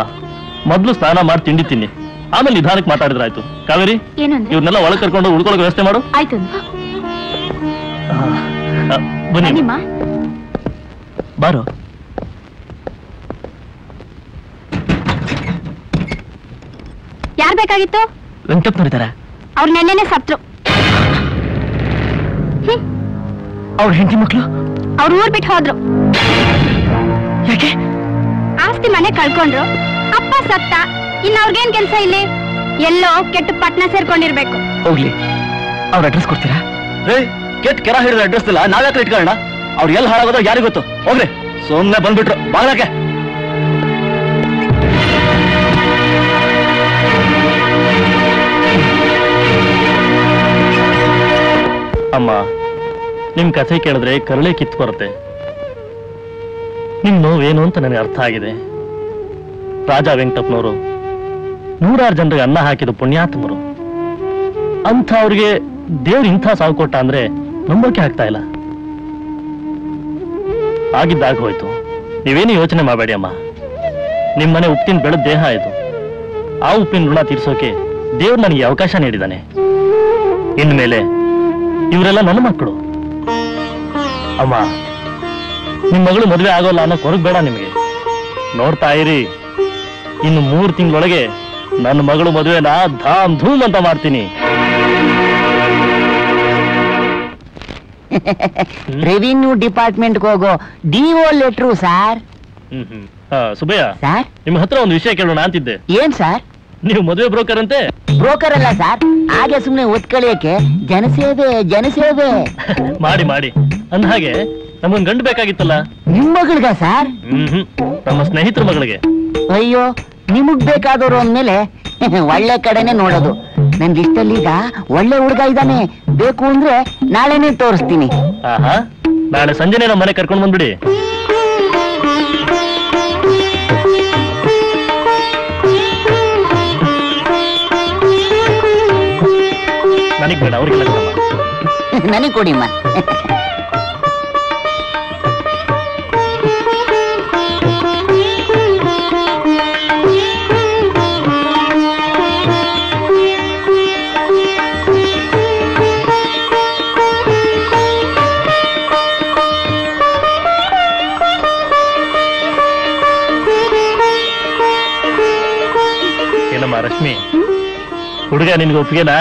ಮೊದ್ಲು ಸ್ನಾನ ಮಾಡಿ ತಿಂಡಿ ತಿನ್ನಿ, ಆಮೇಲೆ ನಿಧಾನಕ್ಕೆ ಮಾತಾಡಿದ್ರಾಯ್ತು. ಕಾವೇರಿ, ಇವ್ರನ್ನೆಲ್ಲ ಒಳಗೆ ಕರ್ಕೊಂಡು ಉಳ್ಕೊಳ್ಳೋ ವ್ಯವಸ್ಥೆ ಮಾಡು. ಆಯ್ತು. ಬನ್ನಿ. ಬಾರೋ. ಯಾರ್ ಬೇಕಾಗಿತ್ತು? ವೆಂಕಟಪ್ಪನವರಿದ್ದಾರೆ. ಅವ್ರು ನೆನ್ನೆನೆ ಸತ್ರು. ಅವ್ರ ಹೆಂಡತಿ ಮಕ್ಕಳು ಅವ್ರ ಊರ್ ಬಿಟ್ಟು ಹೋದ್ರು. ಯಾಕೆ? ಆಸ್ತಿ ಮನೆ ಕಳ್ಕೊಂಡ್ರು, ಅಪ್ಪ ಸತ್ತ. ಇನ್ನು ಅವ್ರಿಗೇನ್ ಕೆಲ್ಸ ಇಲ್ಲಿ? ಎಲ್ಲೋ ಕೆಟ್ಟ ಪಟ್ನ ಸೇರ್ಕೊಂಡಿರ್ಬೇಕು. ಹೋಗ್ಲಿ, ಅವ್ರ ಅಡ್ರೆಸ್ ಕೊಡ್ತೀರಾ? ಕೆಟ್ಟ ಕೆರ ಹಿಡಿದ ಅಡ್ರೆಸ್ ಇಲ್ಲ, ನಾವ್ಯಾಕೆ ಇಟ್ಕೊಳ್ಳೋಣ? ಅವ್ರು ಎಲ್ಲಿ ಹಾಳಾಗೋದು ಯಾರಿಗೂ ಗೊತ್ತು. ಹೋಗ್ರಿ, ಸುಮ್ಮನೆ ಬಂದ್ಬಿಟ್ರು ಬಾಗ್ಲಕ್ಕೆ. ಅಮ್ಮ, ನಿಮ್ ಕಥೆ ಕೇಳಿದ್ರೆ ಕರಳೆ ಕಿತ್ತು ಬರುತ್ತೆ. ನಿಮ್ ನೋವೇನು ಅಂತ ನನಗೆ ಅರ್ಥ ಆಗಿದೆ. ರಾಜ ವೆಂಕಟಪ್ಪನವರು 100 ಜನರಿಗೆ ಅನ್ನ ಹಾಕಿದ ಪುಣ್ಯಾತ್ಮರು. ಅಂಥ ಅವ್ರಿಗೆ ದೇವ್ರು ಇಂಥ ಸಾವು ಕೊಟ್ಟ ಅಂದ್ರೆ ನಂಬೋಕೆ ಆಗ್ತಾ ಇಲ್ಲ. ಆಗಿದ್ದಾಗ ಹೋಯ್ತು, ನೀವೇನು ಯೋಚನೆ ಮಾಡಬೇಡಿ ಅಮ್ಮ. ನಿಮ್ಮನೆ ಉಪ್ಪಿನ ಬೆಳೆದ ದೇಹ ಇದು. ಆ ಉಪ್ಪಿನ ಋಣ ತೀರ್ಸೋಕೆ ದೇವ್ರು ನನಗೆ ಅವಕಾಶ ನೀಡಿದ್ದಾನೆ. ಇನ್ಮೇಲೆ ಇವರೆಲ್ಲ ನನ್ನ ಮಕ್ಕಳು. ಅಮ್ಮ, ನಿಮ್ ಮಗಳು ಮದುವೆ ಆಗೋಲ್ಲ ಅನ್ನೋ ಕೊರಗ್ ಬೇಡ ನಿಮಗೆ. ನೋಡ್ತಾ ಇರಿ, ಇನ್ನು 3 ತಿಂಗಳೊಳಗೆ ನನ್ನ ಮಗಳು ಮದುವೆನ ಧಾಮ್ ಧೂಮ್ ಅಂತ ಮಾಡ್ತೀನಿ. ರೆವಿನ್ಯೂ ಡಿಪಾರ್ಟ್ಮೆಂಟ್ಗೆ ಹೋಗೋ DO letter sir. Subbaiah, sir, ನಿಮ್ಮ ಹತ್ರ ಒಂದು ವಿಷಯ ಕೇಳೋಣ ಅಂತಿದ್ದೆ. ಏನ್ ಸರ್? ನೀವು ಮದುವೆ ಬ್ರೋಕರ್ ಅಂತೆ? ಬ್ರೋಕರ್ ಅಲ್ಲ ಸರ್, ಹಾಗೆ ಸುಮ್ನೆ ಒತ್ಕಳಿಯಕ್ಕೆ ಜನಸೇವೆ ಮಾಡಿ ಮಾಡಿ ಅಂದ ಹಾಗೆ ನಮಗೊಂದು ಗಂಡು ಬೇಕಾಗಿತ್ತಲ್ಲ. ನಿಮ್ ಮಗಳಿಗ ಸರ್? ನಮ್ಮ ಸ್ನೇಹಿತರ ಮಗಳಿಗೆ. ಅಯ್ಯೋ, ನಿಮಗ್ ಬೇಕಾದವರು ಅಂದ್ಮೇಲೆ ಒಳ್ಳೆ ಕಡೆನೆ ನೋಡೋದು. ನನ್ ಲಿಸ್ಟಲ್ಲಿ ಈಗ ಒಳ್ಳೆ ಹುಡುಗ ಇದ್ದಾನೆ. ಬೇಕು ಅಂದ್ರೆ ನಾಳೆನೆ ತೋರಿಸ್ತೀನಿ. ಆಹಾ, ನಾಳೆ ಸಂಜೆನೆ ನಮ್ಮ ಮನೆ ಕರ್ಕೊಂಡು ಬಂದ್ಬಿಡಿ. ನನಗ್ ಬೇಡ, ಅವ್ರಿಗೆಲ್ಲ ನನಗ್ ಕೊಡಿಮ್ಮ. ಏನಮ್ಮ ರಶ್ಮಿ, ಹುಡುಗ ನಿನ್ಗೆ ಒಪ್ಪಿಗೆನಾ?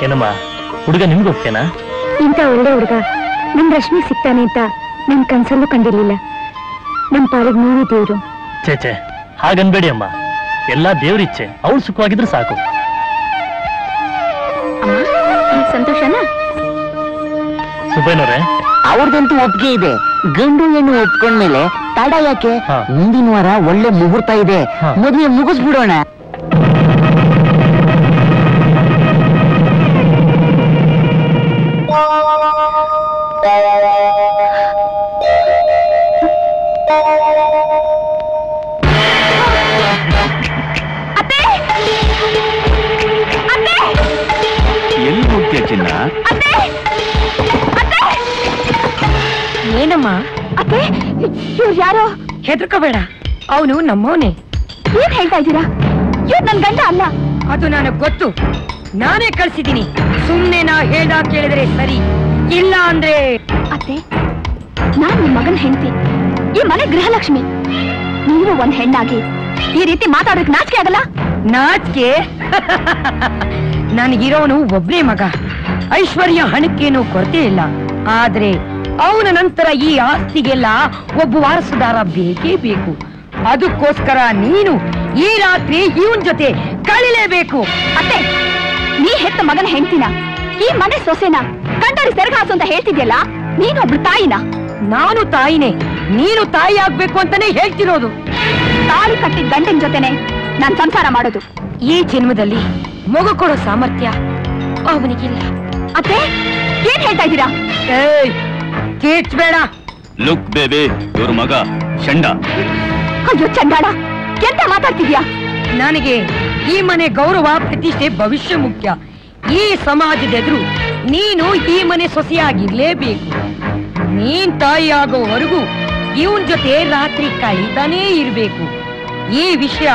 ಏನಮ್ಮ, ಹುಡುಗ ನಿಮ್ಗೆ ಒಪ್ಪಿಗೆನಾ? ಇಂಥ ಒಳ್ಳೆ ಹುಡುಗ ನಮ್ ರಶ್ಮಿ ಸಿಗ್ತಾನೆ ಅಂತ ನನ್ ಕನ್ಸಲ್ಲೂ ಕಂಡಿರ್ಲಿಲ್ಲ. ನಮ್ ಪಾಲಿಗೆ ನೀವೇ ದೇವ್ರು. ಛೇ, ಹಾಗನ್ಬೇಡಿ ಅಮ್ಮ. ಎಲ್ಲಾ ದೇವ್ರಿಚ್ಛೆ. ಅವಳು ಸುಖವಾಗಿದ್ರೆ ಸಾಕು. ಸಂತೋಷನಾ? ಸುಬ್ಬಯ್ಯನವ್ರೆ, ಅವ್ರದಂತೂ ಒಪ್ಪಿಗೆ ಇದೆ. ಗಂಡು ಹೆಣ್ಣು ಒಪ್ಕೊಂಡ್ಮೇಲೆ ತಡ ಯಾಕೆ? ಮುಂದಿನ ವಾರ ಒಳ್ಳೆ ಮುಹೂರ್ತ ಇದೆ, ಮದುವೆ ಮುಗಿಸ್ಬಿಡೋಣ. ಎಲ್ಲಿ ಹೋಗ್ತೀಯ ಚಿನ್ನ? ಏನಮ್ಮ? ಅತ್ತೆ, ಇವ್ರು ಯಾರೋ? ಹೆದರ್ಕೋಬೇಡ, ಅವನು ನಮ್ಮವನೇ. ಏನ್ ಹೇಳ್ತಾ ಇದ್ದೀರಾ? ಇವ್ರು ನನ್ ಗಂಡ ಅಲ್ಲ. ಅದು ನನಗ್ ಗೊತ್ತು, ನಾನೇ ಕಳ್ಸಿದ್ದೀನಿ. ಸುಮ್ನೆ ನಾ ಹೇಳ್ದಾಗ ಕೇಳಿದ್ರೆ ಸರಿ, ಇಲ್ಲ ಅಂದ್ರೆ. ಅತ್ತೆ, ನಾನ್ ನಿಮ್ ಮಗನ್ ಹೆಂಡತಿ, ಈ ಮನೆ ಗೃಹಲಕ್ಷ್ಮಿ. ನೀವು ಒಂದ್ ಹೆಣ್ಣಾಗಿ ಈ ರೀತಿ ಮಾತಾಡೋಕ್ ನಾಚಿಕೆ ಆಗಲ್ಲ? ನಾಚಿಕೆ? ನನಗಿರೋನು ಒಬ್ನೇ ಮಗ. ಐಶ್ವರ್ಯ ಹಣಕ್ಕೇನು ಕೊರತೆ ಇಲ್ಲ. ಆದ್ರೆ ಅವನ ನಂತರ ಈ ಆಸ್ತಿಗೆಲ್ಲ ಒಬ್ಬ ವಾರಸುದಾರ ಬೇಕೇ ಬೇಕು. ಅದಕ್ಕೋಸ್ಕರ ನೀನು ಈ ರಾತ್ರಿ ಇವನ್ ಜೊತೆ ಕಳಿಲೇಬೇಕು. ಅತ್ತೆ, ನೀ ಹೆತ್ತ ಮಗನ ಹೆಂಡ್ತಿನ, ಈ ಮನೆ ಸೊಸೆನ ಕಂಡರಿ ಸೆರಗಾಸು ಅಂತ ಹೇಳ್ತಿದ್ಯಲ್ಲ, ನೀನೊಬ್ಳು ತಾಯಿನ? ನಾನು ತಾಯಿನೇ, ನೀನು ತಾಯಿ ಆಗ್ಬೇಕು ಅಂತಾನೆ ಹೇಳ್ತಿರೋದು. ತಾಳಿ ಕಟ್ಟಿದ ಗಂಡನ ಜೊತೆನೆ ನಾನ್ ಸಂಸಾರ ಮಾಡೋದು. ಈ ಜನ್ಮದಲ್ಲಿ ಮಗು ಕೊಡೋ ಸಾಮರ್ಥ್ಯ ಅವನಿಗಿಲ್ಲ. ಅತ್ತೆ, ಏನ್ ಹೇಳ್ತಾ ಇದ್ದೀರಾ? ಬೇಡ. ಲುಕ್ ಬೇಬಿ, ಇವ್ರ ಮಗ ಚಂಡ. ಅಯ್ಯೋ ಚಂಡಾಡ, ಎಂತ ಮಾತಾಡ್ತಿದ್ಯಾ? ನನಗೆ ಈ ಮನೆ ಗೌರವ, ಪ್ರತಿಷ್ಠೆ, ಭವಿಷ್ಯ ಮುಖ್ಯ. ಈ ಸಮಾಜದ ಎದುರು ನೀನು ಈ ಮನೆ ಸೊಸೆಯಾಗಿರ್ಲೇಬೇಕು. ನೀನ್ ತಾಯಿ ಆಗೋವರೆಗೂ ಇವನ್ ಜೊತೆ ರಾತ್ರಿ ಕಳೀತಾನೇ ಇರ್ಬೇಕು. ಈ ವಿಷಯ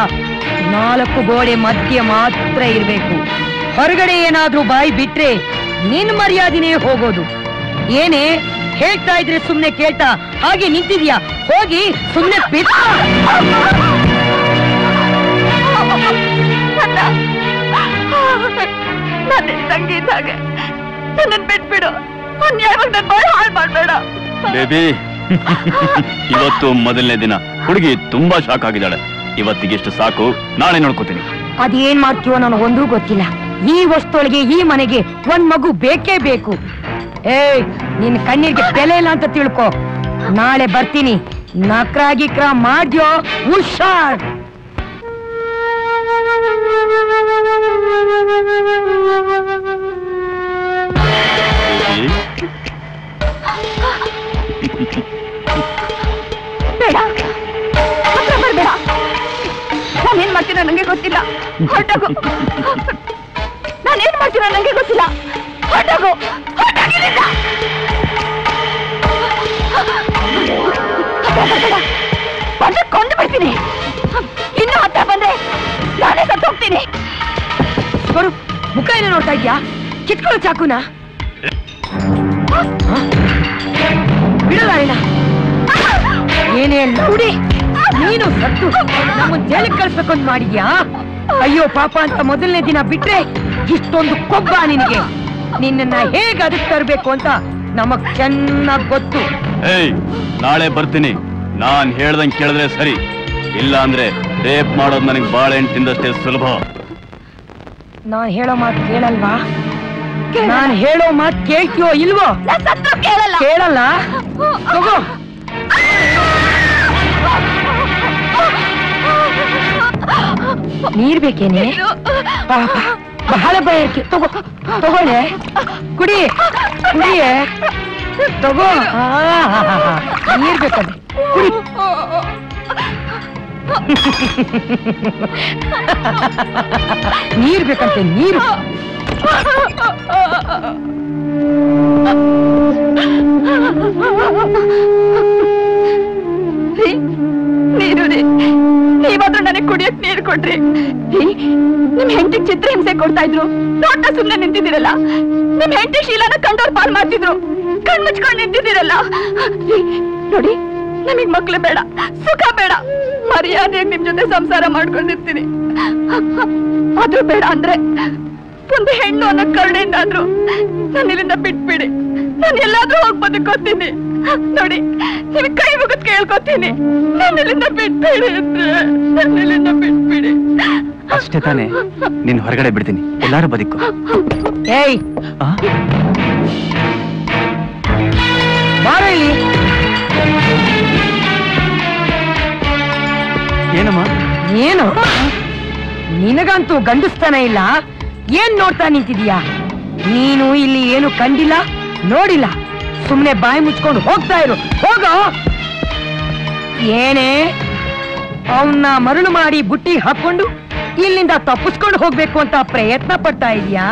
4 ಗೋಡೆ ಮಧ್ಯೆ ಮಾತ್ರ ಇರ್ಬೇಕು. ಹೊರಗಡೆ ಏನಾದ್ರೂ ಬಾಯಿ ಬಿಟ್ರೆ ನಿನ್ ಮರ್ಯಾದಿನೇ ಹೋಗೋದು. ಏನೇ ಹೇಳ್ತಾ ಇದ್ರೆ ಸುಮ್ನೆ ಕೇಳ್ತಾ ಹಾಗೆ ನಿಂತಿದ್ಯಾ? ಹೋಗಿ ಸುಮ್ನೆ ಬಿಟ್ಟು. ನನ್ನ ತಂಗಿದ್ದಾಗೆ ನನ್ನ ಬಿಟ್ಬಿಡು. ಅನ್ಯಾಯವಾಗಿ ನನ್ನ ಬಾಳ ಹಾಳು ಮಾಡ್ಬೇಡ. ಬೇಬಿ, ಇವತ್ತು ಮೊದಲನೇ ದಿನ. ಹುಡುಗಿ ತುಂಬಾ ಶಾಕ್ ಆಗಿದ್ದಾಳೆ. ಇವತ್ತಿಗೆಷ್ಟು ಸಾಕು, ನಾಳೆ ನೋಡ್ಕೋತೀನಿ. ಅದೇನ್ ಮಾಡ್ತೀವೋ ನನಗೊಂದೂ ಗೊತ್ತಿಲ್ಲ. ಈ ವಸ್ತುಗಳಿಗೆ ಈ ಮನೆಗೆ ಒಂದ್ ಮಗು ಬೇಕೇ ಬೇಕು. ಏಯ್, ನಿನ್ ಕಣ್ಣೀರ್ಗೆ ಬೆಲೆ ಇಲ್ಲ ಅಂತ ತಿಳ್ಕೊ. ನಾಳೆ ಬರ್ತೀನಿ. ನಕ್ರ ಮಾಡ್ಯೋ, ಹುಷಾರ್. ಬೇಡ, ಹತ್ರ ಬರ್ಬೇಡ. ನಾನೇನ್ ಮಾಡ್ತೀನೋ ನಂಗೆ ಗೊತ್ತಿಲ್ಲ. ಹೊರಟೋಗು. ನಾನೇನ್ ಮಾಡ್ತೀನೋ ನಂಗೆ ಗೊತ್ತಿಲ್ಲ. ಹೊರಟೋಗು. ಹೊರಟೋಗಿಲ್ಲ. ಬಂದ್ರೆ ಕೊಂದು ಬಿಡ್ತೀನಿ. ಇನ್ನು ಹತ್ರ ಬಂದ್ರೆ ನಾನೇ ಸತ್ತು ಹೋಗ್ತೀನಿ. ಮುಖ ಏನೋ ನೋಡ್ತಾ ಇದ್ಯಾ? ಕಿತ್ಕೊಳ್ಳೋ ಚಾಕುನ ಬಿಡಲ್ಲ. ಏನೇ ನೋಡಿ, ನೀನು ಸತ್ತು ನಮ್ಮನ್ನ ಜೈಲಿಗೆ ಕಳ್ಸ್ಬೇಕು ಅಂತ ಮಾಡಿದ್ಯಾ? ಅಯ್ಯೋ ಪಾಪ ಅಂತ ಮೊದಲನೇ ದಿನ ಬಿಟ್ರೆ ಇಷ್ಟೊಂದು ಕೊಬ್ಬ ನಿನಗೆ. ನಿನ್ನ ಹೇಗೆ ಅದಕ್ಕೆ ತರಬೇಕು ಅಂತ ನಮಗ್ ಚೆನ್ನಾಗ್ ಗೊತ್ತು. ಏಯ್, ನಾಳೆ ಬರ್ತೀನಿ. ನಾನ್ ಹೇಳ್ದಂಗೆ ಕೇಳಿದ್ರೆ ಸರಿ, ಇಲ್ಲ ಅಂದ್ರೆ ರೇಪ್ ಮಾಡೋದು ನನಗೆ ಬಾಳೆಹಣ್ಣು ತಿಂದಷ್ಟೇ ಸುಲಭ. ನಾನ್ ಹೇಳೋ ಮಾತು ಕೇಳಲ್ವಾ? ನಾನ್ ಹೇಳೋ ಮಾತು ಕೇಳ್ತೀಯೋ ಇಲ್ವೋ? ಕೇಳಲ್ಲ. ಕೇಳಲ್ಲ? ತಗೋ. ನೀರ್ ಬೇಕೇನೆ? ಪಾಪ ಬಹಳ ಭಯಕ್ಕೆ. ತಗೋ, ತಗೋಳೆ. ಕುಡಿ, ಕುಡಿಯೇ. ತಗೋ. ನೀರ್ ಬೇಕಂದ್ರೆ ಕುಡಿ. ನೀರ್ ಬೇಕಂತೆ, ನೀರು. ನೀರು ರೀ, ನೀವಾದ್ರೂ ನನಗೆ ಕುಡಿಯಕ್ ನೀರು ಕೊಡ್ರಿ. ನಿಮ್ ಹೆಂಡತಿ ಚಿತ್ರಹಿಂಸೆ ಕೊಡ್ತಾ ಇದ್ರು, ನೋಟ ಸುಮ್ನೆ ನಿಂತಿದ್ದೀರಲ್ಲ. ನಿಮ್ ಹೆಂಡತಿ ಶೀಲಾನ ಕಂಡೋರ್ ಪಾಲ್ ಮಾಡ್ತಿದ್ರು, ಕಣ್ ಮುಚ್ಕೊಂಡ್ ನಿಂತಿದ್ದೀರಲ್ಲ. ನೋಡಿ, ನಮಗ್ ಮಕ್ಳು ಬೇಡ, ಸುಖ ಬೇಡ, ಮರ್ಯಾದೆಯಾಗಿ ನಿಮ್ ಜೊತೆ ಸಂಸಾರ ಮಾಡ್ಕೊಂಡಿರ್ತೀನಿ. ಅದು ಬೇಡ ಅಂದ್ರೆ ಒಂದು ಹೆಣ್ಣು ಅನ್ನೋ ಕರುಣೆಯಿಂದಾದ್ರು ನಾನು ಇಲ್ಲಿಂದ ಬಿಟ್ಬಿಡಿ. ನಾನು ಎಲ್ಲಾದ್ರೂ ಹೋಗಿ ಬದುಕೋತೀನಿ. ನೋಡಿ, ನಿಮಗೆ ಕೈ ಮುಗಿದ್ ಕೇಳ್ಕೊತೀನಿ, ನಾನು ಇಲ್ಲಿಂದ ಬಿಟ್ಬಿಡಿ ಅಂದ್ರೆ, ನಾನು ಇಲ್ಲಿಂದ ಬಿಟ್ಬಿಡಿ. ಅಷ್ಟೇ ತಾನೇ? ನೀನ್ ಹೊರಗಡೆ ಬಿಡ್ತೀನಿ, ಎಲ್ಲಾರು ಬದುಕು. ಏಯ್, ಬಾರೋ ಇಲ್ಲಿ. ಏನಮ್ಮ? ಏನು ನಿನಗಂತೂ ಗಂಡಸ್ತಾನ ಇಲ್ಲ. ಏನ್ ನೋಡ್ತಾ ನಿಂತಿದೀಯಾ? ನೀನು ಇಲ್ಲಿ ಏನು ಕಂಡಿಲ್ಲ, ನೋಡಿಲ್ಲ. ಸುಮ್ನೆ ಬಾಯಿ ಮುಚ್ಕೊಂಡು ಹೋಗ್ತಾ ಇರು. ಹೋಗೋ. ಏನೇ ಅವನ್ನ ಮರಳು ಮಾಡಿ ಬುಟ್ಟಿ ಹಾಕೊಂಡು ಇಲ್ಲಿಂದ ತಪ್ಪಿಸ್ಕೊಂಡು ಹೋಗ್ಬೇಕು ಅಂತ ಪ್ರಯತ್ನ ಪಡ್ತಾ ಇದೀಯಾ?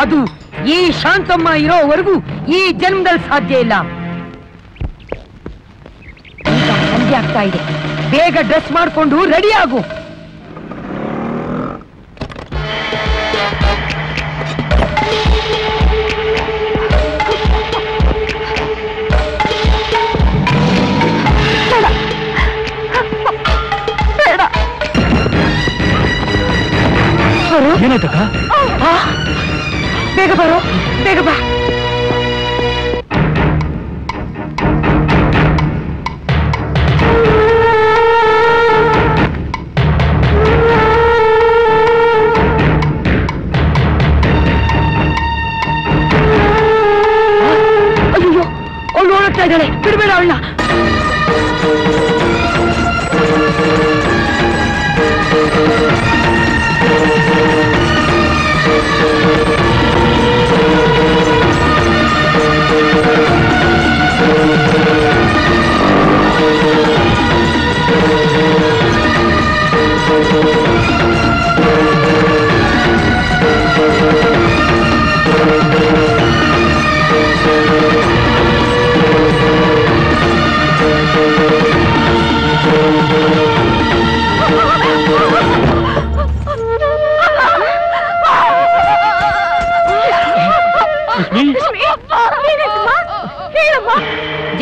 ಅದು ಈ ಶಾಂತಮ್ಮ ಇರೋವರೆಗೂ ಈ ಜನ್ಮದಲ್ಲಿ ಸಾಧ್ಯ ಇಲ್ಲ. ಈಗ ಸಂಜೆ ಆಗ್ತಾ ಇದೆ, ಬೇಗ ಡ್ರೆಸ್ ಮಾಡ್ಕೊಂಡು ರೆಡಿ ಆಗು. ಏನಾಯ್ತಕ್ಕ? ಬೇಗ ಬರೋ, ಬೇಗ ಬಾ. ಅಯ್ಯೋ, ಅವಳು ಓಡುತ್ತಾ ಇದ್ದಾಳೆ, ಬಿಡಬೇಡ ಅವಳನ್ನ.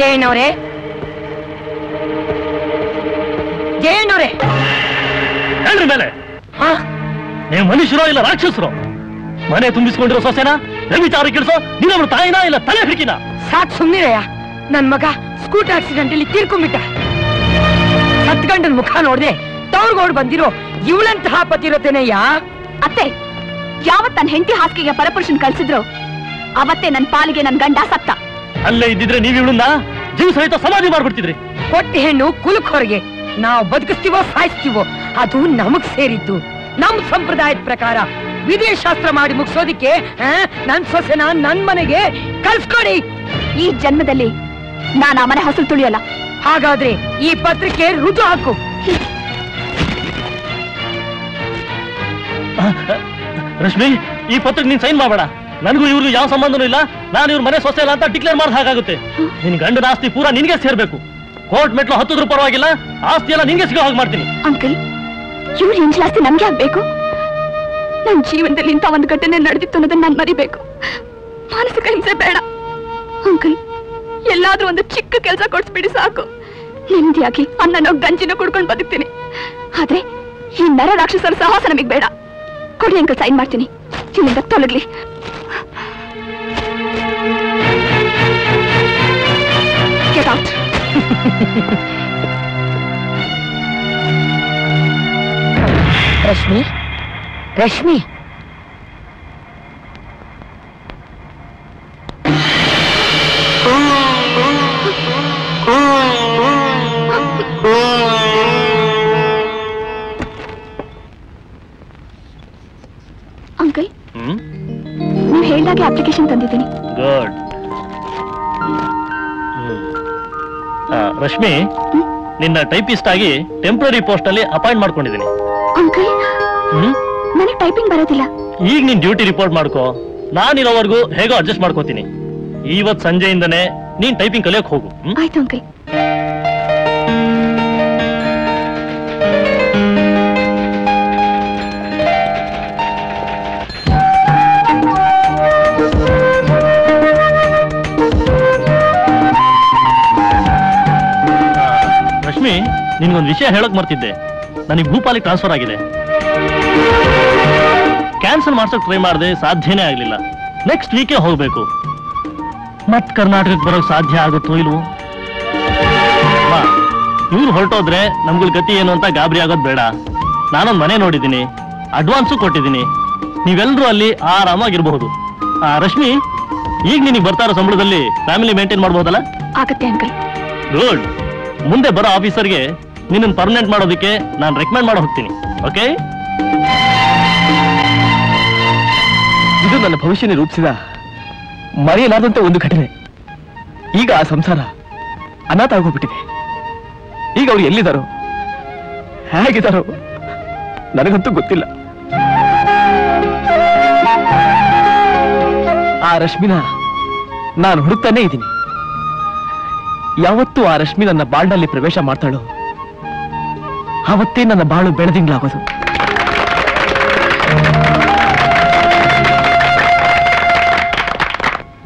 ಜಯಣ್ಣವ್ರೆ, ಜಯಣ್ಣವ್ರೆ, ಹೇಳ್ರಿ ಮೇಲೆ. ನೀವು ಮನುಷ್ಯರೋ ಇಲ್ಲ ರಾಕ್ಷಸರೋ? ಮನೆ ತುಂಬಿಸ್ಕೊಂಡಿರೋ ಸೊಸೆನ ವ್ಯಭಿಚಾರ ಕಿಡಿಸೋ ನೀನವ್ರ ತಾಯಿನ ಇಲ್ಲ ತಲೆ ಹಿಡಿಕಿನ? ಸಾಕ್ ಸುಮ್ನಿರಯ್ಯ. ನನ್ ಮಗ ಸ್ಕೂಟರ್ ಆಕ್ಸಿಡೆಂಟ್ ಅಲ್ಲಿ ತೀರ್ಕೊಂಡ್ಬಿಟ್ಟ. 10 ಗಂಟೆ ಮುಖ ನೋಡ್ದೆ ತವ್ರಿಗೋಡ್ ಬಂದಿರೋ ಇವಳಂತಹ ಪತಿರತೇನೆಯ ಅತ್ತೆ, ಯಾವತ್ ನನ್ನ ಹೆಂಡತಿ ಹಾಸಿಗೆಗೆ ಪರಪುರುಷನ್ ಕಳ್ಸಿದ್ರು ಅವತ್ತೇ ನನ್ನ ಪಾಲಿಗೆ ನನ್ ಗಂಡ ಸತ್ತ. ಅಲ್ಲೇ ಇದ್ದಿದ್ರೆ ನೀವು ಇವಳನ್ನ ಜೀವ ಸಹಿತ ಸಮಾಧಿ ಮಾಡ್ಬಿಡ್ತಿದ್ರಿ. ಕೊಟ್ಟ ಹೆಣ್ಣು ಕುಲಕ್ ಹೊರಗೆ, ನಾವು ಬದುಕಿಸ್ತೀವೋ ಸಾಯಿಸ್ತೀವೋ ಅದು ನಮಗ್ ಸೇರಿದ್ದು. ನಮ್ ಸಂಪ್ರದಾಯದ ಪ್ರಕಾರ ವಿದೇಶಾಸ್ತ್ರ ಮಾಡಿ ಮುಗಿಸೋದಿಕ್ಕೆ ನನ್ ಸೊಸೆನ ನನ್ ಮನೆಗೆ ಕಳ್ಸ್ಕೊಡಿ. ಈ ಜನ್ಮದಲ್ಲಿ ನಾನು ಆ ಮನೆ ಹೊಸಲು ತುಳಿಯಲ್ಲ. ಹಾಗಾದ್ರೆ ಈ ಪತ್ರಿಕೆ ರುಜು ಹಾಕು. ರಶ್ಮಿ, ಈ ಪತ್ರಕ್ಕೆ ನೀನ್ ಸೈನ್ ಮಾಡಬೇಡ. ನನಗೂ ಇವ್ರಿಗೂ ಯಾವ ಸಂಬಂಧನೂ ಇಲ್ಲ. ನಾನು ಇವ್ರ ಮನೆ ಸೊಸೆ ಇಲ್ಲ ಅಂತ ಡಿಕ್ಲೇರ್ ಮಾಡಿದ ಹಾಗಾಗುತ್ತೆ. ನಿನ್ ಗಂಡನ ಆಸ್ತಿ ಪೂರ ನಿನ್ಗೆ ಸೇರ್ಬೇಕು. ಕೋರ್ಟ್ ಮೆಟ್ಲು ಹತ್ತಿದ್ರು ಪರವಾಗಿಲ್ಲ, ಆಸ್ತಿ ಎಲ್ಲ ನಿನ್ಗೆ ಸಿಗೋ ಹಾಗೆ ಮಾಡ್ತೀನಿ. ಅಂಕಲ್, ಇವ್ರ ಹೆಂಚಲಾಸ್ತಿ ನಮ್ಗೆ ಆಗ್ಬೇಕು? ನನ್ನ ಜೀವನದಲ್ಲಿ ಇಂಥ ಒಂದು ಘಟನೆ ನಡೆದಿತ್ತು ಅನ್ನೋದನ್ನ ನಾನು ಮರಿಬೇಕು. ಮಾನಸಿಕ ಹಿಂಸೆ ಬೇಡ ಅಂಕಲ್. ಎಲ್ಲಾದ್ರೂ ಒಂದು ಚಿಕ್ಕ ಕೆಲಸ ಕೊಡ್ಸ್ಬಿಡಿ ಸಾಕು. ನೆಮ್ಮದಿಯಾಗಿ ಅನ್ನನೋ ಗಂಜಿನೋ ಕುಡ್ಕೊಂಡು ಬದುಕ್ತೀನಿ. ಆದ್ರೆ ಈ ನರ ರಾಕ್ಷಸರ ಸಾಹಸ ನಮಗ್ ಬೇಡ. ಕೊಡಿ ಅಂಕಲ್, ಸೈನ್ ಮಾಡ್ತೀನಿ. ಇಲ್ಲಿಂದ ತೊಲಗ್ಲಿ. Get out. Rashmi, Rashmi, uncle, ನೀವು ಹೇಳ್ದಾಗೆ ಅಪ್ಲಿಕೇಶನ್ ತಂದಿದ್ದೀನಿ. ಗುಡ್. ರಶ್ಮಿ, ನಿನ್ನ ಟೈಪಿಸ್ಟ್ ಆಗಿ ಟೆಂಪ್ರರಿ ಪೋಸ್ಟ್ ಅಲ್ಲಿ ಅಪಾಯಿಂಟ್ ಮಾಡ್ಕೊಂಡಿದ್ದೀನಿ. ಅಂಕಲ್, ನನಗೆ ಟೈಪಿಂಗ್ ಬರೋದಿಲ್ಲ. ಈಗ ನೀನ್ ಡ್ಯೂಟಿ ರಿಪೋರ್ಟ್ ಮಾಡ್ಕೋ. ನಾನಿರೋವರೆಗೂ ಹೇಗೋ ಅಡ್ಜಸ್ಟ್ ಮಾಡ್ಕೋತೀನಿ. ಇವತ್ ಸಂಜೆಯಿಂದನೇ ನೀನ್ ಟೈಪಿಂಗ್ ಕಲಿಯೋಕ್ ಹೋಗು. ಆಯ್ತು ಅಂಕಲ್. ರಶ್ಮಿ, ನಿನ್ಗೊಂದು ವಿಷಯ ಹೇಳಕ್ ಮರ್ತಿದ್ದೆ. ನನಗೆ ಭೂಪಾಲಿಗೆ ಟ್ರಾನ್ಸ್ಫರ್ ಆಗಿದೆ. ಕ್ಯಾನ್ಸಲ್ ಮಾಡ್ಸಕ್ ಟ್ರೈ ಮಾಡಿದೆ, ಸಾಧ್ಯನೇ ಆಗ್ಲಿಲ್ಲ. ನೆಕ್ಸ್ಟ್ ವೀಕೆ ಹೋಗ್ಬೇಕು. ಮತ್ ಕರ್ನಾಟಕಕ್ಕೆ ಬರೋಕ್ ಸಾಧ್ಯ ಆಗುತ್ತೋ ಇಲ್ವೋ? ಇವ್ರು ಹೊರಟೋದ್ರೆ ನಮ್ಗಳ ಗತಿ ಏನು ಅಂತ ಗಾಬರಿ ಆಗೋದ್ ಬೇಡ. ನಾನೊಂದ್ ಮನೆ ನೋಡಿದ್ದೀನಿ, ಅಡ್ವಾನ್ಸು ಕೊಟ್ಟಿದ್ದೀನಿ. ನೀವೆಲ್ಲರೂ ಅಲ್ಲಿ ಆರಾಮಾಗಿರ್ಬಹುದು. ರಶ್ಮಿ, ಈಗ ನಿನಗೆ ಬರ್ತಾ ಇರೋ ಸಂಬಳದಲ್ಲಿ ಫ್ಯಾಮಿಲಿ ಮೇಂಟೈನ್ ಮಾಡ್ಬೋದಲ್ಲ? ಆಗತ್ತೆ ಅಂಕಲ್. ಗುಡ್. ಮುಂದೆ ಬರೋ ಆಫೀಸರ್ಗೆ ನಿನ್ನನ್ನು ಪರ್ಮನೆಂಟ್ ಮಾಡೋದಕ್ಕೆ ನಾನು ರೆಕಮೆಂಡ್ ಮಾಡಿ ಹೋಗ್ತೀನಿ. ಓಕೆ? ಇದು ನನ್ನ ಭವಿಷ್ಯನ ರೂಪಿಸಿದ ಮರೆಯಲಾದಂತೆ ಒಂದು ಘಟನೆ. ಈಗ ಆ ಸಂಸಾರ ಅನಾಥ ಆಗೋಗ್ಬಿಟ್ಟಿದೆ. ಈಗ ಅವ್ರು ಎಲ್ಲಿದ್ದಾರೋ ಹೇಗಿದ್ದಾರೋ ನನಗಂತೂ ಗೊತ್ತಿಲ್ಲ. ಆ ರಶ್ಮಿನ ನಾನು ಹುಡುಕ್ತಾನೇ ಇದ್ದೀನಿ. ಯಾವತ್ತೂ ಆ ರಶ್ಮಿ ನನ್ನ ಬಾಳ್ನಲ್ಲಿ ಪ್ರವೇಶ ಮಾಡ್ತಾಳೋ ಆವತ್ತೇ ನನ್ನ ಬಾಳು ಬೆಳೆದಿಂಗ್ಲಾಗೋದು.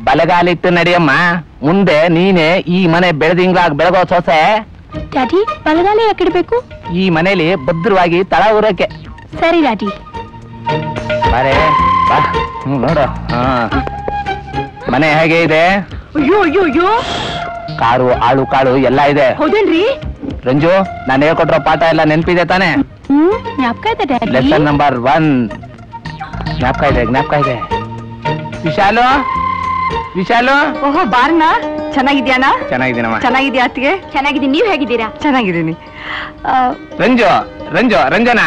ಬಲಗಾಲಿತ್ತು ನಡಿಯಮ್ಮ. ಮುಂದೆ ನೀನೆ ಈ ಮನೆ ಬೆಳೆದಿಂಗ್ಲಾಗ್ ಬೆಳಗೋ ಸೊಸೆ. ಡ್ಯಾಡಿ, ಬಲಗಾಲ ಯಾಕಿಡ್ಬೇಕು? ಈ ಮನೇಲಿ ಭದ್ರವಾಗಿ ತಳ ಊರಕ್ಕೆ. ಸರಿ ಡ್ಯಾಡಿ. ಬಾರೆ ಬಾ. ನೋಡು, ಮನೆ ಹೇಗೆ ಇದೆ? ಅಯ್ಯೋ ಅಯ್ಯೋ ಅಯ್ಯೋ, ಕಾರು ಆಳು ಕಾಳು ಎಲ್ಲ ಇದೆ. ಹೌದೇನ್ರಿ? ರಂಜು, ನಾನು ಹೇಳ್ಕೊಟ್ರೋ ಪಾಠ ಎಲ್ಲ ನೆನಪಿದೆ ತಾನೆ? ಜ್ಞಾಪಕ ಇದೆ ಡ್ಯಾಡಿ. ಲೆಸನ್ ನಂಬರ್ 1 ಜ್ಞಾಪಕ ಇದೆ, ಜ್ಞಾಪಕ ಇದೆ. ವಿಶಾಲು, ವಿಶಾಲು. ಓಹೋ, ಬಾರಣ್ಣ. ಚೆನ್ನಾಗಿದ್ಯಾನ? ಚೆನ್ನಾಗಿದ್ದೀನಮ್ಮ. ಚೆನ್ನಾಗಿದ್ಯಾ ಅತ್ತಿಗೆ? ಚೆನ್ನಾಗಿದ್ದೀನಿ. ನೀವ್ ಹೇಗಿದ್ದೀರಾ? ಚೆನ್ನಾಗಿದ್ದೀನಿ. ರಂಜು, ರಂಜು, ರಂಜನಾ.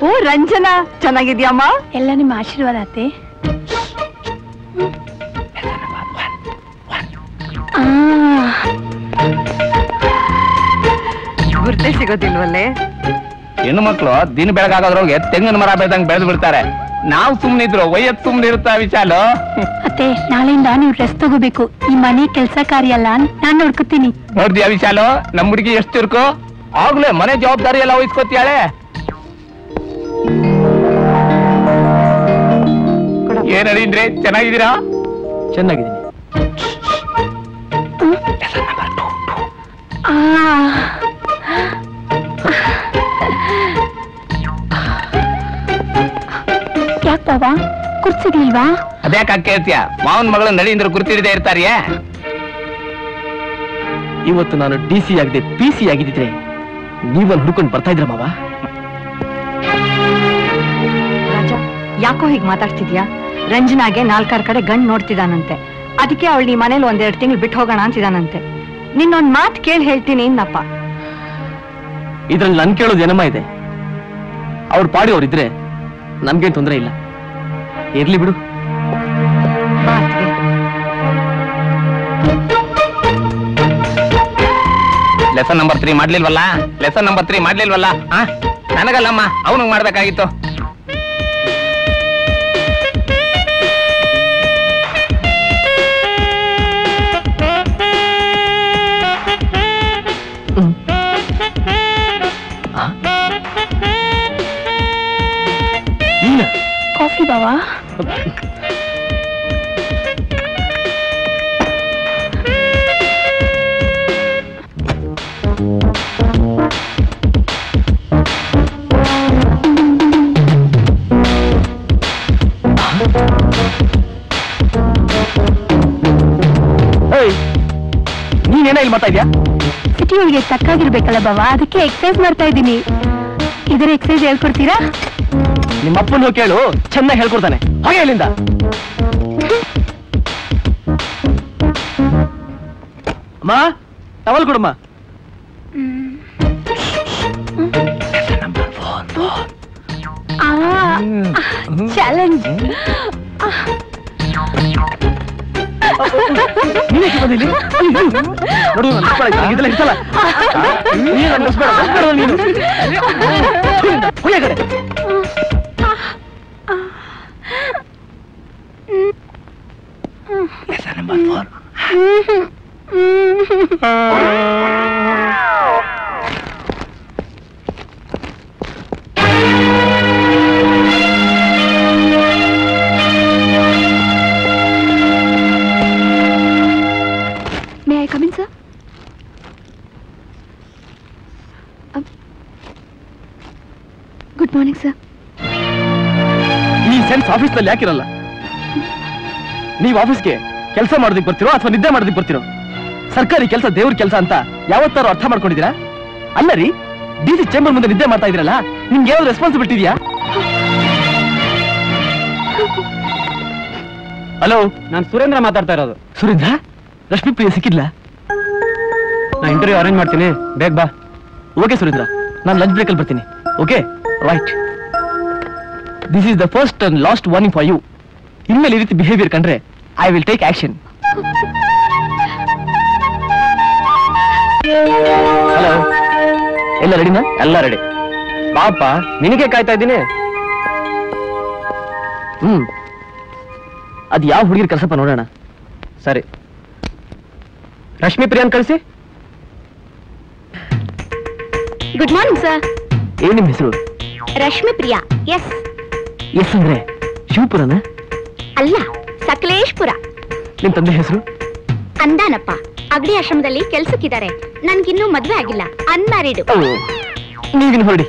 ಓ ರಂಜನಾ, ಚೆನ್ನಾಗಿದ್ಯಮ್ಮ? ಎಲ್ಲ ನಿಮ್ಮ ಆಶೀರ್ವಾದ ಅತ್ತೆ. ಗುರ್ತೇ ಸಿಗೋದಿಲ್ವಲ್ಲೇ? ಹೆಣ್ಣು ಮಕ್ಕಳು ದಿನ ಬೆಳಗಾಗೋದ್ರೊಳಗೆ ತೆಂಗಿನ ಮರ ಬೆಳೆದಂಗ್ ಬೆಳೆದು ಬಿಡ್ತಾರೆ. ನಾವು ಸುಮ್ನಿದ್ರು ವಯಸ್ಸು ಸುಮ್ನೆ ಇರುತ್ತಾ ವಿಶಾಲು? ಅತ್ತೆ, ನಾಳೆಯಿಂದ ನೀವು ರೆಸ್ಟ್ ತಗೋಬೇಕು. ಈ ಮನೆ ಕೆಲಸ ಕಾರ್ಯ ಅಲ್ಲ, ನಾನ್ ನೋಡ್ಕೊತೀನಿ. ನೋಡ್ದ್ಯಾ ವಿಶಾಲು, ನಮ್ ಹುಡುಗಿ ಎಷ್ಟು ಇರ್ಕು? ಆಗ್ಲೇ ಮನೆ ಜವಾಬ್ದಾರಿ ಎಲ್ಲ ವಹಿಸ್ಕೊತಿಯಾಳೆ. ಏನ್ ನಡೀನ್ರಿ, ಚೆನ್ನಾಗಿದ್ದೀರಾ? ಚೆನ್ನಾಗಿದ್ದೀನಿ. ಯಾಕೆ ಬಾಬಾ, ಕುರ್ಸಿರ್ಲಿಲ್ವಾ? ಅದ್ಯಾಕ ಕೇಳ್ತೀಯ? ಮಾವನ್ ಮಗಳು ನಡೀಂದ್ರ ಗುರ್ತಿಡದೆ ಇರ್ತಾರಿಯೇ? ಇವತ್ತು ನಾನು DC ಆಗದೆ PC ಆಗಿದ್ದಿದ್ರೆ ನೀವಲ್ಲಿ ಹುಡ್ಕೊಂಡು ಬರ್ತಾ ಇದ್ರ ಮಾವ. ಯಾಕೋ ಹೀಗೆ ಮಾತಾಡ್ತಿದ್ಯಾ? ರಂಜನಾಗೆ 4-6 ಕಡೆ ಗಂಡ್ ನೋಡ್ತಿದ್ದಾನಂತೆ. ಅದಕ್ಕೆ ಅವಳು ಈ ಮನೇಲಿ 1-2 ತಿಂಗಳು ಬಿಟ್ಟು ಹೋಗೋಣ ಅಂತಿದ್ದಾನಂತೆ. ನಿನ್ನೊಂದ್ ಮಾತು ಕೇಳಿ ಹೇಳ್ತೀನಿ ಇನ್ನಪ್ಪ. ಇದ್ರಲ್ಲಿ ನನ್ ಕೇಳೋದು ಏನಮ್ಮ ಇದೆ? ಅವ್ರ ಪಾಡಿ ಅವ್ರಿದ್ರೆ ನಮ್ಗೇನ್ ತೊಂದರೆ ಇಲ್ಲ. ಇರ್ಲಿ ಬಿಡು. ಲೆಸನ್ ನಂಬರ್ 3 ಮಾಡ್ಲಿಲ್ವಲ್ಲ? ಲೆಸನ್ ನಂಬರ್ 3 ಮಾಡ್ಲಿಲ್ವಲ್ಲ? ನನಗಲ್ಲಮ್ಮ, ಅವನಿಗೆ ಮಾಡ್ಬೇಕಾಗಿತ್ತು. ಕಾಫಿ ಬಾವಾ? ನೀನೇನ ಇಲ್ಲಿ ಮಾಡ್ತಾ ಇದ್ಯಾ? ಸಿಟಿ ಒಳಗೆ ತಕ್ಕಾಗಿರ್ಬೇಕಲ್ಲ ಬಾವಾ, ಅದಕ್ಕೆ ಎಕ್ಸರ್ಸೈಸ್ ಮಾಡ್ತಾ ಇದ್ದೀನಿ. ಇದರ ಎಕ್ಸರ್ಸೈಸ್ ಹೇಳ್ಕೊಡ್ತೀರಾ? ನಿಮ್ಮ ಅಪ್ಪನ ಕೇಳು, ಚೆನ್ನಾಗಿ ಹೇಳ್ಕೊಡ್ತಾನೆ. ಹಾಗೆ ಇಲ್ಲಿಂದ ಅಮ್ಮ ಟವಲ್ ಕೊಡಮ್ಮ. ಚಾಲೆಂಜ್. ನೋಡು ಇದೆಲ್ಲ ಇರ್ತಲ್ಲ. May I come in, sir? Good morning, sir. ಈ ಸೆನ್ಸ್ ಆಫೀಸ್ನಲ್ಲಿ ಯಾಕಿರಲ್ಲ? ನೀವು ಆಫೀಸ್ಗೆ ಕೆಲಸ ಮಾಡೋದಕ್ಕೆ ಬರ್ತಿರೋ ಅಥವಾ ನಿದ್ದೆ ಮಾಡೋದಕ್ಕೆ ಬರ್ತಿರೋ? ಸರ್ಕಾರಿ ಕೆಲಸ ದೇವ್ರ ಕೆಲಸ ಅಂತ ಯಾವತ್ತಾರು ಅರ್ಥ ಮಾಡ್ಕೊಂಡಿದ್ದೀರಾ? ಅಲ್ಲ ರೀ, ಡಿಸಿ ಚೇಂಬರ್ ಮುಂದೆ ನಿದ್ದೆ ಮಾಡ್ತಾ ಇದ್ರಲ್ಲ, ನಿಮ್ಗೆ ಯಾವ್ದು ರೆಸ್ಪಾನ್ಸಿಬಿಲಿಟಿ ಇದೆಯಾ? ಹಲೋ, ನಾನು ಸುರೇಂದ್ರ ಮಾತಾಡ್ತಾ ಇರೋದು. ಸುರೇಂದ್ರ, ರಶ್ಮಿ ಪ್ರಿಯ ಸಿಕ್ಕಿಲ್ಲ? ನಾ ಇಂಟರ್ವ್ಯೂ ಅರೇಂಜ್ ಮಾಡ್ತೀನಿ, ಬೇಗ ಬಾ. ಓಕೆ ಸುರೇಂದ್ರ, ನಾನು ಲಂಚ್ ಬ್ರೇಕಲ್ಲಿ ಬರ್ತೀನಿ. Okay right. This is the first and last warning for you. ಇನ್ಮೇಲೆ ಈ ರೀತಿ ಬಿಹೇವಿಯರ್ ಕಂಡ್ರೆ I will take action. Hello, ಎಲ್ಲ ರೆಡಿನಾ? ಎಲ್ಲ ರೆಡಿ. ಪಾಪ ನಿನಗೆ ಕಾಯ್ತಾ ಇದ್ದೀನಿ. ಅದು ಯಾವ ಹುಡುಗಿರ್ ಕೆಲಸಪ್ಪ ನೋಡೋಣ. ಸರಿ, ರಶ್ಮಿ ಪ್ರಿಯಾನ್ ಕಳಿಸಿ. Good morning sir. ಏನ್ ನಿಮ್ ಹೆಸರು? ರಶ್ಮಿ ಪ್ರಿಯಾ. ಎಸ್. ಎಸ್ ಅಂದ್ರೆ ಶಿವಪುರನ? ಅಲ್ಲ, ಸಕಲೇಶ್ಪುರ. ನಿಮ್ ತಂದೆ ಹೆಸರು? ಅಂದಾನಪ್ಪ. ಅಗಡಿ ಆಶ್ರಮದಲ್ಲಿ ಕೆಲ್ಸಕ್ಕಿದ್ದಾರೆ. ನನ್ಗಿನ್ನೂ ಮದ್ವೆ ಆಗಿಲ್ಲ, ಅನ್ಮ್ಯಾರಿಡ್. ನೀವಿನ್ ಹೊರಡಿ.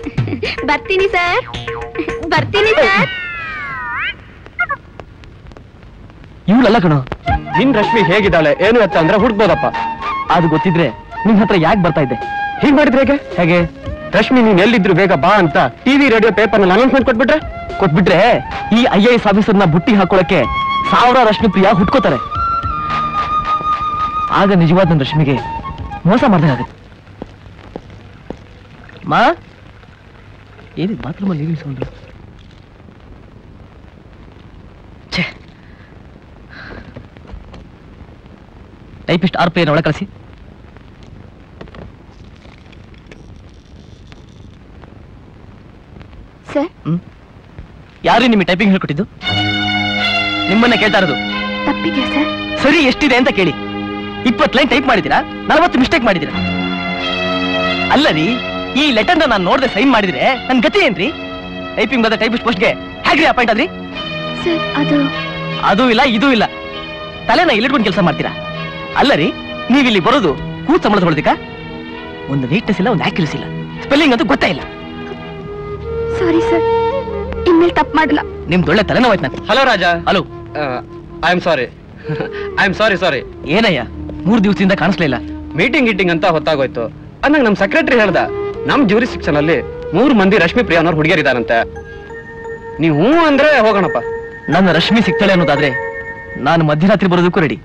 ಬರ್ತೀನಿ ಸರ್, ಬರ್ತೀನಿ ಸರ್. ಇವಳಲ್ಲ ಕಣೋ. ನಿನ್ ರಶ್ಮಿ ಹೇಗಿದ್ದಾಳೆ ಏನು ಎತ್ತ ಅಂದ್ರೆ ಹುಡ್ಬೋದಪ್ಪ. ಅದು ಗೊತ್ತಿದ್ರೆ ನಿಮ್ ಹತ್ರ ಯಾಕೆ ಬರ್ತಾ ಇದ್ದೆ? ಹೀಗ್ ಮಾಡಿದ್ರೆ ಹೇಗೆ? ಹೇಗೆ ರಶ್ಮಿ ನೀನ್ ಎಲ್ಲಿದ್ರು ಬೇಗ ಬಾ ಅಂತ ಟಿವಿ ರೇಡಿಯೋ ಪೇಪರ್ ನಲ್ಲಿ ಅನೌನ್ಸ್ಮೆಂಟ್ ಕೊಟ್ಬಿಟ್ರೆ ಈ IAS ಆಫೀಸರ್ನ ಬುಟ್ಟಿ ಹಾಕೊಳಕ್ಕೆ 1000 ರಶ್ಮಿ ಪ್ರಿಯಾ ಹುಟ್ಕೋತಾರೆ. ಆಗ ನಿಜವಾದ ನನ್ನ ರಶ್ಮಿಗೆ ಮೋಸ ಮಾಡ್ದಾಗುತ್ತೆ. ಮಾ, ಏನಿದ್ ಬಾತ್ರೂಮಲ್ಲಿ ನೀರಿನ ಸೌಂಡು? ಟೈಪಿಸ್ಟ್ RP ಒಳ ಕಳಿಸಿ. ಸರ್, ಯಾರು ನಿಮಗೆ ಟೈಪಿಂಗ್ ಹೇಳ್ಕೊಟ್ಟಿದ್ದು? ನಿಮ್ಮನ್ನ ಕೇಳ್ತಾ ಇರೋದು. ತಪ್ಪಿದ್ಯಾ ಸರ್? ಸರಿ ಎಷ್ಟಿದೆ ಅಂತ ಕೇಳಿ. 20 ಲೈನ್ ಟೈಪ್ ಮಾಡಿದ್ದೀರಾ, 40 ಮಿಸ್ಟೇಕ್ ಮಾಡಿದ್ದೀರಾ. ಅಲ್ಲ ರೀ, ಈ ಲೆಟರ್ನ ನಾನು ನೋಡದೆ ಸೈನ್ ಮಾಡಿದ್ರೆ ನನ್ ಗತಿ ಏನ್ರಿ? ಟೈಪಿಂಗ್ ಬಂದ ಟೈಪಿಸ್ಟ್ ಪೋಸ್ಟ್ಗೆ ಹೇಗ್ರಿ ಅಪಾಯಿಂಟ್ ಆದ್ರಿ? ಸರ್, ಅದು ಇಲ್ಲ ಇದೂ ಇಲ್ಲ. ತಲೆನ ಇಲ್ಲಿಟ್ಕೊಂಡು ಕೆಲಸ ಮಾಡ್ತೀರಾ? ಅಲ್ಲ ರೀ, ನೀವಿಲ್ಲಿ ಬರೋದು ಕೂತ್ ಸಂಬಳ ತಗೊಳ್ದಿಕ್ಕ? ಒಂದು ನೀಟ್ನೆಸ್ ಇಲ್ಲ, ಒಂದು ಆಕ್ಯುರಸಿ ಇಲ್ಲ, ಸ್ಪೆಲ್ಲಿಂಗ್ ಅಂತೂ ಗೊತ್ತೇ ಇಲ್ಲ. ಸಾರಿ ಸರ್, ಇನ್ಮೇಲೆ ತಪ್ಪು ಮಾಡಲ್ಲ. ನಿಮ್ದು ಒಳ್ಳೆ ತಲೆನೋವಾಯ್ತು ನನಗೆ. Hello Raja. Hello. I am sorry. Sorry. ಏನಯ್ಯ, 3 ದಿವಸದಿಂದ ಕಾಣಿಸ್ಲೇ ಇಲ್ಲ? ಮೀಟಿಂಗ್ ಅಂತ ಹೊತ್ತಾಗೋಯ್ತು. ಅಂದಾಗ ನಮ್ ಸೆಕ್ರೆಟರಿ ಹೇಳ್ದ, ನಮ್ ಜ್ಯೂರಿಸ್ಟಿಕ್ಷನ್ ಅಲ್ಲಿ 3 ಮಂದಿ ರಶ್ಮಿ ಪ್ರಿಯಾನವ್ರು ಹುಡುಗಿಯರಿದಾರಂತೆ. ನೀವು ಅಂದ್ರೆ ಹೋಗೋಣಪ್ಪ. ನನ್ನ ರಶ್ಮಿ ಸಿಗ್ತಾಳೆ ಅನ್ನೋದಾದ್ರೆ ನಾನು ಮಧ್ಯರಾತ್ರಿ ಬರೋದಕ್ಕೂ ರೆಡಿ.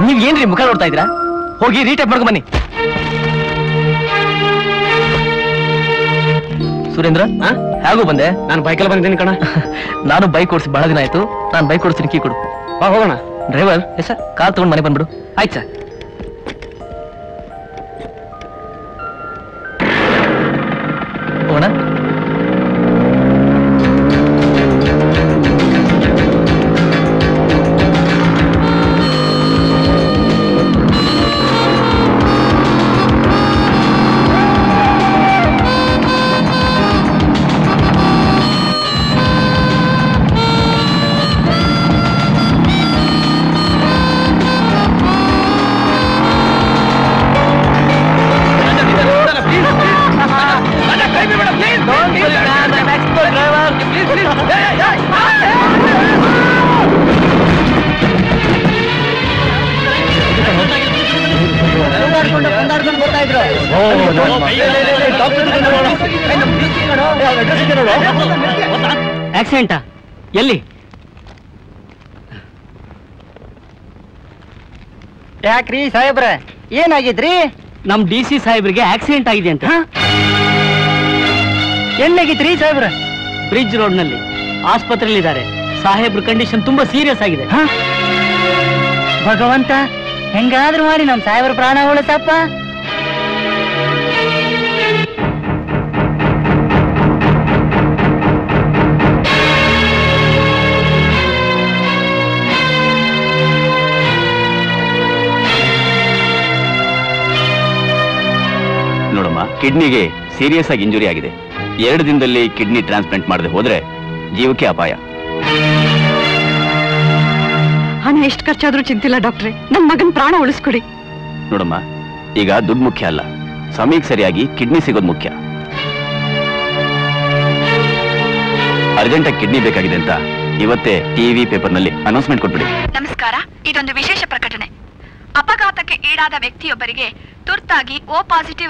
ನೀವ್ ಏನ್ರಿ ಮುಖ ನೋಡ್ತಾ ಇದ್ದೀರಾ? ಹೋಗಿ ರೀಟೈಪ್ ಮಾಡ್ಕೊಂಡ್ ಬನ್ನಿ. ಸುರೇಂದ್ರ, ಹೇಗೂ ಬಂದೆ? ನಾನು ಬೈಕಲ್ಲಿ ಬಂದಿದ್ದೀನಿ ಕಣ. ನಾನು ಬೈಕ್ ಓಡಿಸಿ ಬಹಳ ದಿನ ಆಯ್ತು. ನಾನು ಬೈಕ್ ಓಡಿಸ್ತೀನಿ, ಕೀ ಕೊಡು. ಬಾ ಹೋಗೋಣ. ಡ್ರೈವರ್, ಕಾರ್ ತಗೊಂಡು ಮನೆ ಬಂದ್ಬಿಡು. ಆಯ್ತು ಸರ್. ಹೋಗೋಣ. ಆಕ್ಸಿಡೆಂಟಾ? ಎಲ್ಲಿ? ಯಾಕ್ರಿ ಸಾಹೇಬ್ರ, ಏನಾಗಿದ್ರಿ? ನಮ್ DC ಸಾಹೇಬ್ರಿಗೆ ಆಕ್ಸಿಡೆಂಟ್ ಆಗಿದೆ ಅಂತ. ಎಲ್ಲಾಗಿದ್ರಿ ಸಾಹೇಬ್ರ? ಬ್ರಿಡ್ಜ್ ರೋಡ್ ನಲ್ಲಿ ಆಸ್ಪತ್ರೆಯಲ್ಲಿ ಇದ್ದಾರೆ. ಸಾಹೇಬ್ರ ಕಂಡೀಷನ್ ತುಂಬಾ ಸೀರಿಯಸ್ ಆಗಿದೆ. ಭಗವಂತ, ಹೆಂಗಾದ್ರೂ ಮಾಡಿ ನಮ್ ಸಾಹೇಬ್ರ ಪ್ರಾಣ ಉಳಿಸಪ್ಪ. ನೋಡಮ್ಮ, ಕಿಡ್ನಿಗೆ ಸೀರಿಯಸ್ ಆಗಿ ಇಂಜುರಿ ಆಗಿದೆ. 2 ದಿನದಲ್ಲಿ ಕಿಡ್ನಿ ಟ್ರಾನ್ಸ್ಪ್ಲಾಂಟ್ ಮಾಡದೆ ಹೋದ್ರೆ ಜೀವಕ್ಕೆ ಅಪಾಯ. ಹಣ ಎಷ್ಟು ಖರ್ಚಾದ್ರೂ ಚಿಂತಿಲ್ಲ ಡಾಕ್ಟ್ರೆ, ನನ್ ಮಗನ್ ಪ್ರಾಣ ಉಳಿಸ್ಕೊಡಿ. ನೋಡಮ್ಮ, ಈಗ ದುಡ್ಡು ಮುಖ್ಯ ಅಲ್ಲ, ಸಮಯಕ್ಕೆ ಸರಿಯಾಗಿ ಕಿಡ್ನಿ ಸಿಗೋದು ಮುಖ್ಯ. ಅರ್ಜೆಂಟಾಗಿ ಕಿಡ್ನಿ ಬೇಕಾಗಿದೆ ಅಂತ ಇವತ್ತೇ ಟಿವಿ ಪೇಪರ್ನಲ್ಲಿ ಅನೌನ್ಸ್ಮೆಂಟ್ ಕೊಟ್ಬಿಡಿ. ನಮಸ್ಕಾರ, ಇದೊಂದು ವಿಶೇಷ ಪ್ರಕಟಣೆ. ಅಪಘಾತಕ್ಕೆ ಈಡಾದ ವ್ಯಕ್ತಿಯೊಬ್ಬರಿಗೆ ತುರ್ತಾಗಿ O+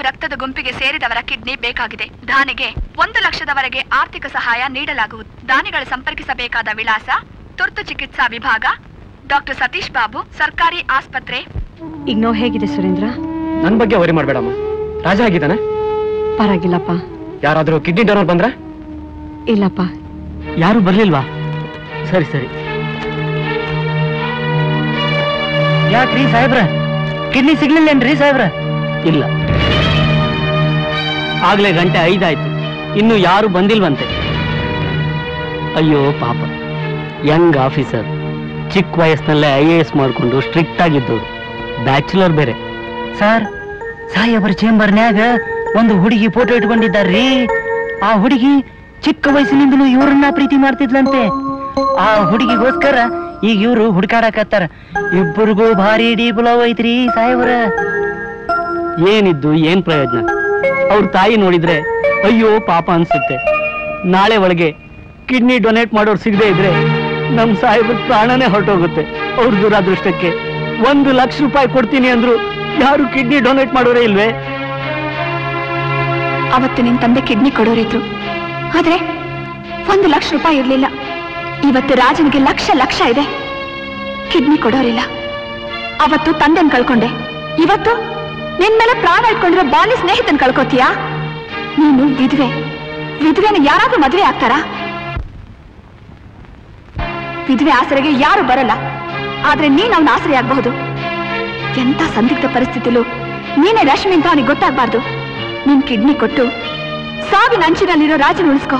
ರಕ್ತದ ಗುಂಪಿಗೆ ಸೇರಿದವರ ಕಿಡ್ನಿ ಬೇಕಾಗಿದೆ. ದಾನಿಗೆ 1 ಲಕ್ಷದವರೆಗೆ ಆರ್ಥಿಕ ಸಹಾಯ ನೀಡಲಾಗುವುದು. ದಾನಿಗಳು ಸಂಪರ್ಕಿಸಬೇಕಾದ ವಿಳಾಸ: ತುರ್ತು ಚಿಕಿತ್ಸಾ ವಿಭಾಗ, ಡಾಕ್ಟರ್ ಸತೀಶ್ ಬಾಬು, ಸರ್ಕಾರಿ ಆಸ್ಪತ್ರೆ. ಈಗ ನೋವು ಹೇಗಿದೆ ಸುರೇಂದ್ರ? ನನ್ ಬಗ್ಗೆ ವರಿ ಮಾಡ್ಬೇಡಮ್ಮ. ರಾಜ ಆಗಿದ್ದಾನೆ? ಪರವಾಗಿಲ್ಲಪ್ಪ. ಯಾರಾದ್ರೂ ಕಿಡ್ನಿ ಡೋನರ್ ಬಂದ್ರ? ಇಲ್ಲಪ್ಪ. ಯಾರು ಬರ್ಲಿಲ್ವಾ? ಸರಿ ಸರಿ. ಯಾಕ್ರಿ ಸಾಹೇಬ್ರ, ಕಿಡ್ನಿ ಸಿಗ್ಲಿಲ್ಲೇನ್ರಿ ಸಾಹೇಬ್ರ? ಇಲ್ಲ, ಆಗ್ಲೇ ಗಂಟೆ 5 ಆಯ್ತು, ಇನ್ನು ಯಾರು ಬಂದಿಲ್ವಂತೆ. ಅಯ್ಯೋ ಪಾಪ, ಯಂಗ್ ಆಫೀಸರ್, ಚಿಕ್ಕ ವಯಸ್ಸಿನಲ್ಲೇ IAS ಮಾಡ್ಕೊಂಡು ಸ್ಟ್ರಿಕ್ಟ್ ಆಗಿದ್ದವರು, ಬ್ಯಾಚುಲರ್ ಬೇರೆ. ಸರ್, ಸಾಹೇಬ್ರ ಚೇಂಬರ್ನ್ಯಾಗ ಒಂದು ಹುಡುಗಿ ಫೋಟೋ ಇಟ್ಕೊಂಡಿದ್ದಾರ್ರಿ. ಆ ಹುಡುಗಿ ಚಿಕ್ಕ ವಯಸ್ಸಿನಿಂದಲೂ ಇವ್ರನ್ನ ಪ್ರೀತಿ ಮಾಡ್ತಿದ್ಲಂತೆ. ಆ ಹುಡುಗಿಗೋಸ್ಕರ ಈಗ ಇವ್ರು ಹುಡುಕಾಡಕತ್ತಾರ. ಇಬ್ಬರಿಗೂ ಭಾರಿ ಡೀಪ್ ಲವ್ ಐತ್ರಿ ಸಾಹೇಬ್ರ. ಏನಿದ್ದು ಏನ್ ಪ್ರಯೋಜನ? ಅವ್ರ ತಾಯಿ ನೋಡಿದ್ರೆ ಅಯ್ಯೋ ಪಾಪ ಅನ್ಸುತ್ತೆ. ನಾಳೆ ಒಳಗೆ ಕಿಡ್ನಿ ಡೊನೇಟ್ ಮಾಡೋರು ಸಿಗದೆ ಇದ್ರೆ ನಮ್ ಸಾಹೇಬ್ರ ಪ್ರಾಣನೇ ಹೊರಟೋಗುತ್ತೆ. ಅವ್ರ ದುರಾದೃಷ್ಟಕ್ಕೆ 1 ಲಕ್ಷ ರೂಪಾಯಿ ಕೊಡ್ತೀನಿ ಅಂದ್ರು ಯಾರು ಕಿಡ್ನಿ ಡೊನೇಟ್ ಮಾಡೋರೇ ಇಲ್ವೇ? ಅವತ್ತು ನಿನ್ ತಂದೆ ಕಿಡ್ನಿ ಕೊಡೋರಿದ್ರು, ಆದ್ರೆ 1 ಲಕ್ಷ ರೂಪಾಯಿ ಇರ್ಲಿಲ್ಲ. ಇವತ್ತು ರಾಜನಿಗೆ ಲಕ್ಷ ಇದೆ, ಕಿಡ್ನಿ ಕೊಡೋರಿಲ್ಲ. ಅವತ್ತು ತಂದೆನ್ ಕಳ್ಕೊಂಡೆ, ಇವತ್ತು ನಿನ್ ಮೇಲೆ ಪ್ರಾಣ ಇಟ್ಕೊಂಡಿರೋ ಬಾಲಿ ಸ್ನೇಹಿತನ್ ಕಳ್ಕೊತೀಯಾ? ನೀನು ವಿಧವೆನ ಯಾರಾದ್ರೂ ಮದುವೆ ಆಗ್ತಾರಾ? ವಿಧವೆ ಆಸರೆಗೆ ಯಾರು ಬರಲ್ಲ, ಆದ್ರೆ ನೀನ್ ಅವನ ಆಸರೆ ಆಗ್ಬಹುದು. ಎಂತ ಸಂದಿಗ್ಧ ಪರಿಸ್ಥಿತಿಲೂ ನೀನೇ ರಶ್ಮಿ ಅಂತ ಅವನಿಗೆ ಗೊತ್ತಾಗ್ಬಾರ್ದು. ನಿನ್ ಕಿಡ್ನಿ ಕೊಟ್ಟು ಸಾವಿನ ಅಂಚಿನಲ್ಲಿರೋ ರಾಜನ ಉಳಿಸ್ಕೋ.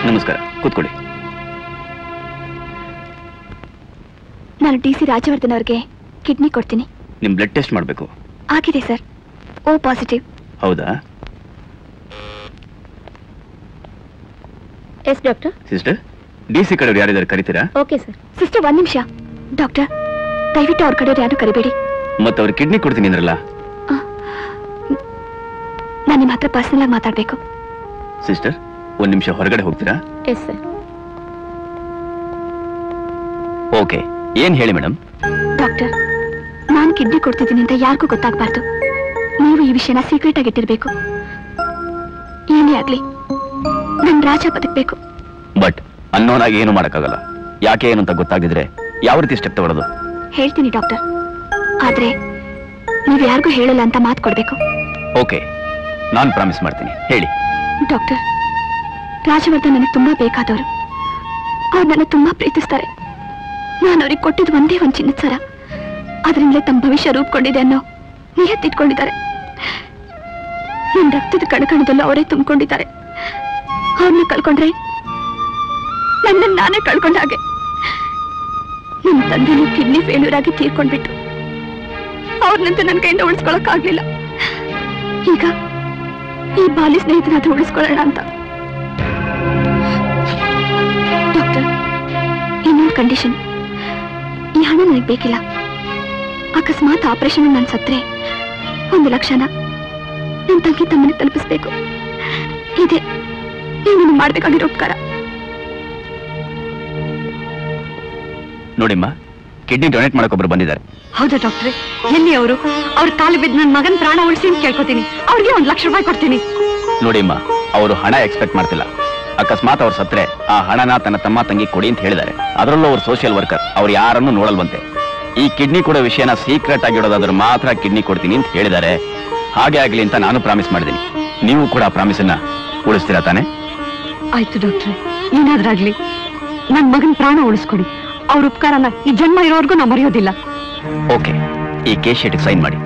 ನಮಸ್ಕಾರ, ಕೂತ್ಕೊಳ್ಳಿ. ನಾನು DC ರಾಜವರ್ಧನ್ ಅವ್ರಿಗೆ ಕಿಡ್ನಿ ಕೊಡ್ತೀನಿ. ನಿಮ್ ಬ್ಲಡ್ ಟೆಸ್ಟ್ ಮಾಡಬೇಕು. ಆಗಿದೆ ಸರ್, O+. ಹೌದಾ? Yes doctor. ಸಿಸ್ಟರ್, DC ಕಡೆಯವರು ಯಾರಿದ್ದಾರೆ ಕರಿತೀರಾ? Okay sir. ಸಿಸ್ಟರ್, 1 ನಿಮಿಷ. ಡಾಕ್ಟರ್, ದಯವಿಟ್ಟು ಅವ್ರ ಕಡೆಯವ್ರು ಯಾರು ಕರಿಬೇಡಿ. ಮತ್ತೆ ಅವ್ರ ಕಿಡ್ನಿ ಕೊಡ್ತೀನಿ ಅಂದ್ರಲ್ಲ? ನಾನು ನಿಮ್ಮ ಹತ್ರ ಪರ್ಸನಲ್ ಆಗಿ ಮಾತಾಡ್ಬೇಕು. ಸಿಸ್ಟರ್, 1 ನಿಮಿಷ ಹೊರಗಡೆ ಹೋಗ್ತೀರಾ? Yes sir. ಓಕೆ. ಏನ್ ಹೇಳಿ ಮೇಡಮ್? ಡಾಕ್ಟರ್, ನಾನು ಕಿಡ್ನಿ ಕೊಡ್ತಿದ್ದೀನಿ ಅಂತ ಯಾರಿಗೂ ಗೊತ್ತಾಗಬಾರ್ದು. ನೀವು ಈ ವಿಷಯನ ಸೀಕ್ರೆಟ್ ಆಗಿ ಇಟ್ಟಿರ್ಬೇಕು. ಏನೇ ಆಗ್ಲಿ ನನ್ ರಾಜ ಬದುಕ್ಬೇಕು. ಬಟ್ ಅನ್ನೋನಾಗಿ ಏನು ಮಾಡಕ್ಕಾಗಲ್ಲ. ಯಾಕೆ ಏನು ಅಂತ ಗೊತ್ತಾಗಿದ್ರೆ ಯಾವ ರೀತಿ ಸ್ಟೆಪ್ ತಗೊಳ್ಳೋದು? ಹೇಳ್ತೀನಿ ಡಾಕ್ಟರ್, ಆದ್ರೆ ನೀವು ಯಾರಿಗೂ ಹೇಳಲ್ಲ ಅಂತ ಮಾತು ಕೊಡ್ಬೇಕು. ಓಕೆ, ನಾನು ಪ್ರಾಮಿಸ್ ಮಾಡ್ತೀನಿ. ಹೇಳಿ. ಡಾಕ್ಟರ್, ರಾಜವರ್ಧನ್ ನನಗೆ ತುಂಬಾ ಬೇಕಾದವರು. ಅವ್ರು ನನ್ನ ತುಂಬಾ ಪ್ರೀತಿಸ್ತಾರೆ. ನಾನು ಅವ್ರಿಗೆ ಕೊಟ್ಟಿದ್ದು ಒಂದೇ ಒಂದು ಚಿನ್ನದ ಸರ, ಅದರಿಂದಲೇ ತಮ್ಮ ಭವಿಷ್ಯ ರೂಪುಗೊಂಡಿದೆ ಅನ್ನೋ ನಿಯತ್ತಿಟ್ಕೊಂಡಿದ್ದಾರೆ. ನನ್ನ ರಕ್ತದ ಕಣಕಣದಲ್ಲೂ ಅವರೇ ತುಂಬಿಕೊಂಡಿದ್ದಾರೆ. ಅವ್ರನ್ನ ಕಳ್ಕೊಂಡ್ರೆ ನನ್ನನ್ನು ನಾನೇ ಕಳ್ಕೊಂಡ ಹಾಗೆ. ನನ್ನ ತಂದೆನೂ ಕಿಡ್ನಿ ಫೇಲ್ಯೂರ್ ಆಗಿ ತೀರ್ಕೊಂಡ್ಬಿಟ್ಟು ಅವ್ರನ್ನಂತೂ ನನ್ನ ಕೈಯಿಂದ ಉಳಿಸ್ಕೊಳಕ್ಕಾಗ್ಲಿಲ್ಲ. ಈಗ ಈ ಬಾಲಿ ಸ್ನೇಹಿತನಾದ್ರೂ ಉಳಿಸ್ಕೊಳ್ಳೋಣ ಅಂತ. ಡಾಕ್ಟರ್, ಇನ್ನೊಂದು ಕಂಡೀಷನ್. ಈ ಹಣ ನನಗೆ ಬೇಕಿಲ್ಲ. ಅಕಸ್ಮಾತ್ ಆಪರೇಷನ್ ನಾನು ಸತ್ರೆ 1 ಲಕ್ಷನ ನನ್ನ ತಂಗಿ ತಮ್ಮನಿಗೆ ತಲುಪಿಸ್ಬೇಕು. ಇದೆ ನೀವು ಮಾಡ್ಬೇಕಾಗಿರೋ ಉಪಕಾರ. ನೋಡಿಮ್ಮ, ಕಿಡ್ನಿ ಡೊನೇಟ್ ಮಾಡಕ್ಕೊಬ್ರು ಬಂದಿದ್ದಾರೆ. ಹೌದಾ ಡಾಕ್ಟ್ರೆ? ಎಲ್ಲಿ ಅವರು? ಅವ್ರ ಕಾಲು ಬಿದ್ದು ನನ್ನ ಮಗನ ಪ್ರಾಣ ಉಳಿಸಿ ಅಂತ ಕೇಳ್ಕೊತೀನಿ. ಅವ್ರಿಗೆ 1 ಲಕ್ಷ ರೂಪಾಯಿ ಕೊಡ್ತೀನಿ. ನೋಡಿಮ್ಮ, ಅವರು ಹಣ ಎಕ್ಸ್ಪೆಕ್ಟ್ ಮಾಡ್ತಿಲ್ಲ. ಅಕಸ್ಮಾತ್ ಅವ್ರು ಸತ್ರೆ ಆ ಹಣನ ತನ್ನ ತಮ್ಮ ತಂಗಿ ಕೊಡಿ ಅಂತ ಹೇಳಿದ್ದಾರೆ. ಅದರಲ್ಲೂ ಅವ್ರು ಸೋಷಿಯಲ್ ವರ್ಕರ್, ಅವ್ರು ಯಾರನ್ನು ನೋಡಲ್ವಂತೆ. ಈ ಕಿಡ್ನಿ ಕೊಡೋ ವಿಷಯನ ಸೀಕ್ರೆಟ್ ಆಗಿಡೋದಾದ್ರೂ ಮಾತ್ರ ಕಿಡ್ನಿ ಕೊಡ್ತೀನಿ ಅಂತ ಹೇಳಿದ್ದಾರೆ. ಹಾಗೆ ಆಗ್ಲಿ ಅಂತ ನಾನು ಪ್ರಾಮಿಸ್ ಮಾಡಿದ್ದೀನಿ. ನೀವು ಕೂಡ ಆ ಪ್ರಾಮಿಸನ್ನ ಉಳಿಸ್ತೀರಾ ತಾನೆ? ಆಯ್ತು ಡಾಕ್ಟ್ರೆ, ಏನಾದ್ರಾಗ್ಲಿ ನನ್ನ ಮಗನ ಪ್ರಾಣ ಉಳಿಸ್ಕೊಡಿ. ಅವ್ರ ಉಪಕಾರನ ಈ ಜನ್ಮ ಇರೋವರೆಗೂ ನಾ ಮರೆಯೋದಿಲ್ಲ. ಓಕೆ, ಈ ಕೇಸ್ ಶೀಟ್ಗೆ ಸೈನ್ ಮಾಡಿ.